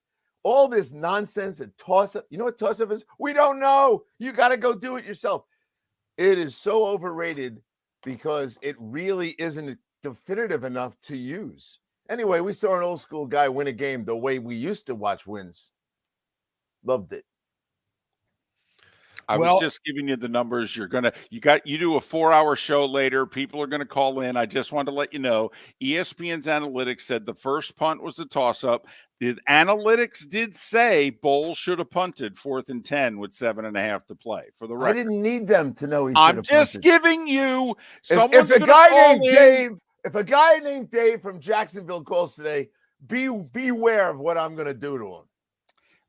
All this nonsense and toss-up. You know what toss-up is? We don't know. You got to go do it yourself. It is so overrated because it really isn't definitive enough to use. Anyway, we saw an old school guy win a game the way we used to watch wins. Loved it. I was just giving you the numbers. You do a 4-hour show later. People are going to call in. I just wanted to let you know, ESPN's analytics said the first punt was a toss-up. The analytics did say Bowles should have punted 4th and 10 with 7.5 to play. For the record, I didn't need them to know he should I'm have just punted. giving you. If a guy named Dave from Jacksonville calls today, beware of what I'm going to do to him.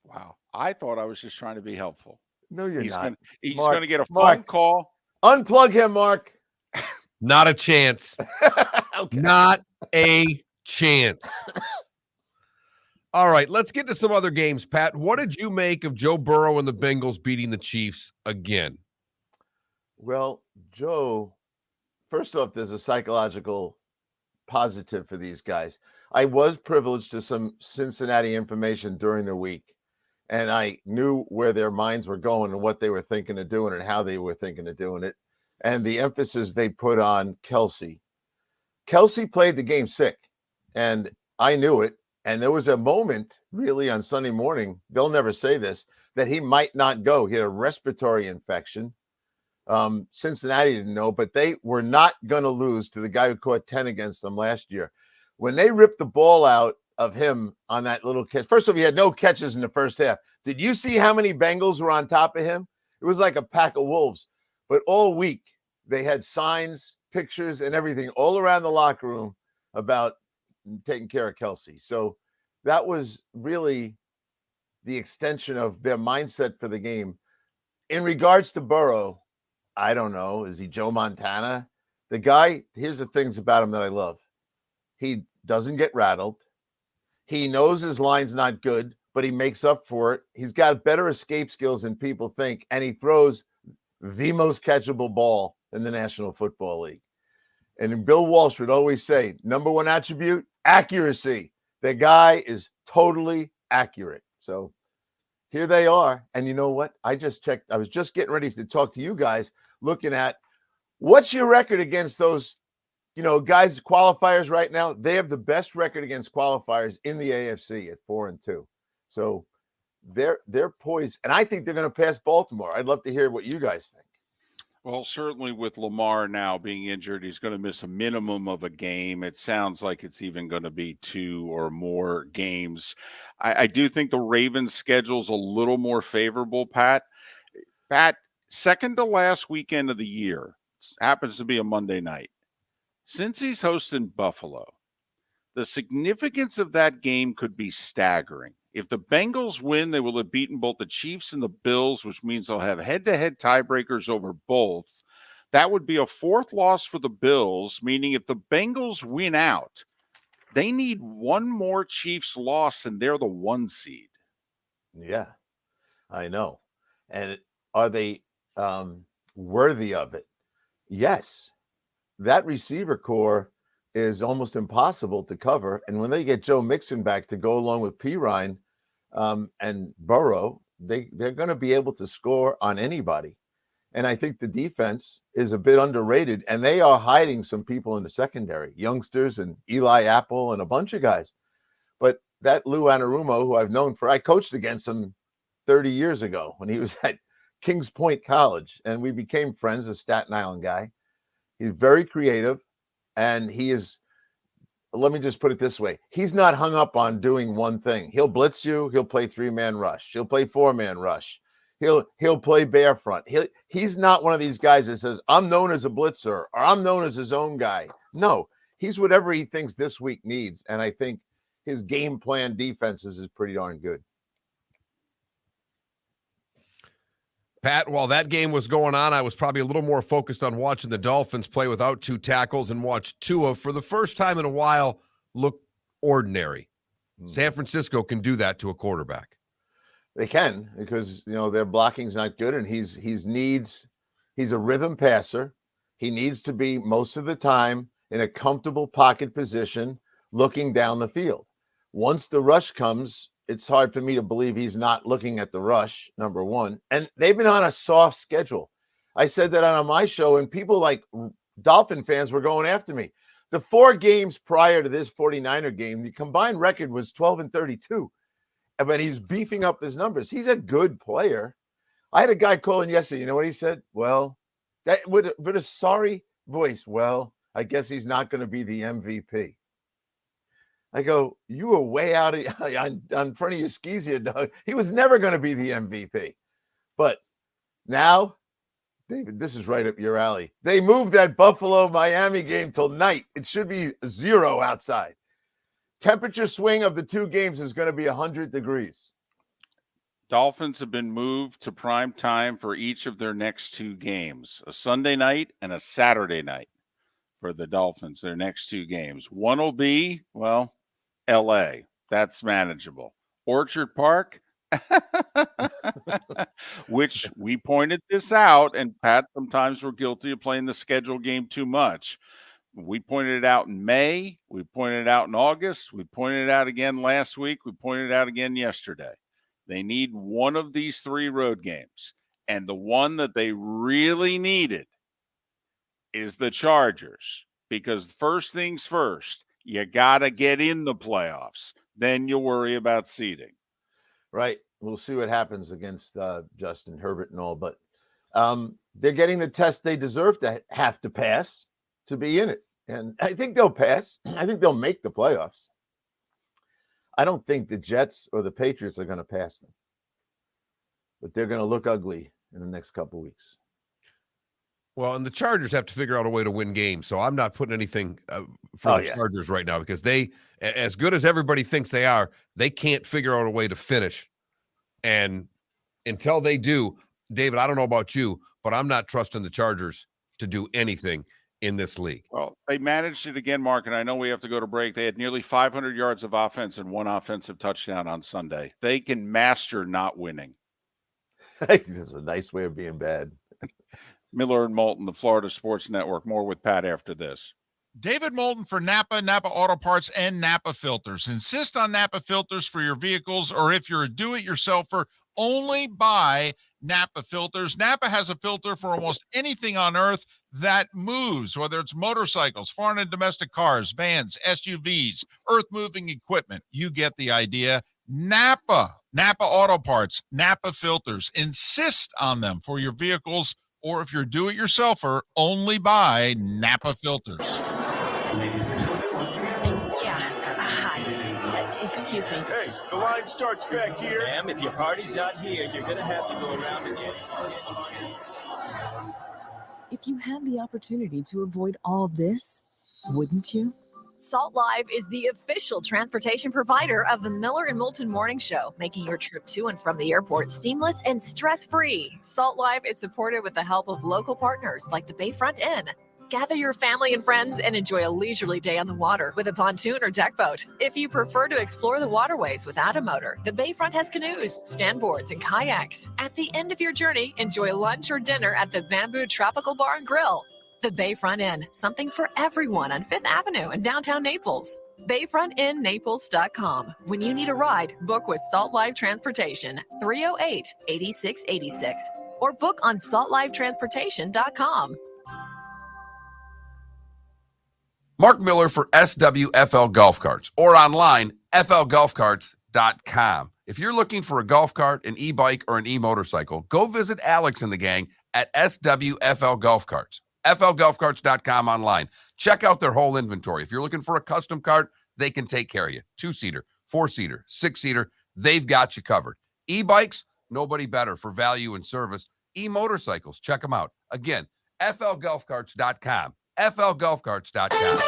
Wow, I thought I was just trying to be helpful. No, you're not. He's going to get a phone call. Unplug him, Mark. Not a chance. Okay. Not a chance. All right, let's get to some other games, Pat. What did you make of Joe Burrow and the Bengals beating the Chiefs again? Well, Joe, first off, there's a psychological positive for these guys. I was privileged to some Cincinnati information during the week, and I knew where their minds were going and what they were thinking of doing and how they were thinking of doing it, and the emphasis they put on Kelsey. Kelsey played the game sick, and I knew it. And there was a moment, really, on Sunday morning, they'll never say this, that he might not go. He had a respiratory infection. Cincinnati didn't know, but they were not going to lose to the guy who caught 10 against them last year. When they ripped the ball out of him on that little catch, first of all, he had no catches in the first half. Did you see how many Bengals were on top of him? It was like a pack of wolves. But all week, they had signs, pictures, and everything all around the locker room about taking care of Kelsey. So that was really the extension of their mindset for the game. In regards to Burrow, I don't know. Is he Joe Montana? The guy, here's the things about him that I love. He doesn't get rattled. He knows his line's not good, but he makes up for it. He's got better escape skills than people think, and he throws the most catchable ball in the National Football League. And Bill Walsh would always say, number one attribute, accuracy. The guy is totally accurate. So here they are. And you know what? I just checked. I was just getting ready to talk to you guys, looking at what's your record against those, guys, qualifiers right now. They have the best record against qualifiers in the AFC at 4-2. So they're poised. And I think they're going to pass Baltimore. I'd love to hear what you guys think. Well, certainly with Lamar now being injured, he's going to miss a minimum of a game. It sounds like it's even going to be 2 or more games. I do think the Ravens' schedule's a little more favorable, Pat. Pat, second to last weekend of the year, happens to be a Monday night. Since he's hosting Buffalo, The significance of that game could be staggering. If the Bengals win, they will have beaten both the Chiefs and the Bills, which means they'll have head-to-head tiebreakers over both. That would be a fourth loss for the Bills, meaning if the Bengals win out, they need one more Chiefs loss, and they're the 1 seed. Yeah, I know. And are they worthy of it? Yes. That receiver core is almost impossible to cover. And when they get Joe Mixon back to go along with Pirine and Burrow, they're going to be able to score on anybody. And I think the defense is a bit underrated, and they are hiding some people in the secondary, youngsters and Eli Apple and a bunch of guys. But that Lou Anarumo, who I've known I coached against him 30 years ago when he was at Kings Point College, and we became friends, a Staten Island guy. He's very creative, and he is, let me just put it this way, he's not hung up on doing one thing. He'll blitz you, he'll play 3-man rush, he'll play 4-man rush, he'll play bear front. He's not one of these guys that says, I'm known as a blitzer, or I'm known as his own guy. No, he's whatever he thinks this week needs, and I think his game plan defenses is pretty darn good. Pat, while that game was going on, I was probably a little more focused on watching the Dolphins play without 2 tackles and watch Tua for the first time in a while look ordinary. San Francisco can do that to a quarterback. They can, because their blocking's not good, and he's a rhythm passer. He needs to be most of the time in a comfortable pocket position looking down the field. Once the rush comes, it's hard for me to believe he's not looking at the rush, number one. And they've been on a soft schedule. I said that on my show, and people like Dolphin fans were going after me. The 4 games prior to this 49er game, the combined record was 12-32. But he's beefing up his numbers. He's a good player. I had a guy calling yesterday. You know what he said? Well, that with a sorry voice. Well, I guess he's not going to be the MVP. I go, you were way out on front of your skis here, Doug. He was never going to be the MVP. But now, David, this is right up your alley. They moved that Buffalo-Miami game till night. It should be 0 outside. Temperature swing of the 2 games is going to be 100 degrees. Dolphins have been moved to prime time for each of their next 2 games, a Sunday night and a Saturday night for the Dolphins, their next 2 games. One will be, well, LA. That's manageable. Orchard Park, which we pointed this out, and Pat, sometimes we're guilty of playing the schedule game too much. We pointed it out in May. We pointed it out in August. We pointed it out again last week. We pointed it out again yesterday. They need one of these 3 road games. And the one that they really needed is the Chargers. Because first things first, you got to get in the playoffs. Then you'll worry about seeding. Right. We'll see what happens against Justin Herbert and all. But they're getting the test they deserve to have to pass to be in it. And I think they'll pass. I think they'll make the playoffs. I don't think the Jets or the Patriots are going to pass them. But they're going to look ugly in the next couple of weeks. Well, and the Chargers have to figure out a way to win games. So I'm not putting anything for the Chargers right now, because they, as good as everybody thinks they are, they can't figure out a way to finish. And until they do, David, I don't know about you, but I'm not trusting the Chargers to do anything in this league. Well, they managed it again, Mark, and I know we have to go to break. They had nearly 500 yards of offense and 1 offensive touchdown on Sunday. They can master not winning. That's a nice way of being bad. Miller and Moulton, the Florida Sports Network. More with Pat after this. David Moulton for Napa, Napa Auto Parts, and Napa Filters. Insist on Napa filters for your vehicles, or if you're a do-it-yourselfer, only buy Napa filters. Napa has a filter for almost anything on earth that moves, whether it's motorcycles, foreign and domestic cars, vans, SUVs, earth-moving equipment. You get the idea. Napa Auto Parts, Napa filters. Insist on them for your vehicles, or if you're a do-it-yourselfer, only buy Napa filters. Excuse me. Hey, the line starts back here. Ma'am, if your party's not here, you're going to have to go around again. If you had the opportunity to avoid all this, wouldn't you? Salt Live is the official transportation provider of the Miller and Moulton Morning Show, making your trip to and from the airport seamless and stress-free. Salt Live is supported with the help of local partners like the Bayfront Inn. Gather your family and friends and enjoy a leisurely day on the water with a pontoon or deck boat. If you prefer to explore the waterways without a motor, the Bayfront has canoes, standboards, and kayaks. At the end of your journey, enjoy lunch or dinner at the Bamboo Tropical Bar and Grill. The Bayfront Inn, something for everyone on 5th Avenue in downtown Naples. BayfrontInNaples.com. When you need a ride, book with Salt Live Transportation, 308-8686, or book on saltlivetransportation.com. Mark Miller for SWFL Golf Carts, or online, flgolfcarts.com. If you're looking for a golf cart, an e-bike, or an e-motorcycle, go visit Alex and the gang at SWFL Golf Carts. flgolfcarts.com online. Check out their whole inventory. If you're looking for a custom cart, they can take care of you. 2-seater, 4-seater, 6-seater, they've got you covered. E-bikes, nobody better for value and service. E-motorcycles, check them out. Again, flgolfcarts.com. flgolfcarts.com.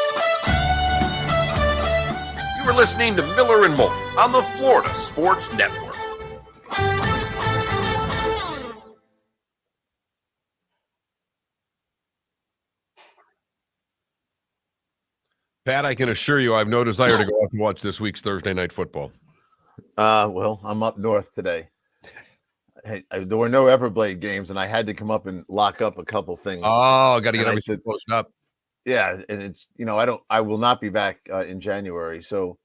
You are listening to Miller and Moulton on the Florida Sports Network. Pat, I can assure you I have no desire to go out and watch this week's Thursday night football. Well, I'm up north today. There were no Everblade games, and I had to come up and lock up a couple things. Oh, got to get everything closed up. Yeah, and it's, I will not be back in January. So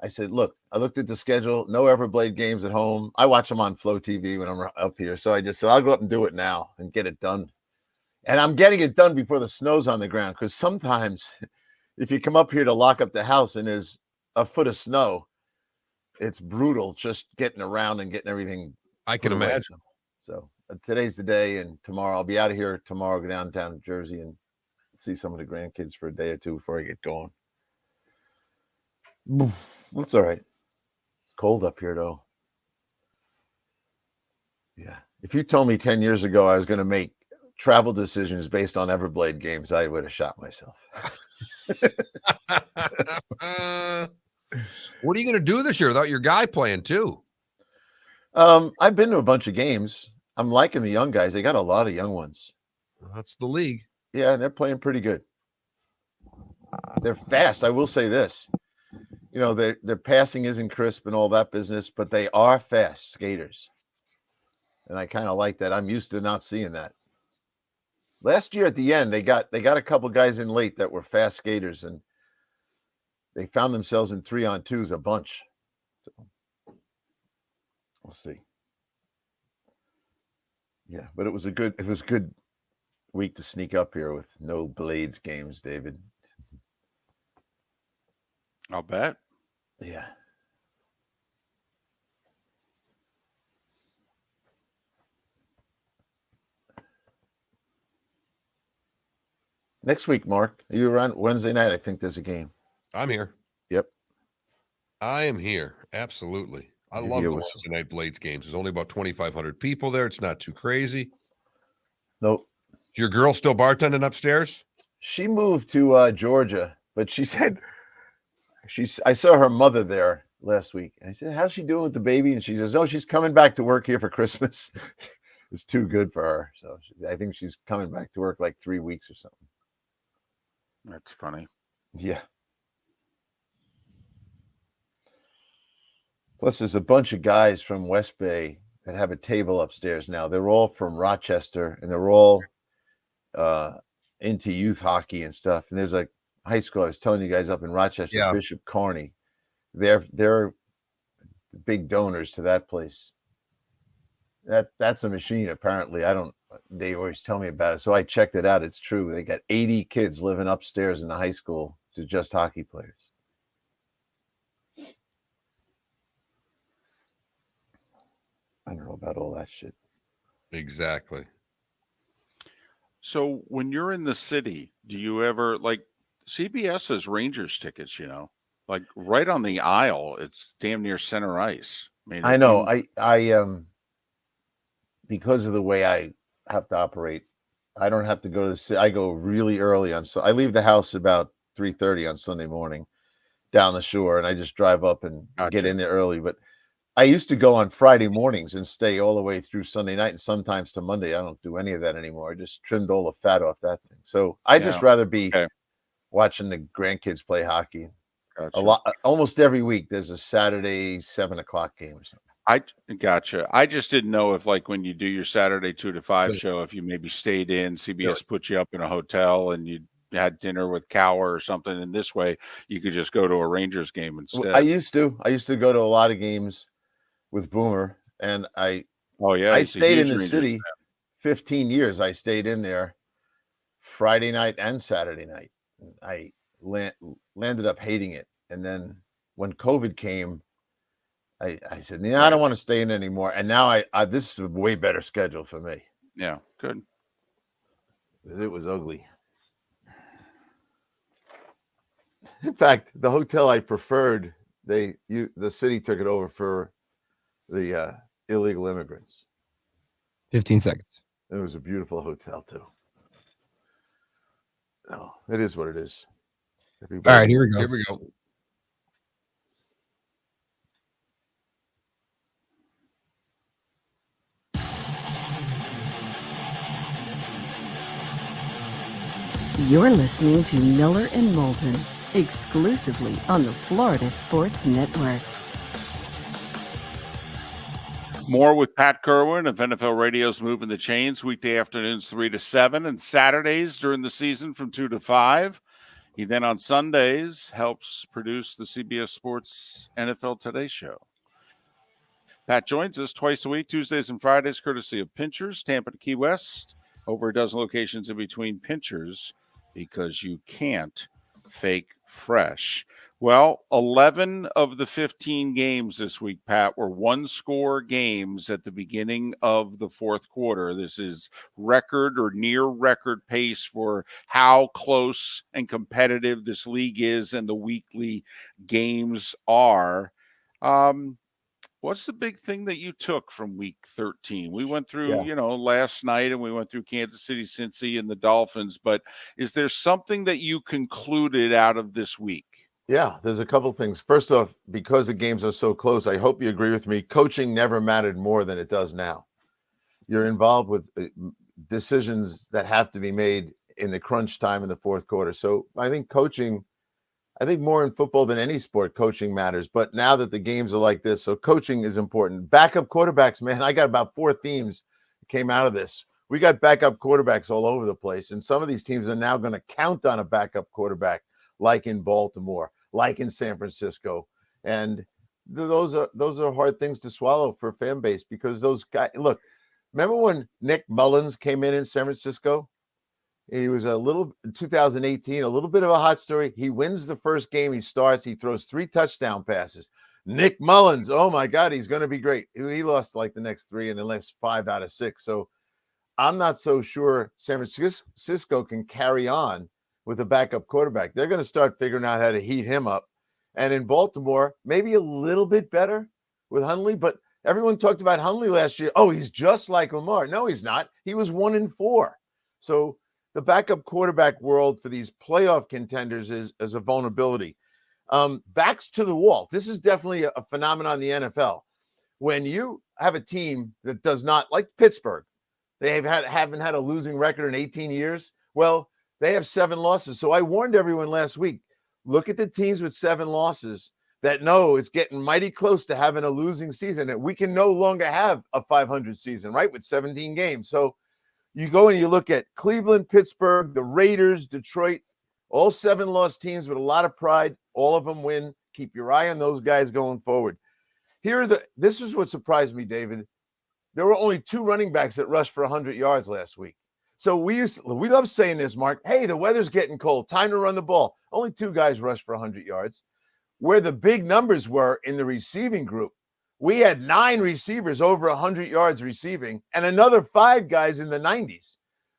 I said, look, I looked at the schedule, no Everblade games at home. I watch them on Flow TV when I'm up here. So I just said, I'll go up and do it now and get it done. And I'm getting it done before the snow's on the ground, because sometimes if you come up here to lock up the house and there's a foot of snow, it's brutal just getting around and getting everything. I can imagine. So today's the day, and tomorrow I'll be out of here tomorrow, go downtown to Jersey and see some of the grandkids for a day or two before I get going. It's all right. It's cold up here, though. Yeah. If you told me 10 years ago I was going to make travel decisions based on Everblade games, I would have shot myself. What are you going to do this year without your guy playing too? I've been to a bunch of games. I'm liking the young guys. They got a lot of young ones. Well, that's the league. Yeah, and they're playing pretty good. They're fast. I will say this. Their passing isn't crisp and all that business, but they are fast skaters. And I kind of like that. I'm used to not seeing that. Last year at the end, they got a couple guys in late that were fast skaters, and they found themselves in 3-on-2s a bunch. So we'll see. Yeah, but it was a good week to sneak up here with no Blades games, David. I'll bet. Yeah. Next week, Mark, are you around Wednesday night? I think there's a game. I'm here. Yep. I am here. Absolutely. I love the Wednesday night Blades games. There's only about 2,500 people there. It's not too crazy. Nope. Is your girl still bartending upstairs? She moved to Georgia, but she said I saw her mother there last week. I said, how's she doing with the baby? And she says, oh, she's coming back to work here for Christmas. It's too good for her. So I think she's coming back to work like 3 weeks or something. That's funny. Yeah. Plus, there's a bunch of guys from West Bay that have a table upstairs now. They're all from Rochester, and they're all into youth hockey and stuff. And there's a high school I was telling you guys up in Rochester, Bishop Kearney. They're big donors to that place. That's a machine, apparently. They always tell me about it. So I checked it out. It's true. They got 80 kids living upstairs in the high school to just hockey players. I don't know about all that shit. Exactly. So when you're in the city, do you ever, like, CBS has Rangers tickets, like right on the aisle, it's damn near center ice. I know. I because of the way I have to operate, I don't have to go to the city. I go really early so I leave the house about 3:30 on Sunday morning down the shore, and I just drive up and get in there early. But I used to go on Friday mornings and stay all the way through Sunday night and sometimes to Monday. I don't do any of that anymore. I just trimmed all the fat off that thing. So I just rather be watching the grandkids play hockey. A lot, almost every week there's a Saturday 7:00 game or something. I gotcha. I just didn't know if, like, when you do your Saturday 2 to 5 show, if you maybe stayed in, CBS put you up in a hotel and you had dinner with Cower or something. And this way you could just go to a Rangers game instead. I used to go to a lot of games with Boomer, and I stayed in the city 15 years. I stayed in there Friday night and Saturday night. I landed up hating it. And then when COVID came, I said, I don't want to stay in anymore. And now I this is a way better schedule for me. Yeah, good. Because it was ugly. In fact, the hotel I preferred, the city took it over for the illegal immigrants. 15 seconds. It was a beautiful hotel too. Oh, it is what it is. All right, here we go. You're listening to Miller and Moulton, exclusively on the Florida Sports Network. More with Pat Kirwan of NFL Radio's Moving the Chains, weekday afternoons 3 to 7 and Saturdays during the season from 2 to 5. He then on Sundays helps produce the CBS Sports NFL Today show. Pat joins us twice a week, Tuesdays and Fridays, courtesy of Pinchers, Tampa to Key West. Over a dozen locations in between Pinchers, because you can't fake fresh. Well, 11 of the 15 games this week, Pat, were one-score games at the beginning of the fourth quarter. This is record or near record pace for how close and competitive this league is and the weekly games are. What's the big thing that you took from week 13? We went through, last night, and we went through Kansas City, Cincy, and the Dolphins. But is there something that you concluded out of this week? Yeah, there's a couple things. First off, because the games are so close, I hope you agree with me. Coaching never mattered more than it does now. You're involved with decisions that have to be made in the crunch time in the fourth quarter. So I think more in football than any sport, coaching matters. But now that the games are like this, so coaching is important. Backup quarterbacks, man, I got about 4 themes that came out of this. We got backup quarterbacks all over the place. And some of these teams are now going to count on a backup quarterback, like in Baltimore, like in San Francisco. And those are hard things to swallow for a fan base, because those guys, look, remember when Nick Mullins came in San Francisco? He was in 2018, a little bit of a hot story. He wins the first game he starts. He throws 3 touchdown passes. Nick Mullins, oh my God, he's going to be great. He lost like the next 3 and the last 5 out of 6. So I'm not so sure San Francisco can carry on with a backup quarterback. They're going to start figuring out how to heat him up. And in Baltimore, maybe a little bit better with Hundley, but everyone talked about Hundley last year. Oh, he's just like Lamar. No, he's not. He was 1-4. So the backup quarterback world for these playoff contenders is a vulnerability. Backs to the wall. This is definitely a phenomenon in the NFL. When you have a team that does not, like Pittsburgh, they haven't had a losing record in 18 years. Well, they have 7 losses. So I warned everyone last week, look at the teams with 7 losses that know it's getting mighty close to having a losing season. And we can no longer have a 500 season, right, with 17 games. So you go and you look at Cleveland, Pittsburgh, the Raiders, Detroit, all 7 lost teams with a lot of pride. All of them win. Keep your eye on those guys going forward. This is what surprised me, David. There were only 2 running backs that rushed for 100 yards last week. So we love saying this, Mark. Hey, the weather's getting cold. Time to run the ball. Only 2 guys rushed for 100 yards. Where the big numbers were in the receiving group, we had 9 receivers over 100 yards receiving and another 5 guys in the 90s.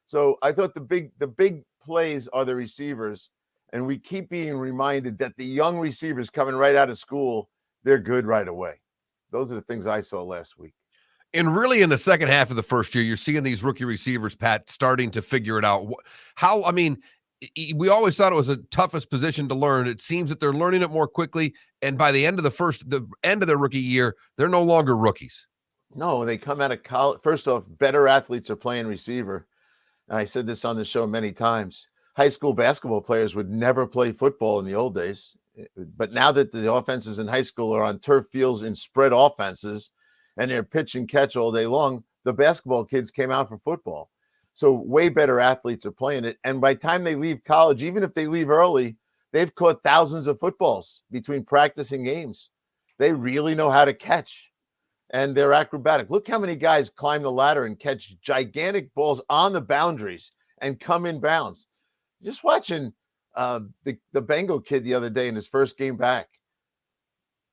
So I thought the big plays are the receivers, and we keep being reminded that the young receivers coming right out of school, they're good right away. Those are the things I saw last week. And really in the second half of the first year, you're seeing these rookie receivers, Pat, starting to figure it out. we always thought it was the toughest position to learn. It seems that they're learning it more quickly, and by the end of the end of their rookie year, they're no longer rookies. No, they come out of college. First off, better athletes are playing receiver. I said this on the show many times. High school basketball players would never play football in the old days. But now that the offenses in high school are on turf fields in spread offenses and they're pitch and catch all day long, the basketball kids came out for football. So way better athletes are playing it. And by the time they leave college, even if they leave early, they've caught thousands of footballs between practice and games. They really know how to catch. And they're acrobatic. Look how many guys climb the ladder and catch gigantic balls on the boundaries and come in bounds. Just watching the Bengal kid the other day in his first game back.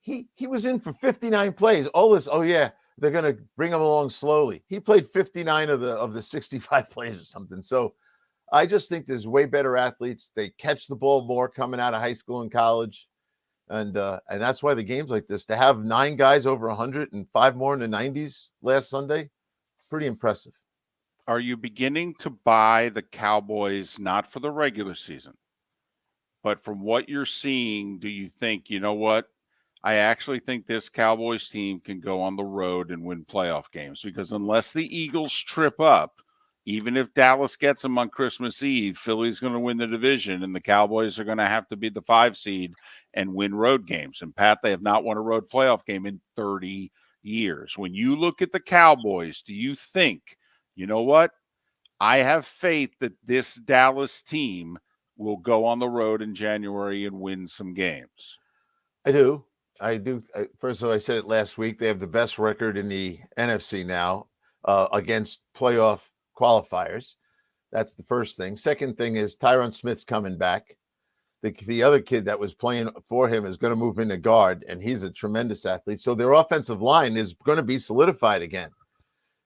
He was in for 59 plays. All this, oh yeah, they're going to bring him along slowly. He played 59 of the 65 plays or something. So I just think there's way better athletes. They catch the ball more coming out of high school and college. And that's why the games like this, to have 9 guys over 100 and 5 more in the 90s last Sunday, pretty impressive. Are you beginning to buy the Cowboys not for the regular season, but from what you're seeing, do you think, you know what? I actually think this Cowboys team can go on the road and win playoff games, because unless the Eagles trip up, even if Dallas gets them on Christmas Eve, Philly's going to win the division, and the Cowboys are going to have to be the 5 seed and win road games. And, Pat, they have not won a road playoff game in 30 years. When you look at the Cowboys, do you think, you know what? I have faith that this Dallas team will go on the road in January and win some games. I do. First of all, I said it last week. They have the best record in the NFC now against playoff qualifiers. That's the first thing. Second thing is Tyron Smith's coming back. The other kid that was playing for him is going to move into guard, and he's a tremendous athlete. So their offensive line is going to be solidified again.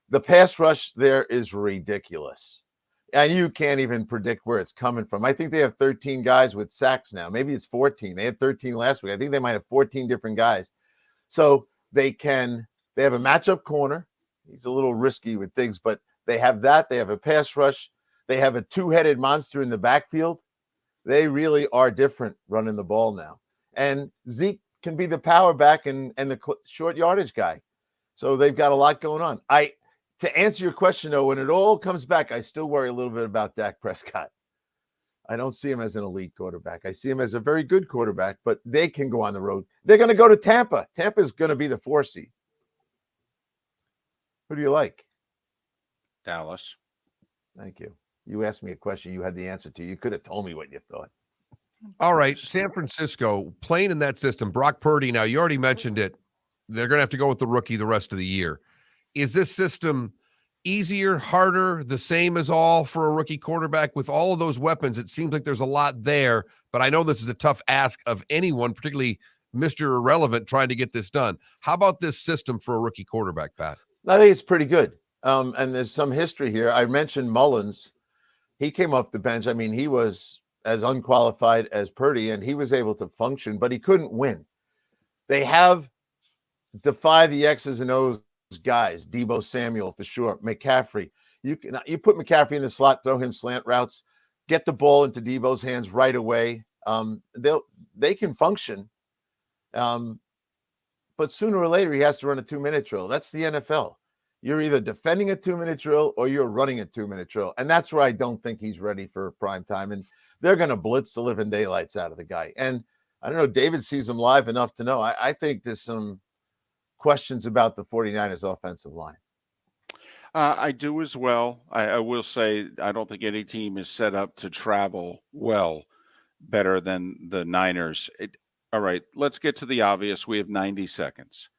The pass rush there is ridiculous. And you can't even predict where it's coming from. I think they have 13 guys with sacks now. Maybe it's 14. They had 13 last week. I think they might have 14 different guys. So they have a matchup corner. He's a little risky with things, but they have that. They have a pass rush. They have a 2-headed monster in the backfield. They really are different running the ball now. And Zeke can be the power back and the short yardage guy. So they've got a lot going on. To answer your question, though, when it all comes back, I still worry a little bit about Dak Prescott. I don't see him as an elite quarterback. I see him as a very good quarterback, but they can go on the road. They're going to go to Tampa. Tampa's going to be the 4 seed. Who do you like? Dallas. Thank you. You asked me a question you had the answer to. You could have told me what you thought. All right, San Francisco, playing in that system, Brock Purdy, now you already mentioned it. They're going to have to go with the rookie the rest of the year. Is this system easier, harder, the same as all for a rookie quarterback with all of those weapons? It seems like there's a lot there, but I know this is a tough ask of anyone, particularly Mr. Irrelevant, trying to get this done. How about this system for a rookie quarterback, Pat? I think it's pretty good. And there's some history here. I mentioned Mullins. He came off the bench. I mean, he was as unqualified as Purdy, and he was able to function, but he couldn't win. They have defied the X's and O's guys, Deebo Samuel for sure, McCaffrey. You put McCaffrey in the slot, throw him slant routes, get the ball into Deebo's hands right away. They can function, but sooner or later he has to run a 2-minute drill. That's the NFL. You're either defending a 2-minute drill or you're running a 2-minute drill, and that's where I don't think he's ready for prime time. And they're going to blitz the living daylights out of the guy. And I don't know, David sees him live enough to know. I think there's some questions about the 49ers offensive line. I do as well. I will say I don't think any team is set up to travel well better than the Niners. All right, let's get to the obvious. We have 90 seconds.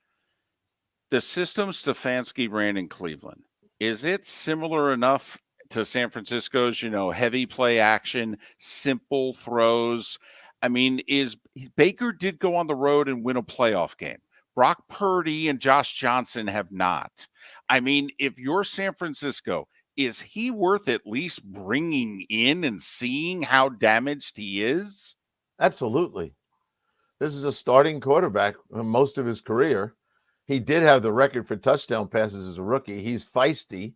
The system Stefanski ran in Cleveland, is it similar enough to San Francisco's, heavy play action, simple throws? I mean, Baker did go on the road and win a playoff game. Brock Purdy and Josh Johnson have not. I mean, if you're San Francisco, is he worth at least bringing in and seeing how damaged he is? Absolutely. This is a starting quarterback most of his career. He did have the record for touchdown passes as a rookie. He's feisty,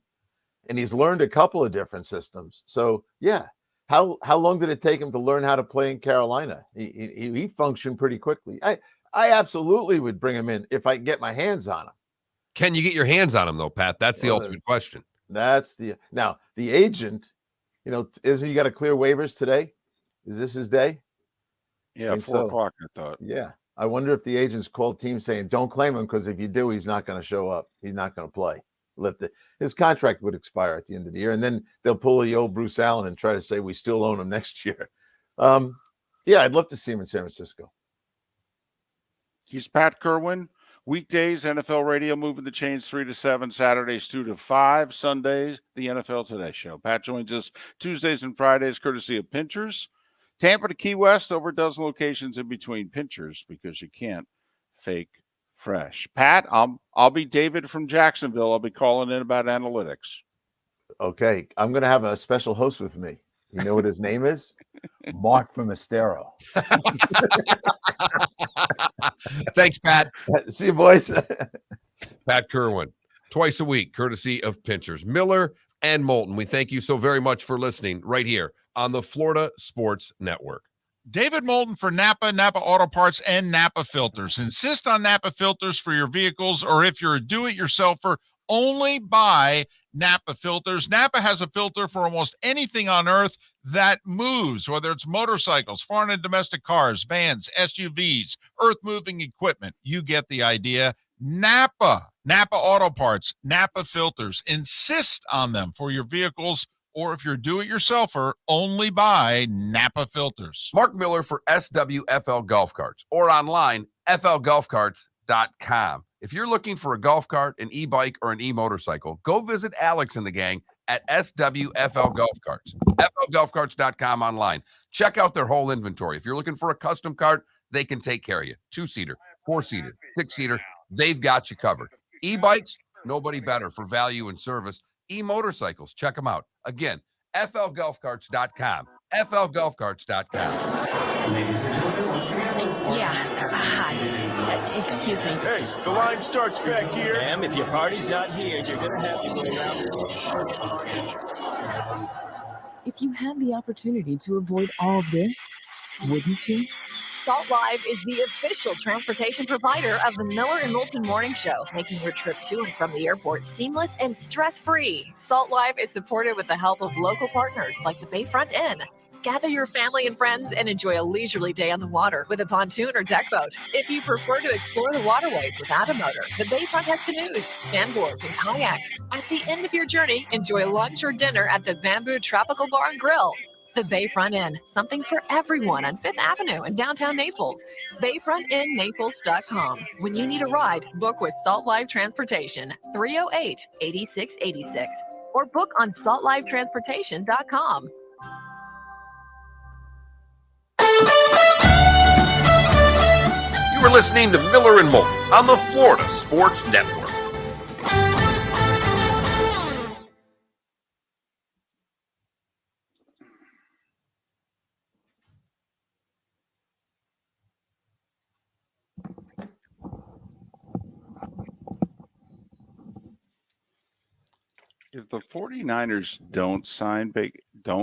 and he's learned a couple of different systems. So, yeah, How long did it take him to learn how to play in Carolina? He functioned pretty quickly. I absolutely would bring him in if I can get my hands on him. Can you get your hands on him though, Pat? That's the ultimate question. That's the agent. Isn't he got to clear waivers today? Is this his day? Yeah, 4:00. I thought. Yeah, I wonder if the agents called team saying, "Don't claim him because if you do, he's not going to show up. He's not going to play." His contract would expire at the end of the year, and then they'll pull the old Bruce Allen and try to say we still own him next year. Yeah, I'd love to see him in San Francisco. He's Pat Kirwan. Weekdays, NFL Radio moving the chains 3 to 7, Saturdays 2 to 5, Sundays, the NFL Today Show. Pat joins us Tuesdays and Fridays, courtesy of Pinchers. Tampa to Key West, over a dozen locations in between. Pinchers, because you can't fake fresh. Pat, I'll be David from Jacksonville. I'll be calling in about analytics. Okay, I'm going to have a special host with me. You know what his name is? Mark from Estero. Thanks, Pat. See you, boys. Pat Kirwan, twice a week, courtesy of Pinchers. Miller and Moulton, we thank you so very much for listening right here on the Florida Sports Network. David Moulton for Napa Auto Parts, and Napa Filters. Insist on Napa filters for your vehicles, or if you're a do-it-yourselfer, only buy Napa filters. Napa has a filter for almost anything on earth that moves, whether it's motorcycles, foreign and domestic cars, vans, SUVs, earth-moving equipment. You get the idea. Napa Auto Parts, Napa filters. Insist on them for your vehicles, or if you're a do-it-yourselfer, only buy Napa filters. Mark Miller for SWFL Golf Carts, or online, flgolfcarts.com. If you're looking for a golf cart, an e-bike, or an e-motorcycle, go visit Alex and the gang at SWFL Golf Carts. flgolfcarts.com online. Check out their whole inventory. If you're looking for a custom cart, they can take care of you. 2-seater, 4-seater, 6-seater, they've got you covered. E-bikes, nobody better for value and service. E-motorcycles, check them out. Again, flgolfcarts.com. flgolfcarts.com. Yeah. Hi. Excuse me. Hey, the line starts back here. Ma'am, if your party's not here, you're going to have to go around. If you had the opportunity to avoid all this, wouldn't you? Salt Live is the official transportation provider of the Miller and Moulton Morning Show, making your trip to and from the airport seamless and stress-free. Salt Live is supported with the help of local partners like the Bayfront Inn. Gather your family and friends and enjoy a leisurely day on the water with a pontoon or deck boat. If you prefer to explore the waterways without a motor, the Bayfront has canoes, standboards, and kayaks. At the end of your journey, enjoy lunch or dinner at the Bamboo Tropical Bar and Grill. The Bayfront Inn, something for everyone on 5th Avenue in downtown Naples. BayfrontInNaples.com. When you need a ride, book with Salt Live Transportation, 308-8686. Or book on saltlivetransportation.com. You are listening to Miller and Moulton on the Florida Sports Network. If the 49ers don't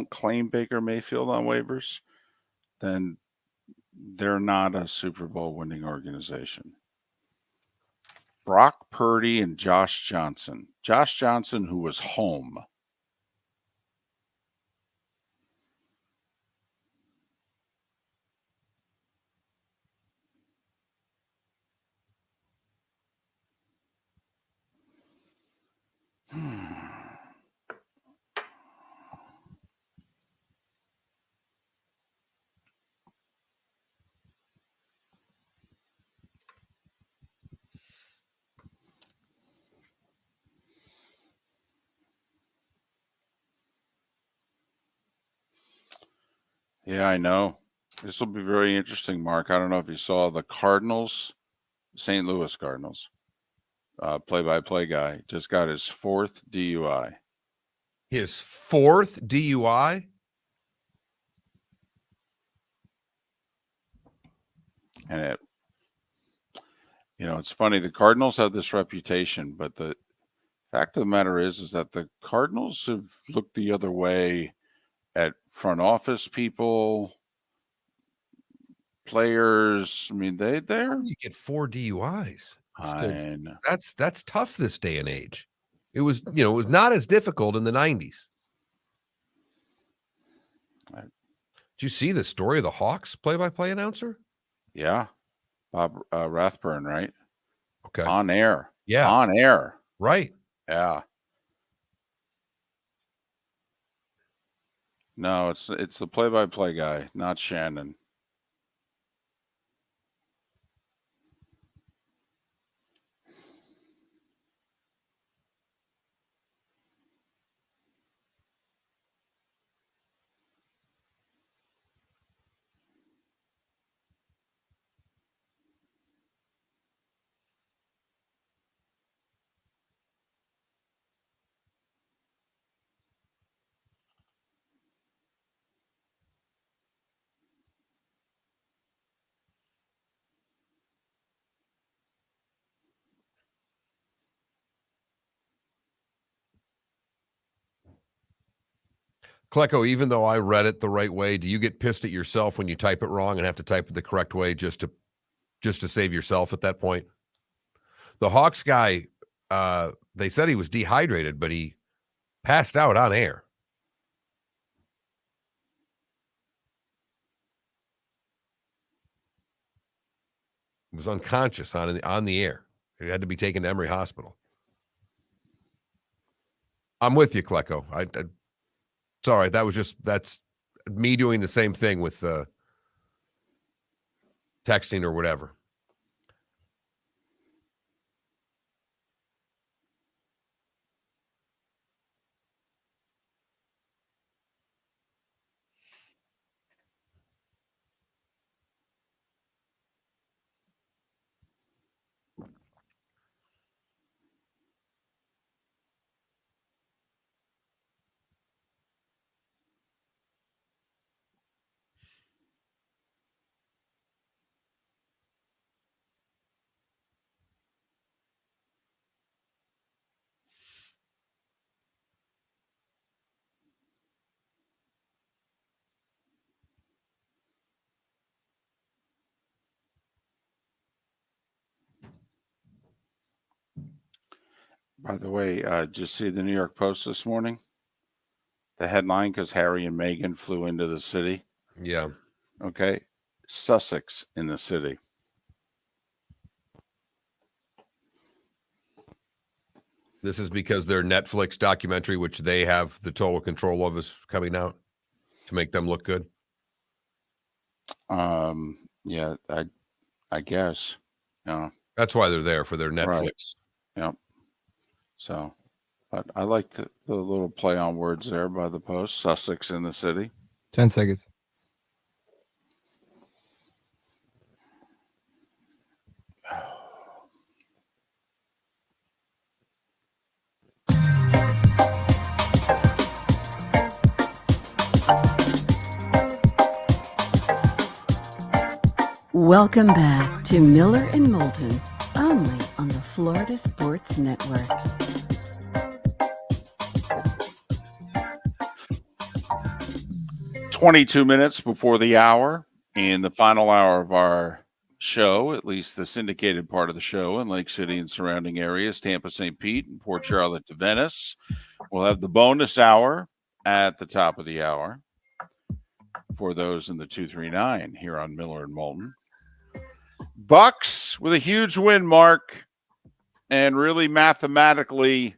claim Baker Mayfield on waivers, then they're not a Super Bowl winning organization. Brock Purdy and Josh Johnson. Josh Johnson, who was home. Yeah, I know. This will be very interesting, Mark. I don't know if you saw the Cardinals, St. Louis Cardinals, play-by-play guy, just got his 4th DUI. His 4th DUI? And it's funny. The Cardinals have this reputation, but the fact of the matter is that the Cardinals have looked the other way at front office people, players. I mean, How they're. do you get 4 DUIs? I know. That's tough this day and age. It was, it was not as difficult in the 90s. Did you see the story of the Hawks play-by-play announcer? Yeah, Bob Rathburn, right? Okay. On air. Yeah. On air. Right. Yeah. No, it's the play-by-play guy, not Shannon. Klecko, even though I read it the right way, do you get pissed at yourself when you type it wrong and have to type it the correct way just to save yourself at that point? The Hawks guy, they said he was dehydrated, but he passed out on air. He was unconscious on the air. He had to be taken to Emory Hospital. I'm with you, Klecko. It's all right. That's me doing the same thing with texting or whatever. By the way, did you see the New York Post this morning? The headline, because Harry and Meghan flew into the city. Yeah. Okay. Sussex in the city. This is because their Netflix documentary, which they have the total control of, is coming out to make them look good. Yeah, I guess. Yeah. That's why they're there, for their Netflix. Right. Yep. So, but I like the little play on words there by the Post. Sussex in the city. 10 seconds. Welcome back to Miller and Moulton, only on the Florida Sports Network. "22 minutes before the hour, in the final hour of our show, at least the syndicated part of the show in Lake City and surrounding areas, Tampa, St. Pete, and Port Charlotte to Venice. We'll have the bonus hour at the top of the hour for those in the 239 here on Miller and Moulton. Bucks with a huge win, Mark, and really mathematically,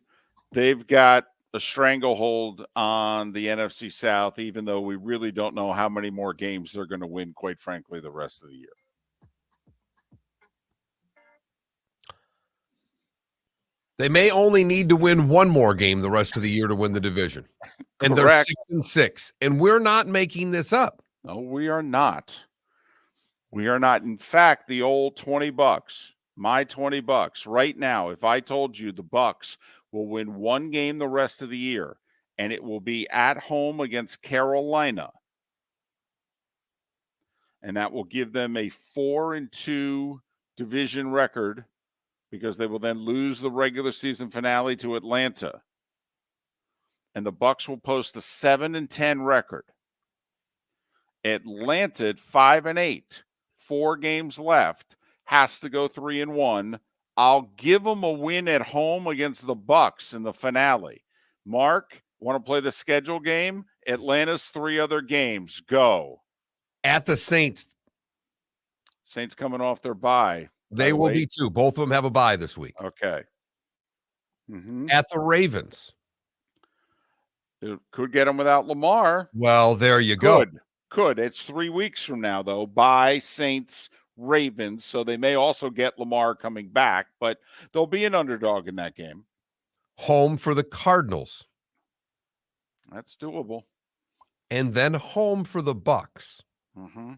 they've got a stranglehold on the NFC South, even though we really don't know how many more games they're going to win, quite frankly, the rest of the year. They may only need to win one more game the rest of the year to win the division. And Correct. they're 6-6. And we're not making this up. No, we are not. We are not. In fact, the old $20, my $20 right now, if I told you the Bucks will win one game the rest of the year, and it will be at home against Carolina, and that will give them a 4-2 division record, because they will then lose the regular season finale to Atlanta. and the Bucks will post a 7-10 record. Atlanta at 5-8, 4 games left, has to go 3-1. I'll give them a win at home against the Bucks in the finale. Mark, want to play the schedule game? Atlanta's 3 other games. Go. At the Saints. Saints coming off their bye. They will be too. Both of them have a bye this week. Okay. Mm-hmm. At the Ravens. It could get them without Lamar. Well, there you go. Could. It's 3 weeks from now, though. Bye, Saints, Ravens. So they may also get Lamar coming back, but they'll be an underdog in that game. Home for the Cardinals. That's doable. And then home for the Bucks. Mm-hmm.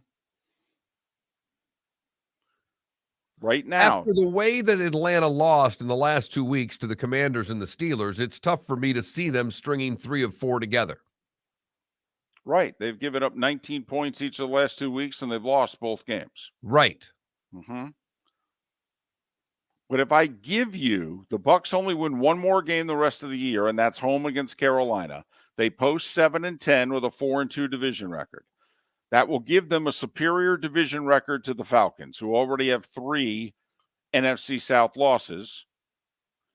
Right now, after the way that Atlanta lost in the last 2 weeks to the Commanders and the Steelers, it's tough for me to see them stringing 3 of 4 together. Right. They've given up 19 points each of the last 2 weeks, and they've lost both games. Right. Mm-hmm. But if I give you, the Bucks only win one more game the rest of the year, and that's home against Carolina. They post 7-10 with a 4-2 division record. That will give them a superior division record to the Falcons, who already have 3 NFC South losses.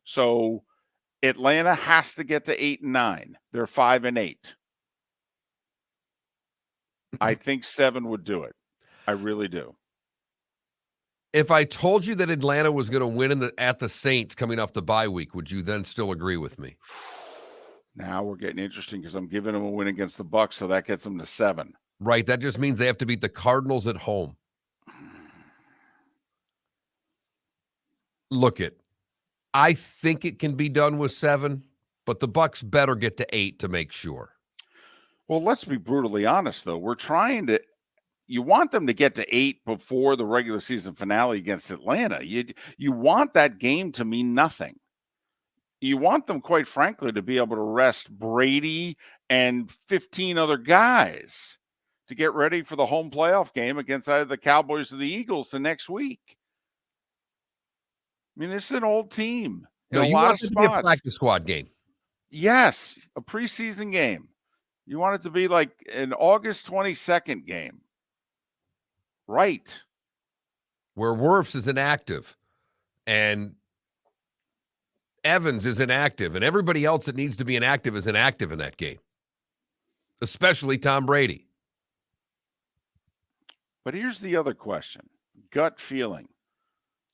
So Atlanta has to get to 8-9. They're 5-8. I think 7 would do it. I really do. If I told you that Atlanta was going to win at the Saints coming off the bye week, would you then still agree with me? Now we're getting interesting because I'm giving them a win against the Bucks, so that gets them to 7. Right. That just means they have to beat the Cardinals at home. Look it. I think it can be done with 7, but the Bucks better get to 8 to make sure. Well, let's be brutally honest, though. We're trying to – you want them to get to 8 before the regular season finale against Atlanta. You want that game to mean nothing. You want them, quite frankly, to be able to rest Brady and 15 other guys to get ready for the home playoff game against either the Cowboys or the Eagles the next week. I mean, this is an old team. No, you want it to be a practice squad game. Yes, a preseason game. You want it to be like an August 22nd game. Right. Where Wirfs is inactive and Evans is inactive and everybody else that needs to be inactive is inactive in that game, especially Tom Brady. But here's the other question. Gut feeling.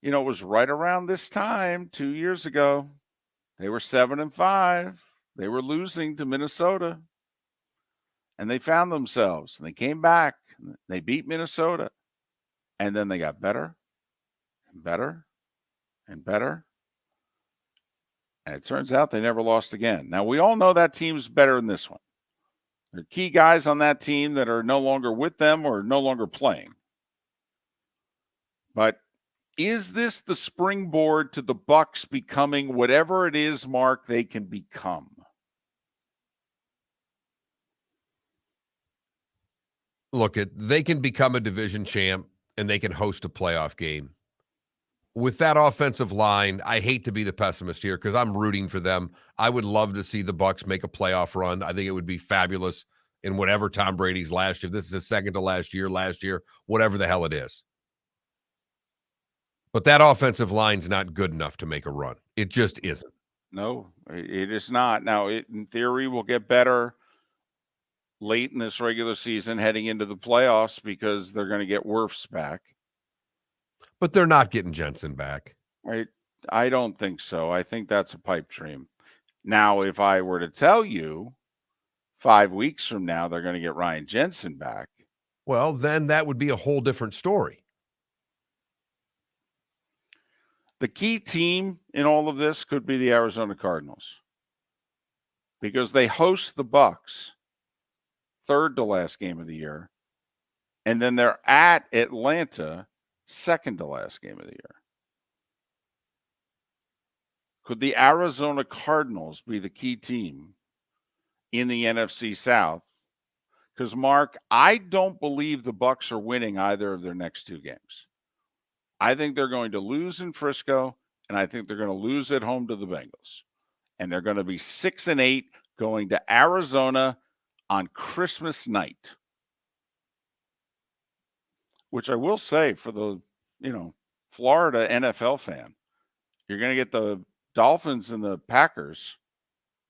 You know, it was right around this time 2 years ago. They were 7-5. They were losing to Minnesota. And they found themselves. And they came back. And they beat Minnesota. And then they got better and better and better. And it turns out they never lost again. Now, we all know that team's better than this one. There are key guys on that team that are no longer with them or no longer playing. But is this the springboard to the Bucks becoming whatever it is, Mark, they can become? Look, they can become a division champ and they can host a playoff game. With that offensive line, I hate to be the pessimist here because I'm rooting for them. I would love to see the Bucks make a playoff run. I think it would be fabulous in whatever Tom Brady's last year. This is his second to last year, whatever the hell it is. But that offensive line's not good enough to make a run. It just isn't. No, it is not. Now, it in theory will get better late in this regular season heading into the playoffs because they're going to get Wirfs back. But they're not getting Jensen back. Right? I don't think so. I think that's a pipe dream. Now, if I were to tell you 5 weeks from now they're going to get Ryan Jensen back. Well, then that would be a whole different story. The key team in all of this could be the Arizona Cardinals because they host the Bucks, third to last game of the year, and then they're at Atlanta, second to last game of the year. Could the Arizona Cardinals be the key team in the NFC South? Because, Mark, I don't believe the Bucks are winning either of their next 2 games. I think they're going to lose in Frisco, and I think they're going to lose at home to the Bengals. And they're going to be 6-8 going to Arizona on Christmas night. Which I will say for the, Florida NFL fan, you're going to get the Dolphins and the Packers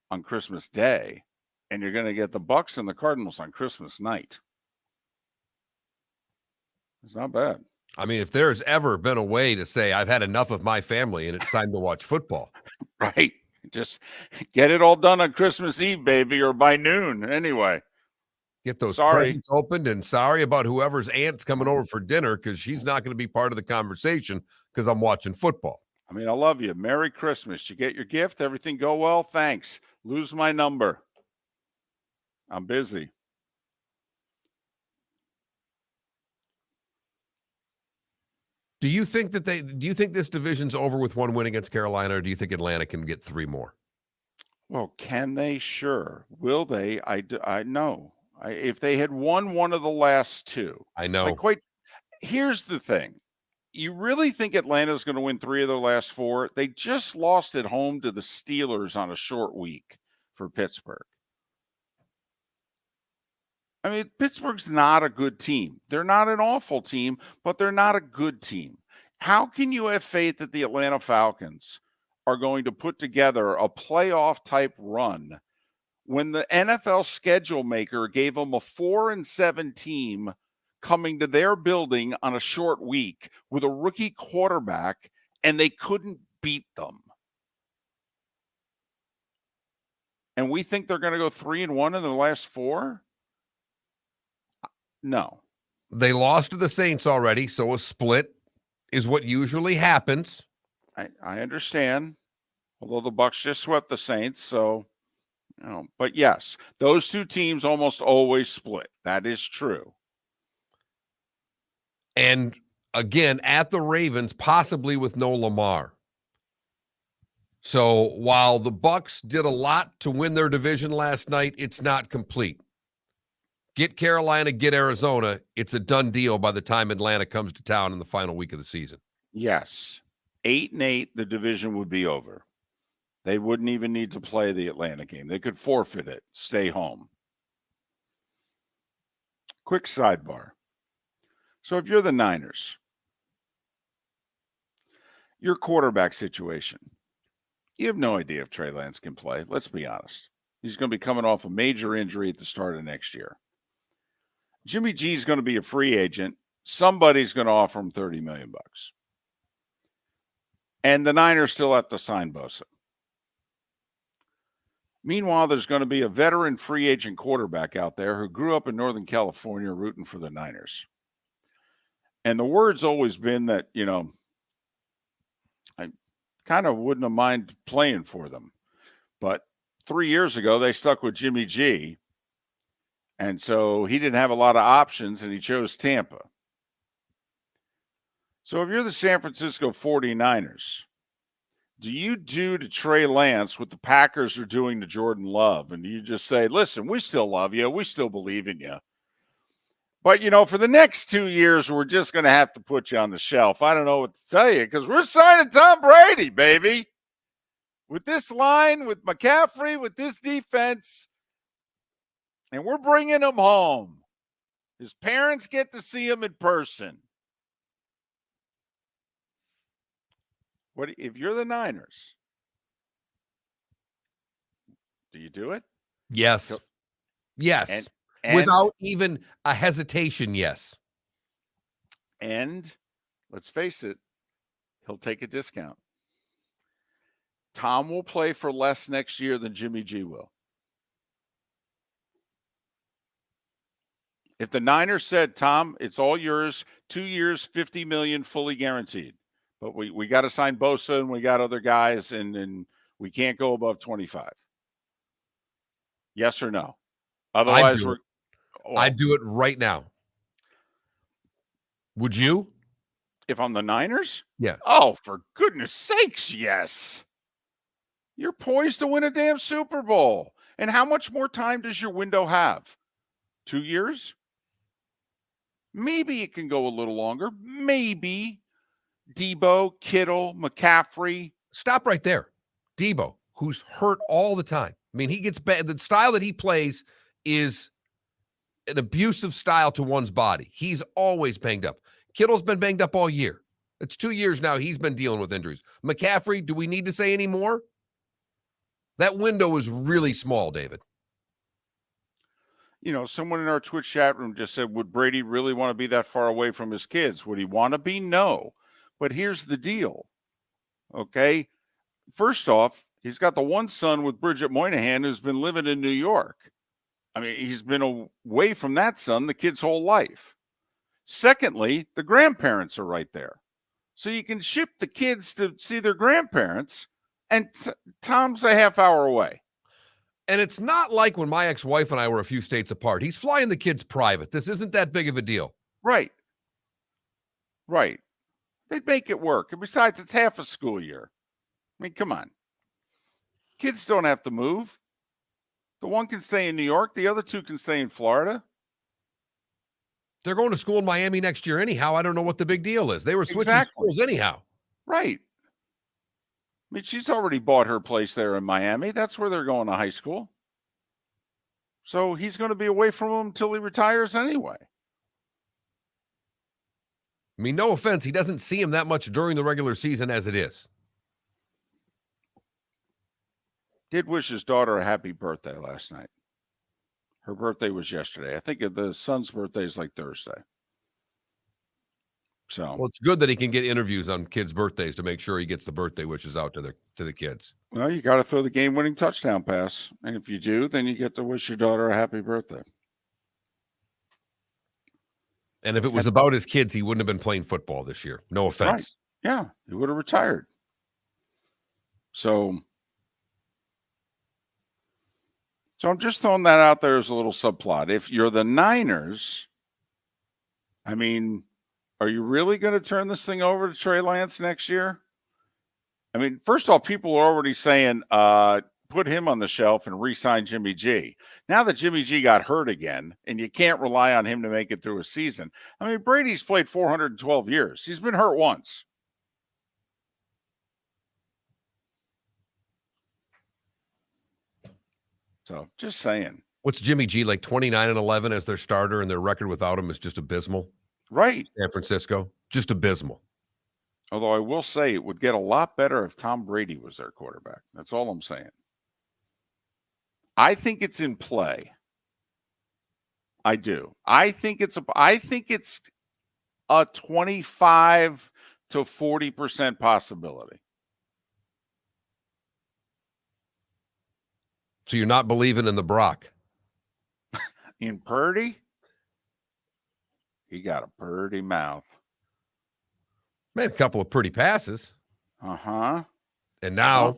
on Christmas Day, and you're going to get the Bucks and the Cardinals on Christmas night. It's not bad. I mean, if there's ever been a way to say I've had enough of my family and it's time to watch football. Right. Just get it all done on Christmas Eve, baby, or by noon anyway. Get those presents opened, and sorry about whoever's aunt's coming over for dinner because she's not going to be part of the conversation because I'm watching football. I mean, I love you. Merry Christmas. You get your gift. Everything go well? Thanks. Lose my number. I'm busy. Do you think this division's over with one win against Carolina, or do you think Atlanta can get 3 more? Well, can they? Sure. Will they? I know. If they had won one of the last 2. I know. Here's the thing. You really think Atlanta's going to win 3 of their last 4? They just lost at home to the Steelers on a short week for Pittsburgh. I mean, Pittsburgh's not a good team. They're not an awful team, but they're not a good team. How can you have faith that the Atlanta Falcons are going to put together a playoff type run when the NFL schedule maker gave them a 4-7 team coming to their building on a short week with a rookie quarterback, and they couldn't beat them? And we think they're going to go 3-1 in the last 4? No. They lost to the Saints already, so a split is what usually happens. I understand. Although the Bucs just swept the Saints, so but yes, those 2 teams almost always split. That is true. And again, at the Ravens, possibly with no Lamar. So while the Bucs did a lot to win their division last night, it's not complete. Get Carolina, get Arizona. It's a done deal by the time Atlanta comes to town in the final week of the season. Yes. 8-8, the division would be over. They wouldn't even need to play the Atlanta game. They could forfeit it, stay home. Quick sidebar. So if you're the Niners, your quarterback situation, you have no idea if Trey Lance can play. Let's be honest. He's going to be coming off a major injury at the start of next year. Jimmy G is going to be a free agent. Somebody's going to offer him $30 million. And the Niners still have to sign Bosa. Meanwhile, there's going to be a veteran free agent quarterback out there who grew up in Northern California rooting for the Niners. And the word's always been that, I kind of wouldn't have minded playing for them. But 3 years ago, they stuck with Jimmy G. And so he didn't have a lot of options, and he chose Tampa. So if you're the San Francisco 49ers, do you do to Trey Lance what the Packers are doing to Jordan Love? And do you just say, listen, we still love you. We still believe in you. But, for the next 2 years, we're just going to have to put you on the shelf. I don't know what to tell you because we're signing Tom Brady, baby. With this line, with McCaffrey, with this defense, and we're bringing him home. His parents get to see him in person. What if you're the Niners? Do you do it? Yes. Yes. And without even a hesitation, yes. And let's face it, he'll take a discount. Tom will play for less next year than Jimmy G will. If the Niners said, Tom, it's all yours, 2 years, $50 million, fully guaranteed. But we got to sign Bosa and we got other guys, and we can't go above 25. Yes or no? Otherwise, I'd do it right now. Would you? If I'm the Niners? Yeah. Oh, for goodness sakes, yes. You're poised to win a damn Super Bowl. And how much more time does your window have? 2 years? Maybe it can go a little longer. Maybe. Debo, Kittle, McCaffrey. Stop right there. Debo, who's hurt all the time. I mean, he gets the style that he plays is an abusive style to one's body. He's always banged up. Kittle's been banged up all year. It's 2 years now he's been dealing with injuries. McCaffrey, do we need to say any more? That window is really small, David. You know, someone in our Twitch chat room just said, would Brady really want to be that far away from his kids? Would he want to be? No. But here's the deal. Okay. First off, he's got the one son with Bridget Moynihan who's been living in New York. I mean, he's been away from that son the kid's whole life. Secondly, the grandparents are right there. So you can ship the kids to see their grandparents, and Tom's a half hour away. And it's not like when my ex-wife and I were a few states apart. He's flying the kids private. This isn't that big of a deal. Right. Right. They'd make it work. And besides, it's half a school year. I mean, come on. Kids don't have to move. The one can stay in New York. The other two can stay in Florida. They're going to school in Miami next year anyhow. I don't know what the big deal is. They were switching schools anyhow. Right. I mean, she's already bought her place there in Miami. That's where they're going to high school. So he's going to be away from them until he retires anyway. I mean, no offense. He doesn't see him that much during the regular season as it is. Did wish his daughter a happy birthday last night. Her birthday was yesterday. I think the son's birthday is like Thursday. So, well, it's good that he can get interviews on kids' birthdays to make sure he gets the birthday wishes out to the kids. Well, you got to throw the game-winning touchdown pass, and if you do, then you get to wish your daughter a happy birthday. And if it was about his kids, he wouldn't have been playing football this year. No offense. Right. Yeah, he would have retired. So I'm just throwing that out there as a little subplot. If you're the Niners, I mean, are you really going to turn this thing over to Trey Lance next year? I mean, first of all, people are already saying put him on the shelf and re-sign Jimmy G. Now that Jimmy G got hurt again, and you can't rely on him to make it through a season. I mean, Brady's played 412 years. He's been hurt once. So just saying. What's Jimmy G, like 29-11 as their starter, and their record without him is just abysmal? Right. San Francisco, just abysmal. Although I will say it would get a lot better if Tom Brady was their quarterback. That's all I'm saying. I think it's in play. I do. I think it's a 25 to 40% possibility. So you're not believing in the Brock? In Purdy? He got a pretty mouth. Made a couple of pretty passes. Uh-huh. And now,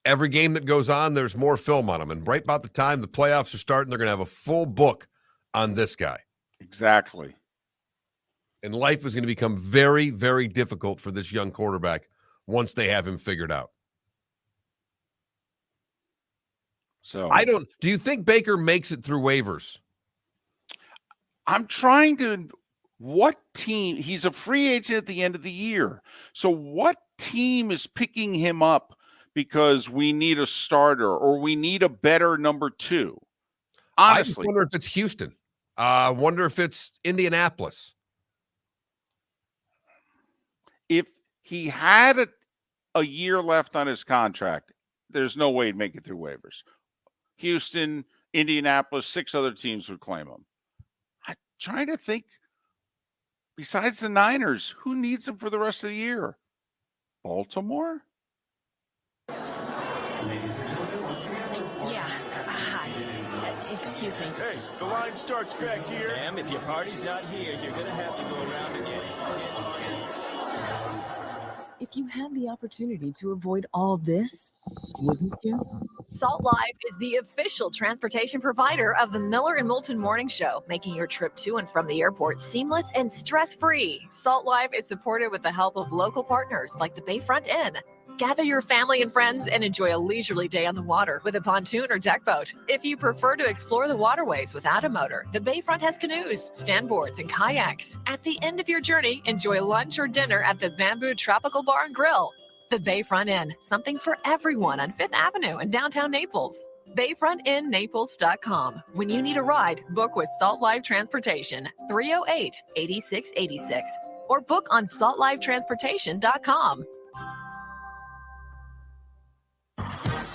every game that goes on, there's more film on him. And right about the time the playoffs are starting, they're going to have a full book on this guy. Exactly. And life is going to become very, very difficult for this young quarterback once they have him figured out. So do you think Baker makes it through waivers? I'm trying to, what team, he's a free agent at the end of the year. So what team is picking him up because we need a starter or we need a better number two? Honestly. I just wonder if it's Houston. Wonder if it's Indianapolis. If he had a year left on his contract, there's no way he'd make it through waivers. Houston, Indianapolis, 6 other teams would claim him. I'm trying to think, besides the Niners, who needs him for the rest of the year? Baltimore? Yeah. Hi. Excuse me. Hey, the line starts back here. Ma'am, if your party's not here, you're going to have to go around again. If you had the opportunity to avoid all this, wouldn't you? Salt Life is the official transportation provider of the Miller and Moulton Morning Show, making your trip to and from the airport seamless and stress-free. Salt Life is supported with the help of local partners like the Bayfront Inn. Gather your family and friends and enjoy a leisurely day on the water with a pontoon or deck boat. If you prefer to explore the waterways without a motor, the Bayfront has canoes, standboards, and kayaks. At the end of your journey, enjoy lunch or dinner at the Bamboo Tropical Bar and Grill. The Bayfront Inn, something for everyone on 5th Avenue in downtown Naples. BayfrontInNaples.com. When you need a ride, book with Salt Live Transportation, 308-8686, or book on saltlivetransportation.com.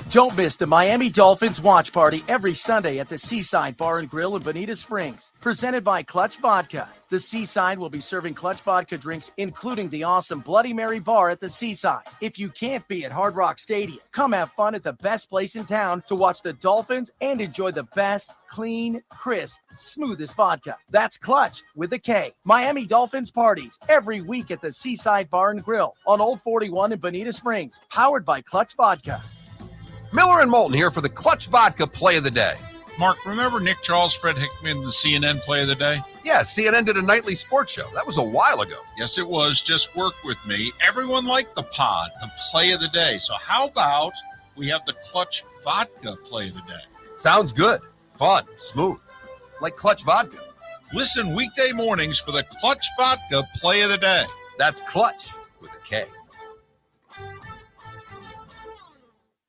Don't miss the Miami Dolphins watch party every Sunday at the Seaside Bar and Grill in Bonita Springs. Presented by Clutch Vodka. The Seaside will be serving Clutch Vodka drinks, including the awesome Bloody Mary bar at the Seaside. If you can't be at Hard Rock Stadium, come have fun at the best place in town to watch the Dolphins and enjoy the best, clean, crisp, smoothest vodka. That's Clutch with a K. Miami Dolphins parties every week at the Seaside Bar and Grill on Old 41 in Bonita Springs. Powered by Clutch Vodka. Miller and Moulton here for the Clutch Vodka Play of the Day. Mark, remember Nick Charles, Fred Hickman, the CNN Play of the Day? Yeah, CNN did a nightly sports show. That was a while ago. Yes, it was. Just work with me. Everyone liked the pod, the Play of the Day. So how about we have the Clutch Vodka Play of the Day? Sounds good. Fun. Smooth. Like Clutch Vodka. Listen weekday mornings for the Clutch Vodka Play of the Day. That's Clutch with a K.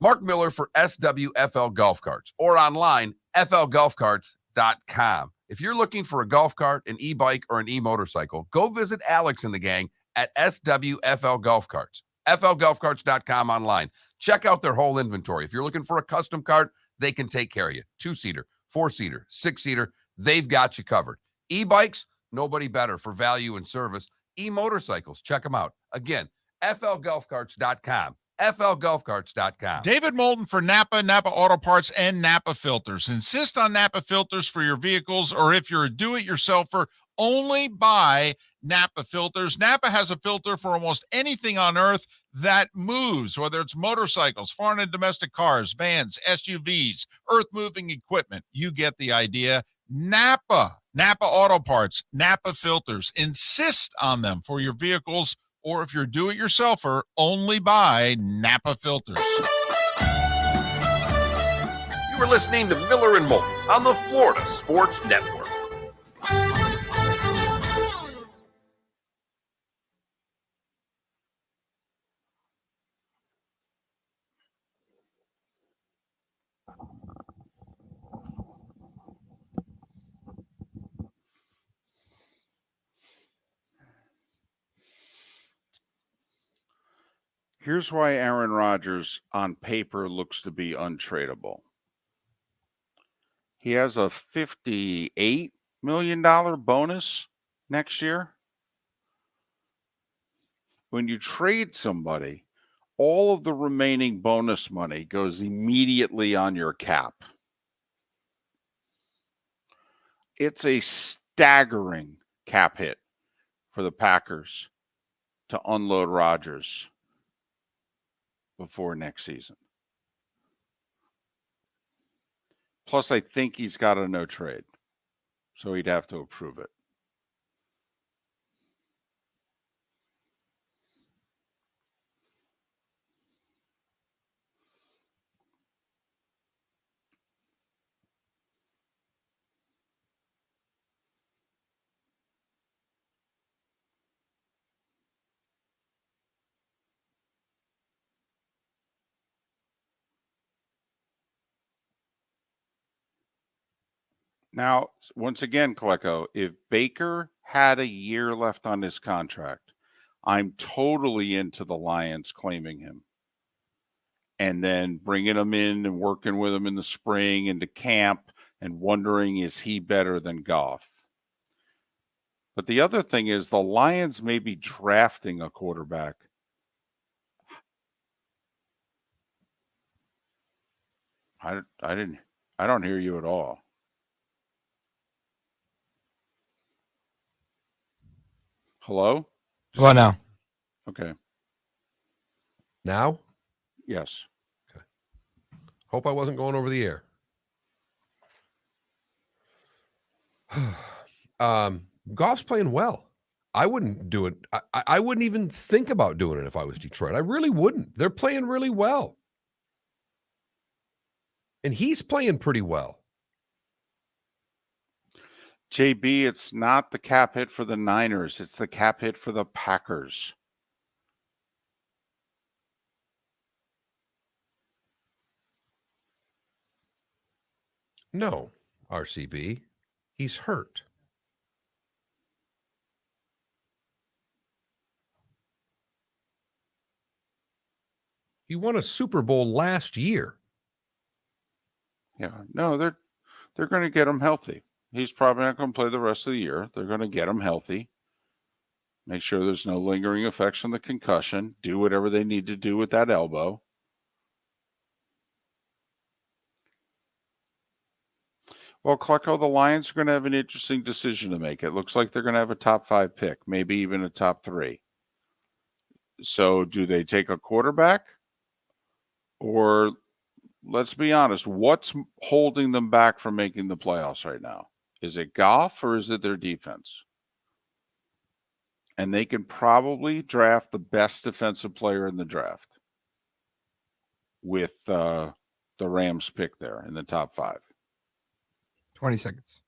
Mark Miller for SWFL Golf Carts or online, flgolfcarts.com. If you're looking for a golf cart, an e-bike, or an e-motorcycle, go visit Alex and the gang at SWFL Golf Carts, flgolfcarts.com online. Check out their whole inventory. If you're looking for a custom cart, they can take care of you. 2-seater, 4-seater, 6-seater, they've got you covered. E-bikes, nobody better for value and service. E-motorcycles, check them out. Again, flgolfcarts.com. flgolfcarts.com. David Moulton for Napa, Napa Auto Parts, and Napa Filters. Insist on Napa filters for your vehicles, or if you're a do-it-yourselfer, only buy Napa filters. Napa has a filter for almost anything on earth that moves, whether it's motorcycles, foreign and domestic cars, vans, SUVs, earth-moving equipment. You get the idea. Napa Auto Parts, Napa filters. Insist on them for your vehicles, or if you're a do-it-yourselfer, only buy Napa filters. You are listening to Miller and Moulton on the Florida Sports Network. Here's why Aaron Rodgers on paper looks to be untradeable. He has a $58 million bonus next year. When you trade somebody, all of the remaining bonus money goes immediately on your cap. It's a staggering cap hit for the Packers to unload Rodgers before next season. Plus, I think he's got a no trade, so he'd have to approve it. Now, once again, Klecko, if Baker had a year left on his contract, I'm totally into the Lions claiming him and then bringing him in and working with him in the spring into camp and wondering, is he better than Goff? But the other thing is the Lions may be drafting a quarterback. I don't hear you at all. Hello? How about now? Okay. Now? Yes. Okay. Hope I wasn't going over the air. Goff's playing well. I wouldn't do it. I wouldn't even think about doing it if I was Detroit. I really wouldn't. They're playing really well. And he's playing pretty well. JB, it's not the cap hit for the Niners. It's the cap hit for the Packers. No, RCB. He's hurt. He won a Super Bowl last year. Yeah, no, they're going to get him healthy. He's probably not going to play the rest of the year. They're going to get him healthy. Make sure there's no lingering effects from the concussion. Do whatever they need to do with that elbow. Well, Klecko, the Lions are going to have an interesting decision to make. It looks like they're going to have a top 5 pick, maybe even a top 3. So do they take a quarterback? Or let's be honest, what's holding them back from making the playoffs right now? Is it Goff or is it their defense? And they can probably draft the best defensive player in the draft with the Rams pick there in the top 5. 20 seconds.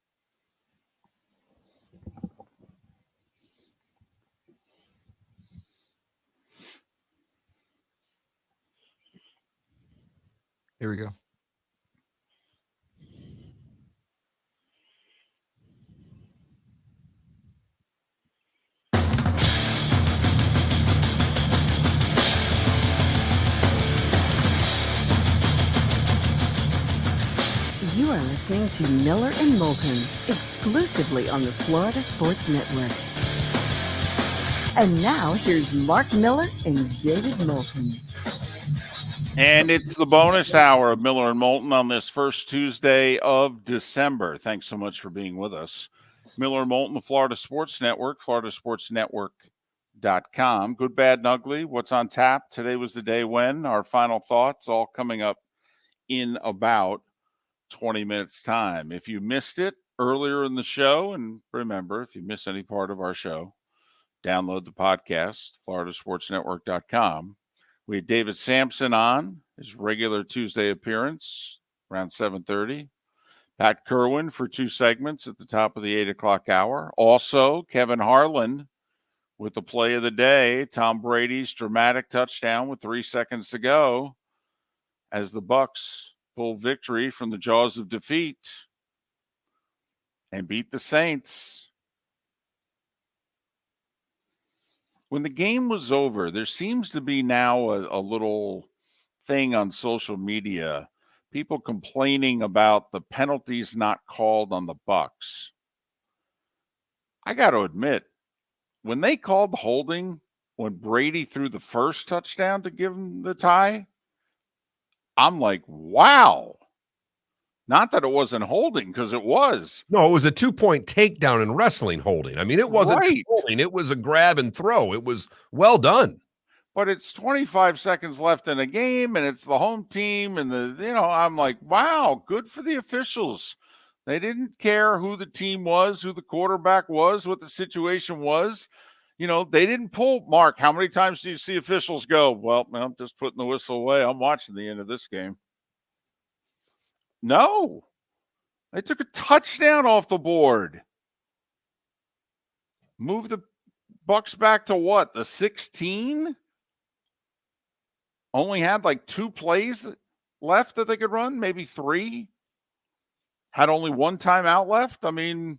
Here we go. You are listening to Miller and Moulton, exclusively on the Florida Sports Network. And now here's Mark Miller and David Moulton. And it's the bonus hour of Miller and Moulton on this first Tuesday of December. Thanks so much for being with us. Miller and Moulton, the Florida Sports Network, floridasportsnetwork.com. Good, bad, and ugly. What's on tap? Today was the day when. Our final thoughts all coming up in about 20 minutes time. If you missed it earlier in the show, and remember, if you miss any part of our show, download the podcast, floridasportsnetwork.com. We had David Samson on, his regular Tuesday appearance around 7:30. Pat Kirwan for 2 segments at the top of the 8 o'clock hour. Also, Kevin Harlan with the play of the day, Tom Brady's dramatic touchdown with 3 seconds to go as the Bucs pull victory from the jaws of defeat and beat the Saints. When the game was over, there seems to be now a little thing on social media, people complaining about the penalties not called on the Bucs. I got to admit, when they called the holding when Brady threw the first touchdown to give him the tie, I'm like, wow. Not that it wasn't holding, because it was. No, it was a 2-point takedown in wrestling holding. I mean, it wasn't Right. holding. It was a grab and throw. It was well done. But it's 25 seconds left in a game, and it's the home team, and I'm like, wow, good for the officials. They didn't care who the team was, who the quarterback was, what the situation was. They didn't pull. Mark, how many times do you see officials go, well, I'm just putting the whistle away. I'm watching the end of this game. No. They took a touchdown off the board. Move the Bucs back to what? The 16? Only had like 2 plays left that they could run, maybe 3. Had only 1 timeout left. I mean,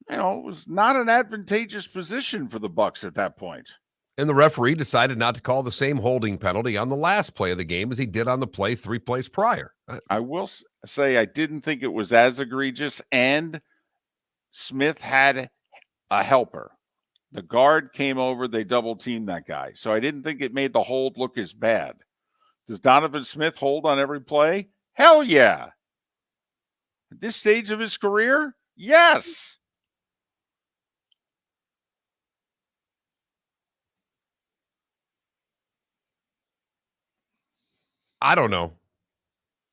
it was not an advantageous position for the Bucs at that point. And the referee decided not to call the same holding penalty on the last play of the game as he did on the play 3 plays prior. I will say I didn't think it was as egregious, and Smith had a helper. The guard came over, they double-teamed that guy. So I didn't think it made the hold look as bad. Does Donovan Smith hold on every play? Hell yeah. At this stage of his career, yes. I don't know.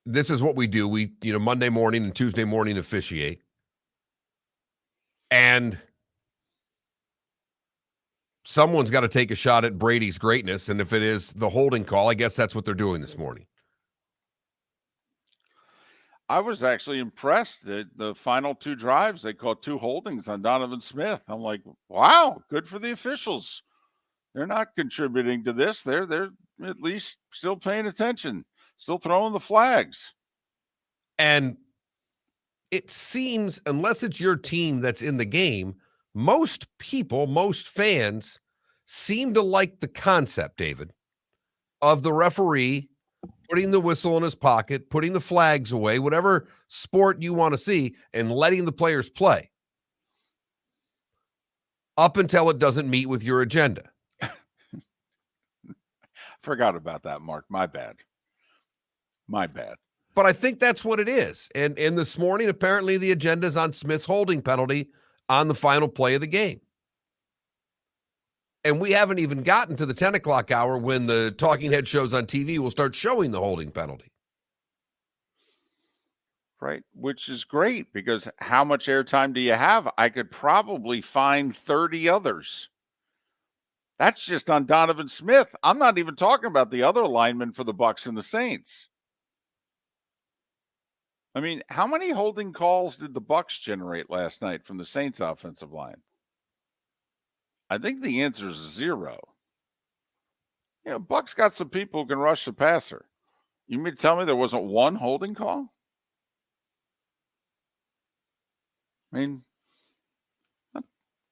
This is what we do. We, Monday morning and Tuesday morning officiate. And someone's got to take a shot at Brady's greatness. And if it is the holding call, I guess that's what they're doing this morning. I was actually impressed that the final 2 drives, they called 2 holdings on Donovan Smith. I'm like, wow, good for the officials. They're not contributing to this. They're at least still paying attention, still throwing the flags. And it seems, unless it's your team that's in the game, most people, most fans seem to like the concept, David, of the referee putting the whistle in his pocket, putting the flags away, whatever sport you want to see, and letting the players play up until it doesn't meet with your agenda. Forgot about that, Mark. My bad. But I think that's what it is. And this morning, apparently the agenda is on Smith's holding penalty on the final play of the game. And we haven't even gotten to the 10 o'clock hour when the talking head shows on TV will start showing the holding penalty. Right, which is great because how much airtime do you have? I could probably find 30 others. That's just on Donovan Smith. I'm not even talking about the other linemen for the Bucs and the Saints. I mean, how many holding calls did the Bucs generate last night from the Saints offensive line? I think the answer is 0. You know, Bucs got some people who can rush the passer. You mean to tell me there wasn't one holding call? I mean,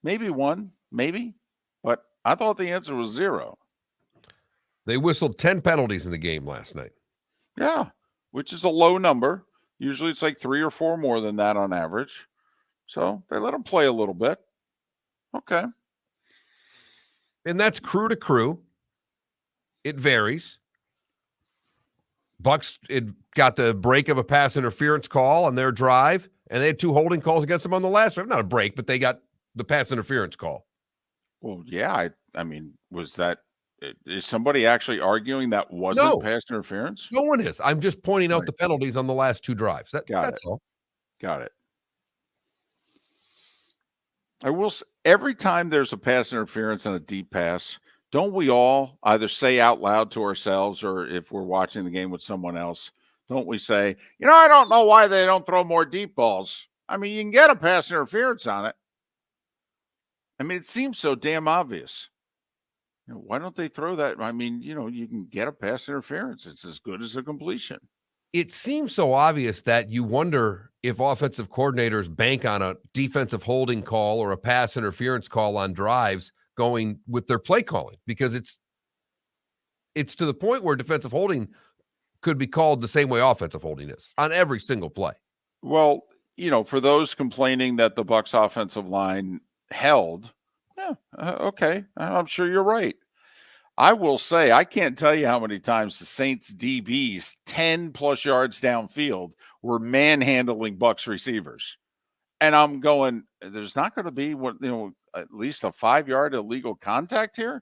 maybe one, maybe, but I thought the answer was 0. They whistled 10 penalties in the game last night. Yeah, which is a low number. Usually it's like 3 or 4 more than that on average. So they let them play a little bit. Okay. And that's crew to crew. It varies. Bucs got the break of a pass interference call on their drive, and they had 2 holding calls against them on the last drive. Not a break, but they got the pass interference call. Well, yeah. I mean, is somebody actually arguing that wasn't pass interference? No one is. I'm just pointing out the penalties on the last 2 drives. That's all. Got it. I will say, every time there's a pass interference and a deep pass, don't we all either say out loud to ourselves or if we're watching the game with someone else, don't we say, I don't know why they don't throw more deep balls. I mean, you can get a pass interference on it. I mean, it seems so damn obvious. Why don't they throw that? I mean, you can get a pass interference. It's as good as a completion. It seems so obvious that you wonder if offensive coordinators bank on a defensive holding call or a pass interference call on drives going with their play calling, because it's to the point where defensive holding could be called the same way offensive holding is on every single play. Well, for those complaining that the Bucs offensive line held, okay, I'm sure you're right. I will say, I can't tell you how many times the Saints DBs 10 plus yards downfield were manhandling Bucs receivers. And I'm going, there's not going to be at least a 5-yard illegal contact here.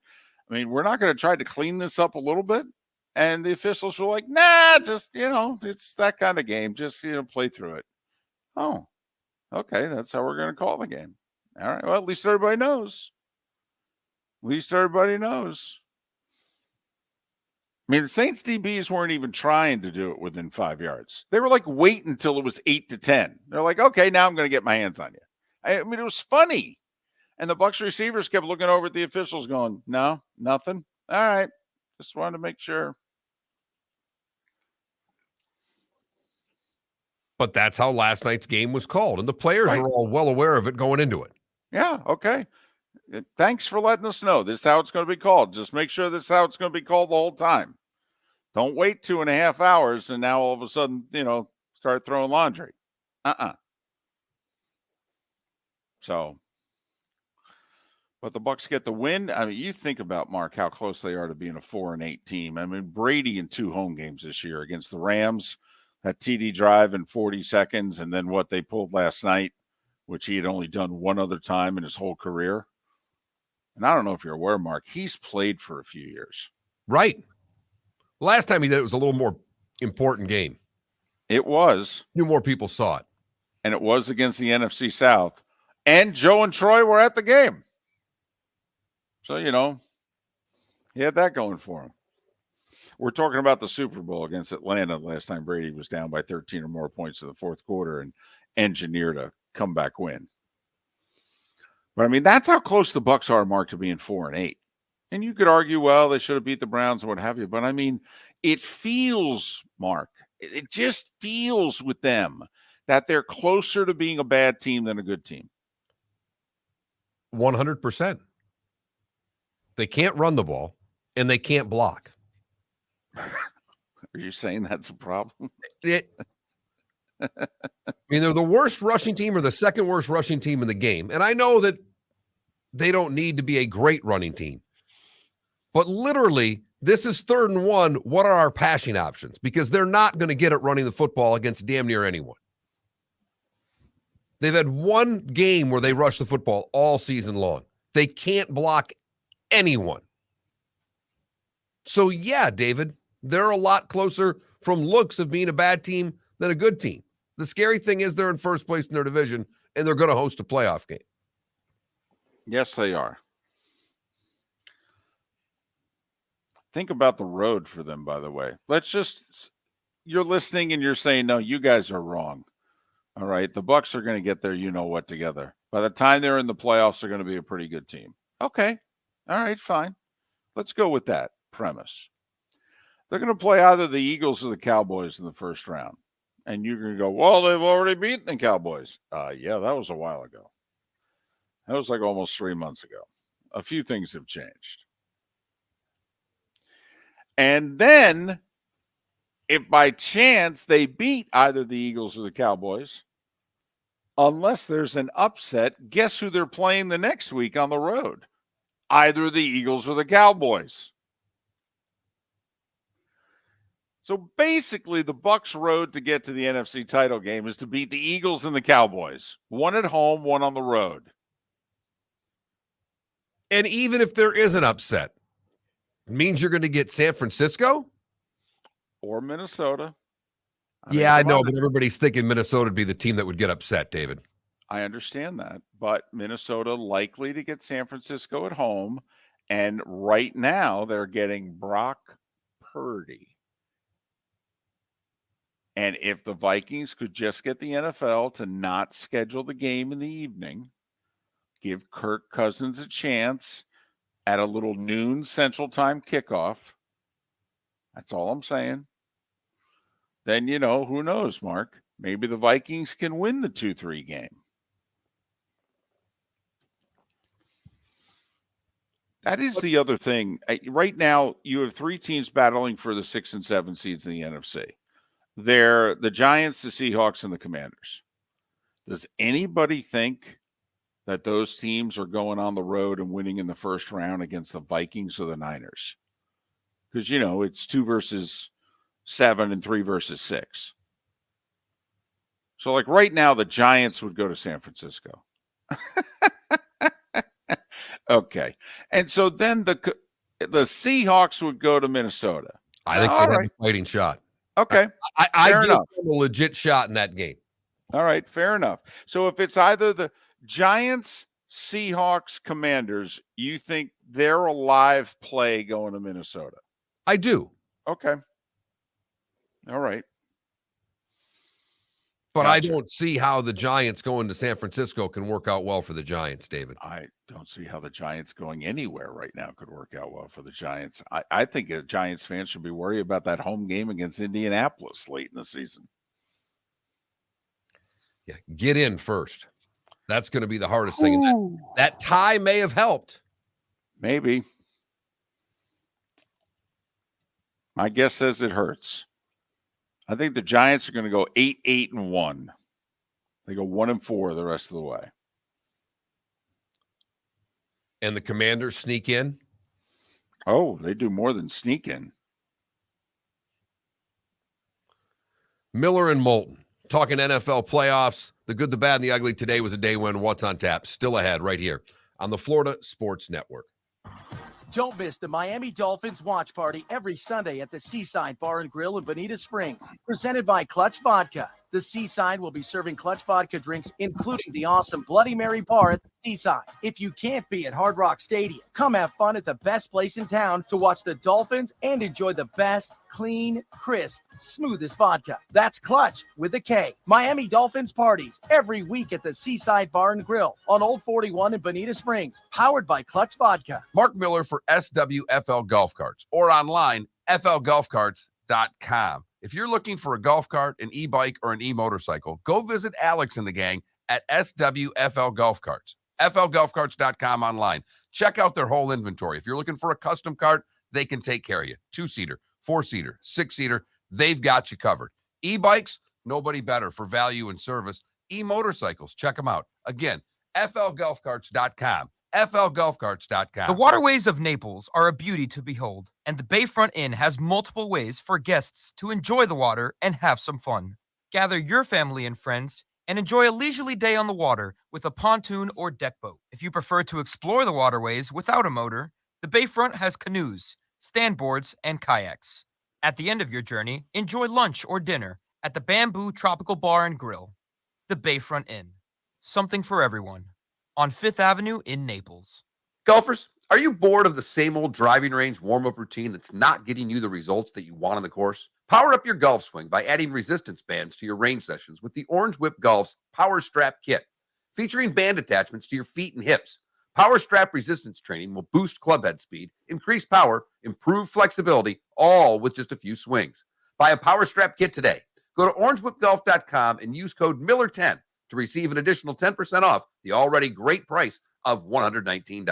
I mean, we're not going to try to clean this up a little bit. And the officials were like, nah, just, it's that kind of game. Just, play through it. Oh, okay. That's how we're going to call the game. All right. Well, at least everybody knows. I mean, the Saints DBs weren't even trying to do it within 5 yards. They were like waiting until it was 8 to 10. They're like, okay, now I'm going to get my hands on you. I mean, it was funny. And the Bucs receivers kept looking over at the officials going, no, nothing. All right. Just wanted to make sure. But that's how last night's game was called. And the players are all well aware of it going into it. Yeah. Okay. Thanks for letting us know. This is how it's going to be called. Just make sure this is how it's going to be called the whole time. Don't wait 2.5 hours and now all of a sudden, start throwing laundry. So, but the Bucs get the win. I mean, you think about, Mark, how close they are to being a 4-8 team. I mean, Brady in 2 home games this year against the Rams, that TD drive in 40 seconds, and then what they pulled last night, which he had only done one other time in his whole career. And I don't know if you're aware, Mark, he's played for a few years. Right. Last time he did it was a little more important game. It was. Few more people saw it. And it was against the NFC South. And Joe and Troy were at the game. So, he had that going for him. We're talking about the Super Bowl against Atlanta last time Brady was down by 13 or more points in the fourth quarter and engineered a comeback win. But, I mean, that's how close the Bucs are, Mark, to being 4-8. And you could argue, well, they should have beat the Browns and what have you. But, I mean, it feels, Mark, it just feels with them that they're closer to being a bad team than a good team? 100%. They can't run the ball, and they can't block. Are you saying that's a problem? I mean, they're the worst rushing team or the second worst rushing team in the game. And I know that they don't need to be a great running team. But literally, this is 3rd and 1. What are our passing options? Because they're not going to get it running the football against damn near anyone. They've had one game where they rush the football all season long. They can't block anyone. So, yeah, David, they're a lot closer from looks of being a bad team than a good team. The scary thing is they're in first place in their division, and they're going to host a playoff game. Yes, they are. Think about the road for them, by the way. You're listening and you're saying, no, you guys are wrong. All right. The Bucs are going to get their you-know-what together. By the time they're in the playoffs, they're going to be a pretty good team. Okay. All right, fine. Let's go with that premise. They're going to play either the Eagles or the Cowboys in the first round. And you're going to go, well, they've already beaten the Cowboys. Yeah, that was a while ago. That was like almost 3 months ago. A few things have changed. And then, if by chance they beat either the Eagles or the Cowboys, unless there's an upset, guess who they're playing the next week on the road? Either the Eagles or the Cowboys. So basically, the Bucs' road to get to the NFC title game is to beat the Eagles and the Cowboys. One at home, one on the road. And even if there is an upset, it means you're going to get San Francisco? Or Minnesota. I know, but everybody's thinking Minnesota would be the team that would get upset, David. I understand that. But Minnesota likely to get San Francisco at home. And right now, they're getting Brock Purdy. And if the Vikings could just get the NFL to not schedule the game in the evening, give Kirk Cousins a chance at a little noon Central Time kickoff, that's all I'm saying. Then, who knows, Mark? Maybe the Vikings can win the 2-3 game. That is the other thing. Right now, you have 3 teams battling for the 6 and 7 seeds in the NFC. They're the Giants, the Seahawks, and the Commanders. Does anybody think that those teams are going on the road and winning in the first round against the Vikings or the Niners? Because, it's 2 versus 7 and 3 versus 6. So, like right now, the Giants would go to San Francisco. Okay. And so then the Seahawks would go to Minnesota. I think they have a fighting shot. Okay. I give them a legit shot in that game. All right. Fair enough. So if it's either the Giants, Seahawks, Commanders, you think they're a live play going to Minnesota? I do. Okay. All right. But I don't see how the Giants going to San Francisco can work out well for the Giants, David. I don't see how the Giants going anywhere right now could work out well for the Giants. I think a Giants fan should be worried about that home game against Indianapolis late in the season. Yeah, get in first. That's going to be the hardest thing. And that tie may have helped. Maybe. My guess says it hurts. I think the Giants are going to go 8-1. They go 1-4 the rest of the way. And the Commanders sneak in? Oh, they do more than sneak in. Miller and Moulton. Talking NFL playoffs. The good, the bad, and the ugly. Today was a day when What's on Tap? Still ahead right here on the Florida Sports Network. Don't miss the Miami Dolphins watch party every Sunday at the Seaside Bar and Grill in Bonita Springs. Presented by Clutch Vodka. The Seaside will be serving Clutch Vodka drinks, including the awesome Bloody Mary bar at the Seaside. If you can't be at Hard Rock Stadium, come have fun at the best place in town to watch the Dolphins and enjoy the best, clean, crisp, smoothest vodka. That's Clutch with a K. Miami Dolphins parties every week at the Seaside Bar and Grill on Old 41 in Bonita Springs. Powered by Clutch Vodka. Mark Miller for SWFL Golf Carts or online, flgolfcarts.com. If you're looking for a golf cart, an e-bike, or an e-motorcycle, go visit Alex and the gang at SWFL Golf Carts. FLGolfCarts.com online. Check out their whole inventory. If you're looking for a custom cart, they can take care of you. 2-seater, 4-seater, 6-seater, they've got you covered. E-bikes, nobody better for value and service. E-motorcycles, check them out. Again, FLGolfCarts.com. FLGolfCarts.com. The waterways of Naples are a beauty to behold, and the Bayfront Inn has multiple ways for guests to enjoy the water and have some fun. Gather your family and friends and enjoy a leisurely day on the water with a pontoon or deck boat. If you prefer to explore the waterways without a motor, the Bayfront has canoes, standboards, and kayaks. At the end of your journey, enjoy lunch or dinner at the Bamboo Tropical Bar and Grill. The Bayfront Inn. Something for everyone. On 5th Avenue in Naples. Golfers, are you bored of the same old driving range warm-up routine that's not getting you the results that you want on the course? Power up your golf swing by adding resistance bands to your range sessions with the Orange Whip Golf's Power Strap Kit. Featuring band attachments to your feet and hips, Power Strap resistance training will boost club head speed, increase power, improve flexibility, all with just a few swings. Buy a Power Strap Kit today. Go to orangewhipgolf.com and use code Miller10 to receive an additional 10% off the already great price of $119.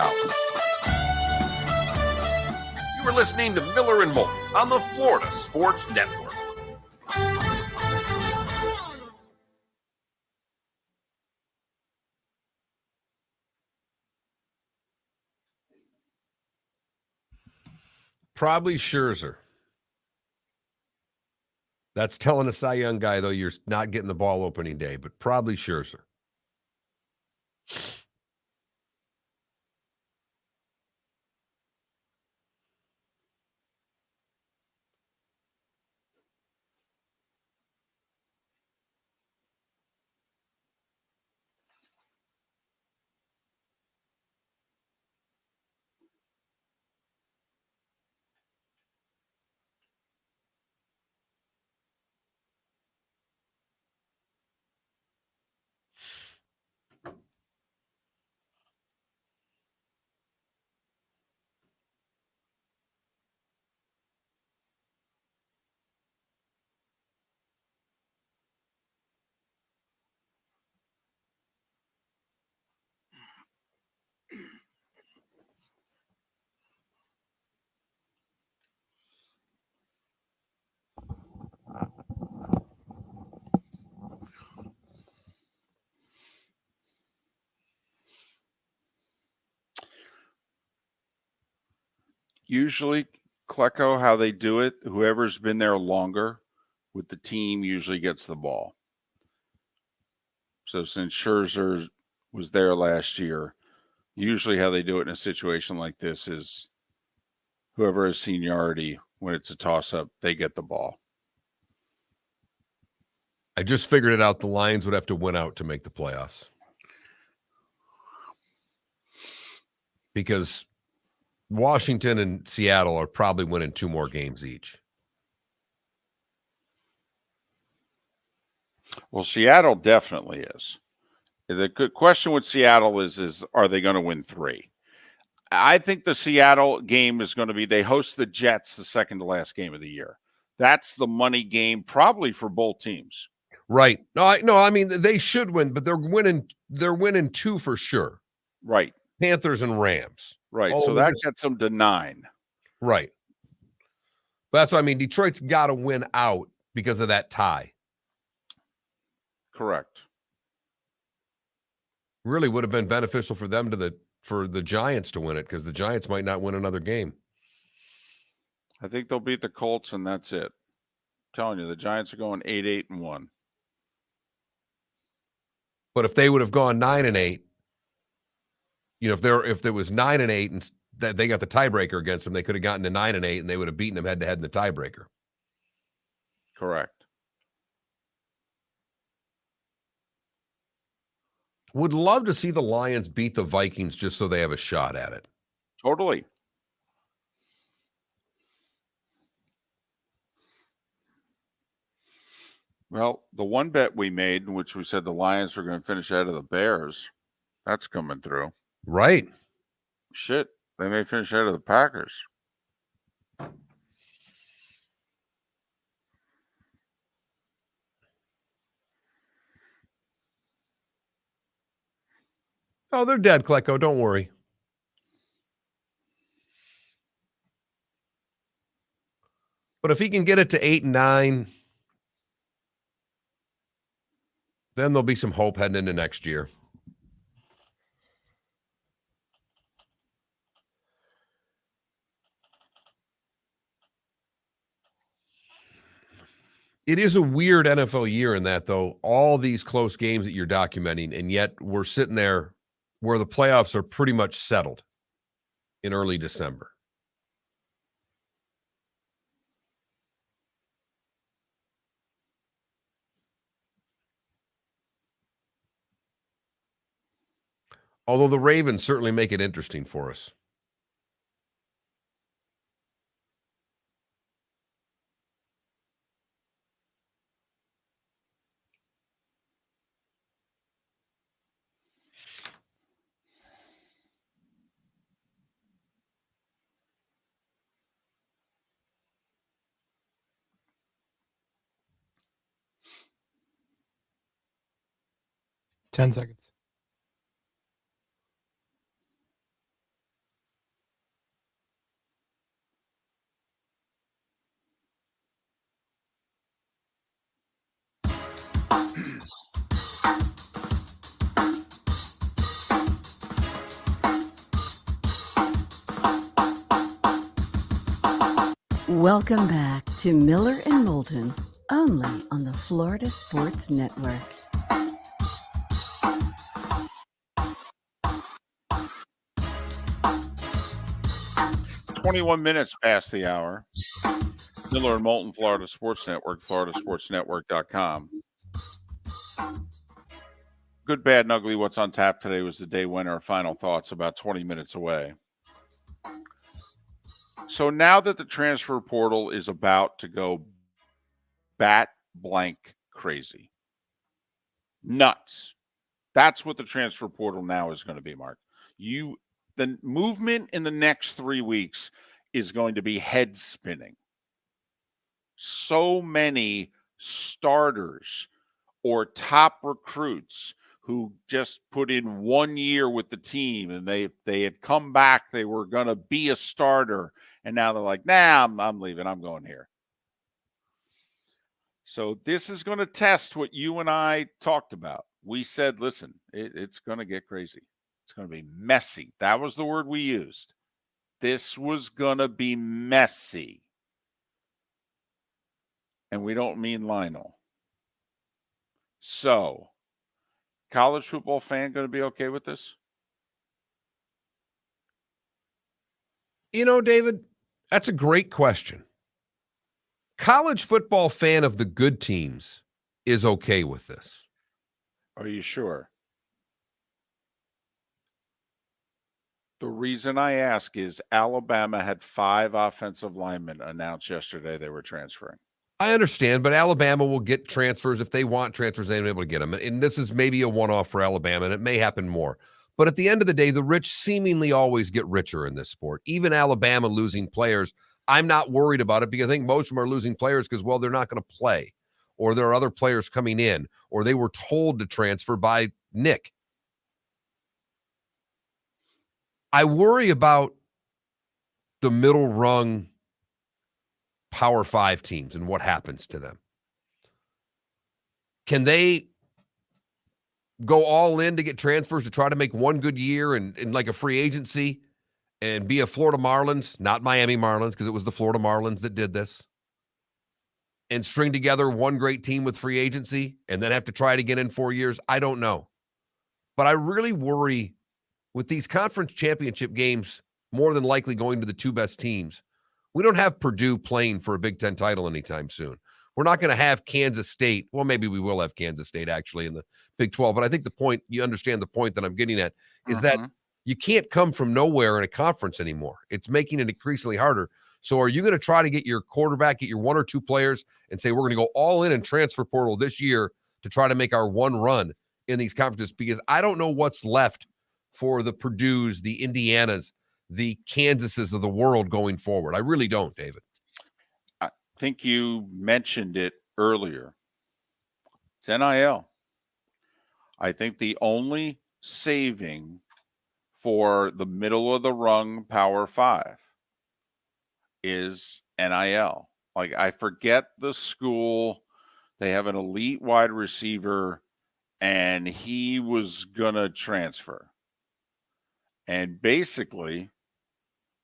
You are listening to Miller and Moulton on the Florida Sports Network. Probably Scherzer. That's telling a Cy Young guy, though, you're not getting the ball opening day, but probably Scherzer. Usually, Klecko, how they do it, whoever's been there longer with the team usually gets the ball. So since Scherzer was there last year, usually how they do it in a situation like this is whoever has seniority, when it's a toss-up, they get the ball. I just figured it out. The Lions would have to win out to make the playoffs. Because Washington and Seattle are probably winning 2 more games each. Well, Seattle definitely is. The good question with Seattle is are they going to win 3? I think the Seattle game is going to be, they host the Jets the second to last game of the year. That's the money game probably for both teams. Right. I mean, they should win, but they're winning 2 for sure. Right. Panthers and Rams. Right. So that gets them to 9. Right. But that's what I mean. Detroit's got to win out because of that tie. Correct. Really would have been beneficial for them for the Giants to win it, because the Giants might not win another game. I think they'll beat the Colts, and that's it. I'm telling you, the Giants are going 8-1. But if they would have gone 9-8, if there was 9-8 and that they got the tiebreaker against them, they could have gotten to 9-8 and they would have beaten them head to head in the tiebreaker. Correct. Would love to see the Lions beat the Vikings just so they have a shot at it. Totally. Well, the one bet we made, in which we said the Lions were going to finish ahead of the Bears, that's coming through. Right. Shit, they may finish ahead of the Packers. Oh, they're dead, Klecko. Don't worry. But if he can get it to 8 and 9, then there'll be some hope heading into next year. It is a weird NFL year in that, though. All these close games that you're documenting, and yet we're sitting there where the playoffs are pretty much settled in early December. Although the Ravens certainly make it interesting for us. Ten seconds. Welcome back to Miller and Moulton, only on the Florida Sports Network. $21 past the hour. Miller and Moulton, Florida Sports Network, floridasportsnetwork.com. Good, bad, and ugly. What's on tap today was the day winner. Final thoughts about 20 minutes away. So now that the transfer portal is about to go bat blank crazy, nuts. That's what the transfer portal now is going to be, Mark. The movement in the next 3 weeks is going to be head spinning. So many starters or top recruits who just put in 1 year with the team and they had come back, they were going to be a starter, and now they're like, nah, I'm leaving, I'm going here. So this is going to test what you and I talked about. We said, listen, it's going to get crazy. It's going to be messy. That was the word we used. This was going to be messy. And we don't mean Lionel. So, college football fan going to be okay with this? You know, David, that's a great question. College football fan of the good teams is okay with this. Are you sure? The reason I ask is Alabama had 5 offensive linemen announced yesterday they were transferring. I understand, but Alabama will get transfers. If they want transfers, they'll be able to get them. And this is maybe a one-off for Alabama, and it may happen more. But at the end of the day, the rich seemingly always get richer in this sport. Even Alabama losing players, I'm not worried about it because I think most of them are losing players because, well, they're not going to play, or there are other players coming in, or they were told to transfer by Nick. I worry about the middle rung Power 5 teams and what happens to them. Can they go all in to get transfers to try to make one good year and like a free agency and be a Florida Marlins, not Miami Marlins, because it was the Florida Marlins that did this, and string together one great team with free agency and then have to try it again in 4 years? I don't know. But I really worry with these conference championship games more than likely going to the 2 best teams. We don't have Purdue playing for a Big Ten title anytime soon. We're not going to have Kansas State. Well, maybe we will have Kansas State actually in the Big 12. But I think the point, you understand the point that I'm getting at, is that you can't come from nowhere in a conference anymore. It's making it increasingly harder. So are you going to try to get your quarterback, get your 1 or 2 players and say, we're going to go all in and transfer portal this year to try to make our one run in these conferences? Because I don't know what's left for the Purdues, the Indianas, the Kansases of the world going forward. I really don't, David. I think you mentioned it earlier. It's NIL. I think the only saving for the middle of the rung Power 5 is NIL. Like, I forget the school. They have an elite wide receiver, and he was going to transfer. And basically,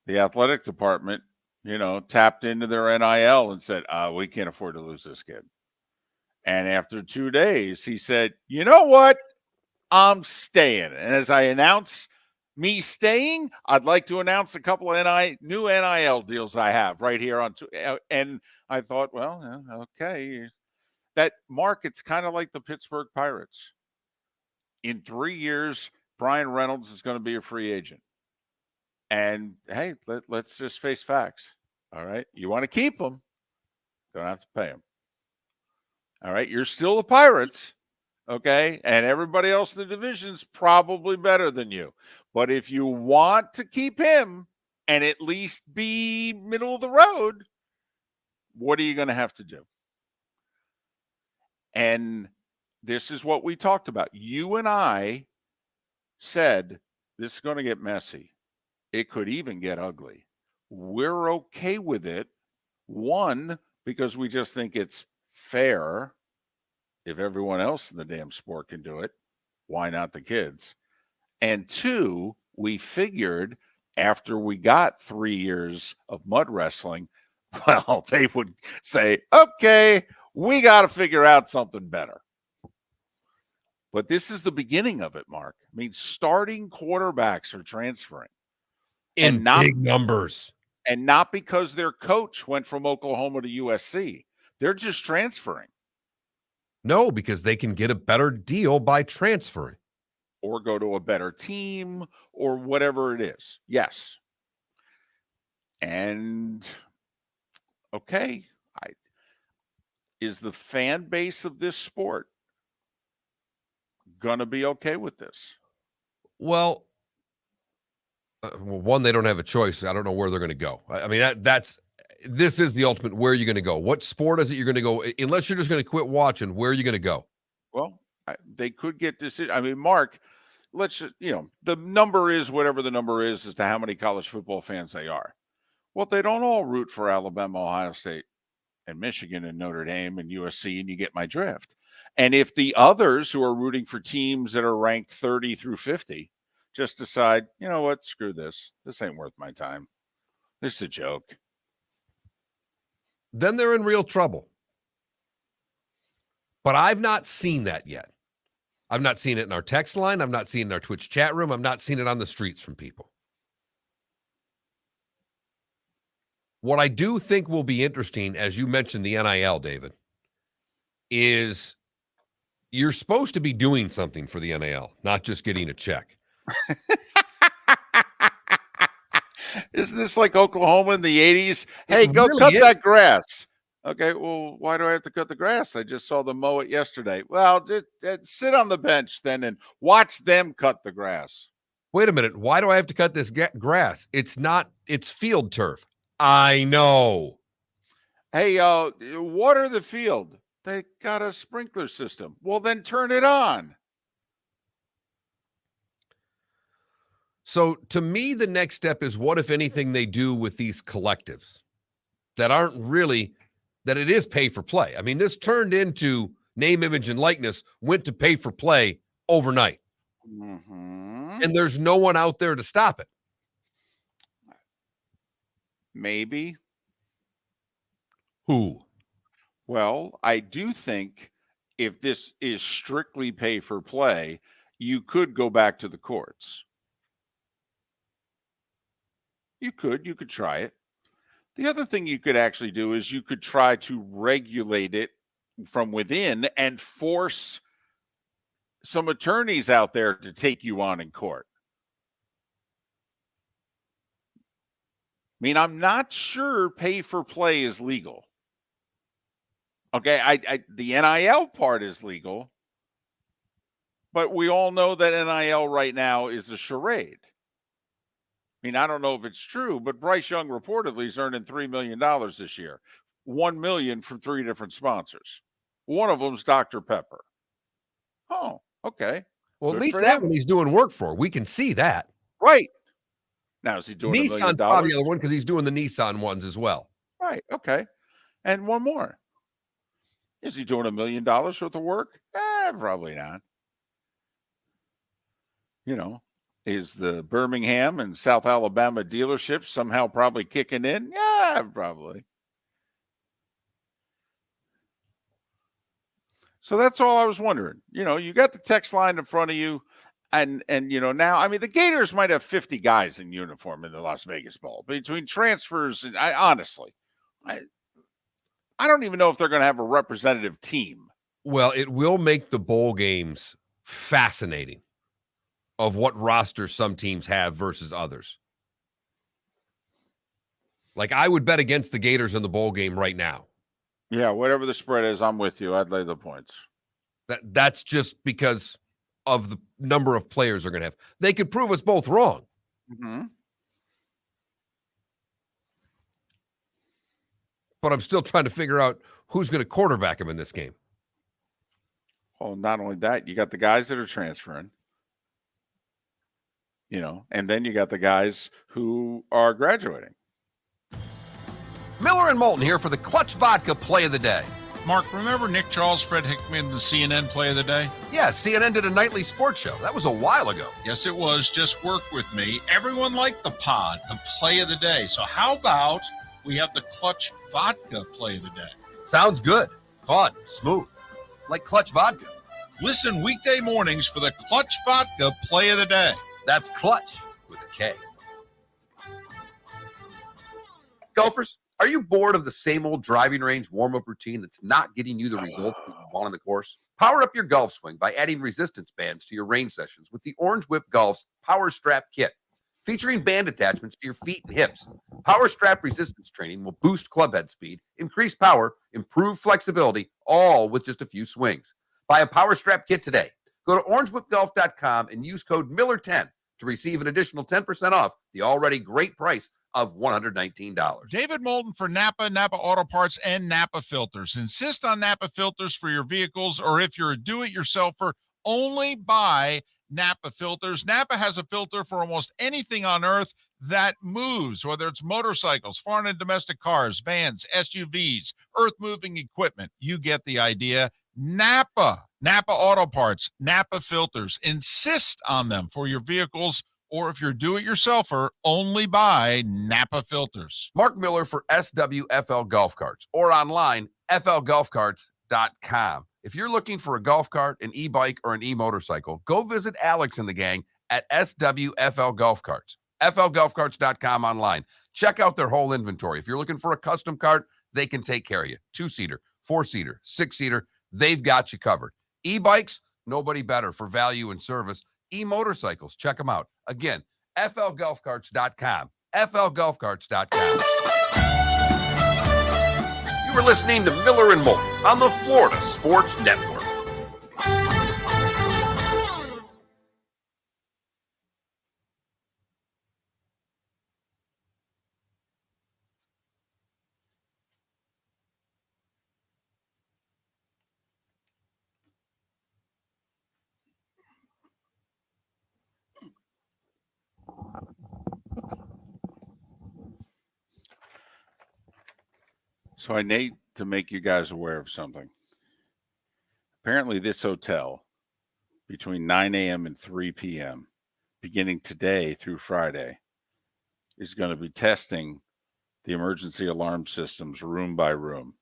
the athletic department, tapped into their NIL and said, we can't afford to lose this kid. And after 2 days, he said, you know what? I'm staying. And as I announce me staying, I'd like to announce a couple of new NIL deals I have right here on. And I thought, well, okay. That market's kind of like the Pittsburgh Pirates. In 3 years, Brian Reynolds is going to be a free agent. And hey, let's just face facts. All right. You want to keep him, don't have to pay him. All right. You're still the Pirates. Okay. And everybody else in the division's probably better than you. But if you want to keep him and at least be middle of the road, what are you going to have to do? And this is what we talked about. You and I said this is going to get messy. It could even get ugly. We're okay with it. One, because we just think it's fair. If everyone else in the damn sport can do it, why not the kids? And two, we figured after we got 3 years of mud wrestling, well, they would say, okay, we got to figure out something better. But this is the beginning of it, Mark. I mean, starting quarterbacks are transferring. In big numbers. And not because their coach went from Oklahoma to USC. They're just transferring. No, because they can get a better deal by transferring. Or go to a better team or whatever it is. Yes. And, okay, is the fan base of this sport going to be okay with this? Well, one, they don't have a choice. I don't know where they're going to go. I mean, this is the ultimate. Where are you going to go? What sport is it you're going to go? Unless you're just going to quit watching, where are you going to go? Well, they could get decisions. I mean, Mark, the number is whatever the number is as to how many college football fans they are. Well, they don't all root for Alabama, Ohio State, and Michigan, and Notre Dame, and USC, and you get my drift. And if the others who are rooting for teams that are ranked 30 through 50 just decide, you know what, screw this. This ain't worth my time. This is a joke. Then they're in real trouble. But I've not seen that yet. I've not seen it in our text line. I've not seen it in our Twitch chat room. I've not seen it on the streets from people. What I do think will be interesting, as you mentioned the NIL, David, is you're supposed to be doing something for the NIL, not just getting a check. Isn't this like Oklahoma in the 80s? Hey, go cut that grass. Okay, well, why do I have to cut the grass? I just saw them mow it yesterday. Well, just sit on the bench then and watch them cut the grass. Wait a minute. Why do I have to cut this grass? It's field turf. I know. Hey, water the field. They got a sprinkler system. Well, then turn it on. So to me, the next step is what, if anything, they do with these collectives that aren't really, that it is pay for play. I mean, this turned into name, image, and likeness, went to pay for play overnight. Mm-hmm. And there's no one out there to stop it. Maybe. Who? Well, I do think if this is strictly pay for play, you could go back to the courts. You could try it. The other thing you could actually do is you could try to regulate it from within and force some attorneys out there to take you on in court. I mean, I'm not sure pay for play is legal. Okay, the NIL part is legal, but we all know that NIL right now is a charade. I mean, I don't know if it's true, but Bryce Young reportedly is earning $3 million this year. $1 million from 3 different sponsors. One of them's Dr. Pepper. Oh, okay. Well, at Good least for that him. one he's doing work for. We can see that. Right. Now, is he doing $1 million? Nissan's probably the other one because he's doing the Nissan ones as well. Right. Okay. And one more. Is he doing $1 million worth of work? Probably not. Is the Birmingham and South Alabama dealership somehow probably kicking in? Yeah, probably. So that's all I was wondering. You got the text line in front of you, and now, I mean, the Gators might have 50 guys in uniform in the Las Vegas Bowl between transfers, and I don't even know if they're going to have a representative team. Well, it will make the bowl games fascinating of what rosters some teams have versus others. Like, I would bet against the Gators in the bowl game right now. Yeah, whatever the spread is, I'm with you. I'd lay the points. That's just because of the number of players they're going to have. They could prove us both wrong. Mm-hmm. But I'm still trying to figure out who's going to quarterback him in this game. Well, not only that, you got the guys that are transferring, and then you got the guys who are graduating. Miller and Moulton here for the Clutch Vodka Play of the Day. Mark, remember Nick Charles, Fred Hickman, the CNN Play of the Day? Yeah, CNN did a nightly sports show. That was a while ago. Yes, it was. Just work with me. Everyone liked the pod, the Play of the Day. So how about we have the Clutch Vodka Play of the Day? Sounds good. Fun. Smooth. Like Clutch Vodka. Listen weekday mornings for the Clutch Vodka Play of the Day. That's Clutch with a K. Golfers, are you bored of the same old driving range warm-up routine that's not getting you the results that you want on the course? Power up your golf swing by adding resistance bands to your range sessions with the Orange Whip Golf's Power Strap Kit. Featuring band attachments to your feet and hips, Power Strap resistance training will boost club head speed, increase power, improve flexibility, all with just a few swings. Buy a Power Strap Kit today. Go to orangewhipgolf.com and use code Miller10 to receive an additional 10% off the already great price of $119. David Moulton for Napa Auto Parts, and Napa Filters. Insist on Napa filters for your vehicles, or if you're a do-it-yourselfer, only buy Napa filters. Napa has a filter for almost anything on earth that moves, whether it's motorcycles, foreign and domestic cars, vans, SUVs, earth-moving equipment. You get the idea. Napa Auto Parts, Napa filters. Insist on them for your vehicles, or if you're do-it-yourselfer, only buy Napa filters. Mark Miller for SWFL Golf Carts, or online, flgolfcarts.com. If you're looking for a golf cart, an e-bike, or an e-motorcycle, go visit Alex and the gang at SWFL Golf Carts. flgolfcarts.com online. Check out their whole inventory. If you're looking for a custom cart, they can take care of you. 2-seater, 4-seater, 6-seater, they've got you covered. E-bikes, nobody better for value and service. E-motorcycles, check them out. Again, flgolfcarts.com. flgolfcarts.com. You were listening to Miller and Moulton on the Florida Sports Network. So I need to make you guys aware of something. Apparently, this hotel, between 9 a.m. and 3 p.m., beginning today through Friday, is going to be testing the emergency alarm systems room by room.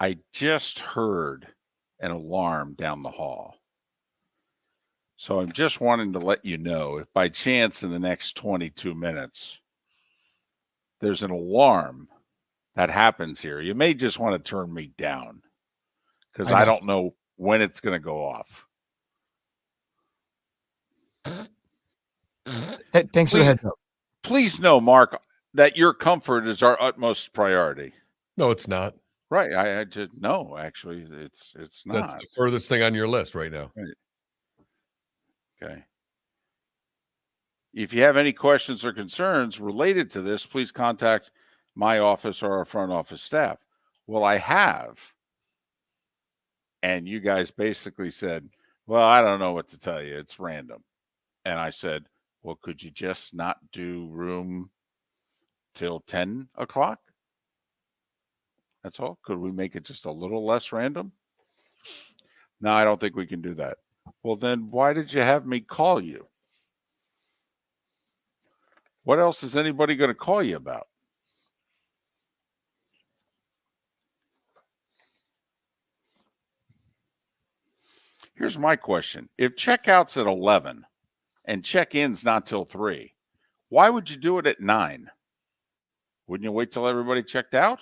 I just heard an alarm down the hall. So I'm just wanting to let you know, if by chance in the next 22 minutes, there's an alarm that happens here, you may just want to turn me down, because I don't know when it's going to go off. Hey, thanks for the heads up. Please know, Mark, that your comfort is our utmost priority. No, it's not. Right. I just no, actually, it's not. That's the furthest thing on your list right now. Right. Okay. If you have any questions or concerns related to this, please contact my office or our front office staff. Well, I have. And you guys basically said, Well, I don't know what to tell you. It's random. And I said, well, could you just not do room till 10 o'clock? That's all. Could we make it just a little less random? No, I don't think we can do that. Well, then why did you have me call you? What else is anybody going to call you about? Here's my question. If checkout's at 11 and check-in's not till 3, why would you do it at 9? Wouldn't you wait till everybody checked out?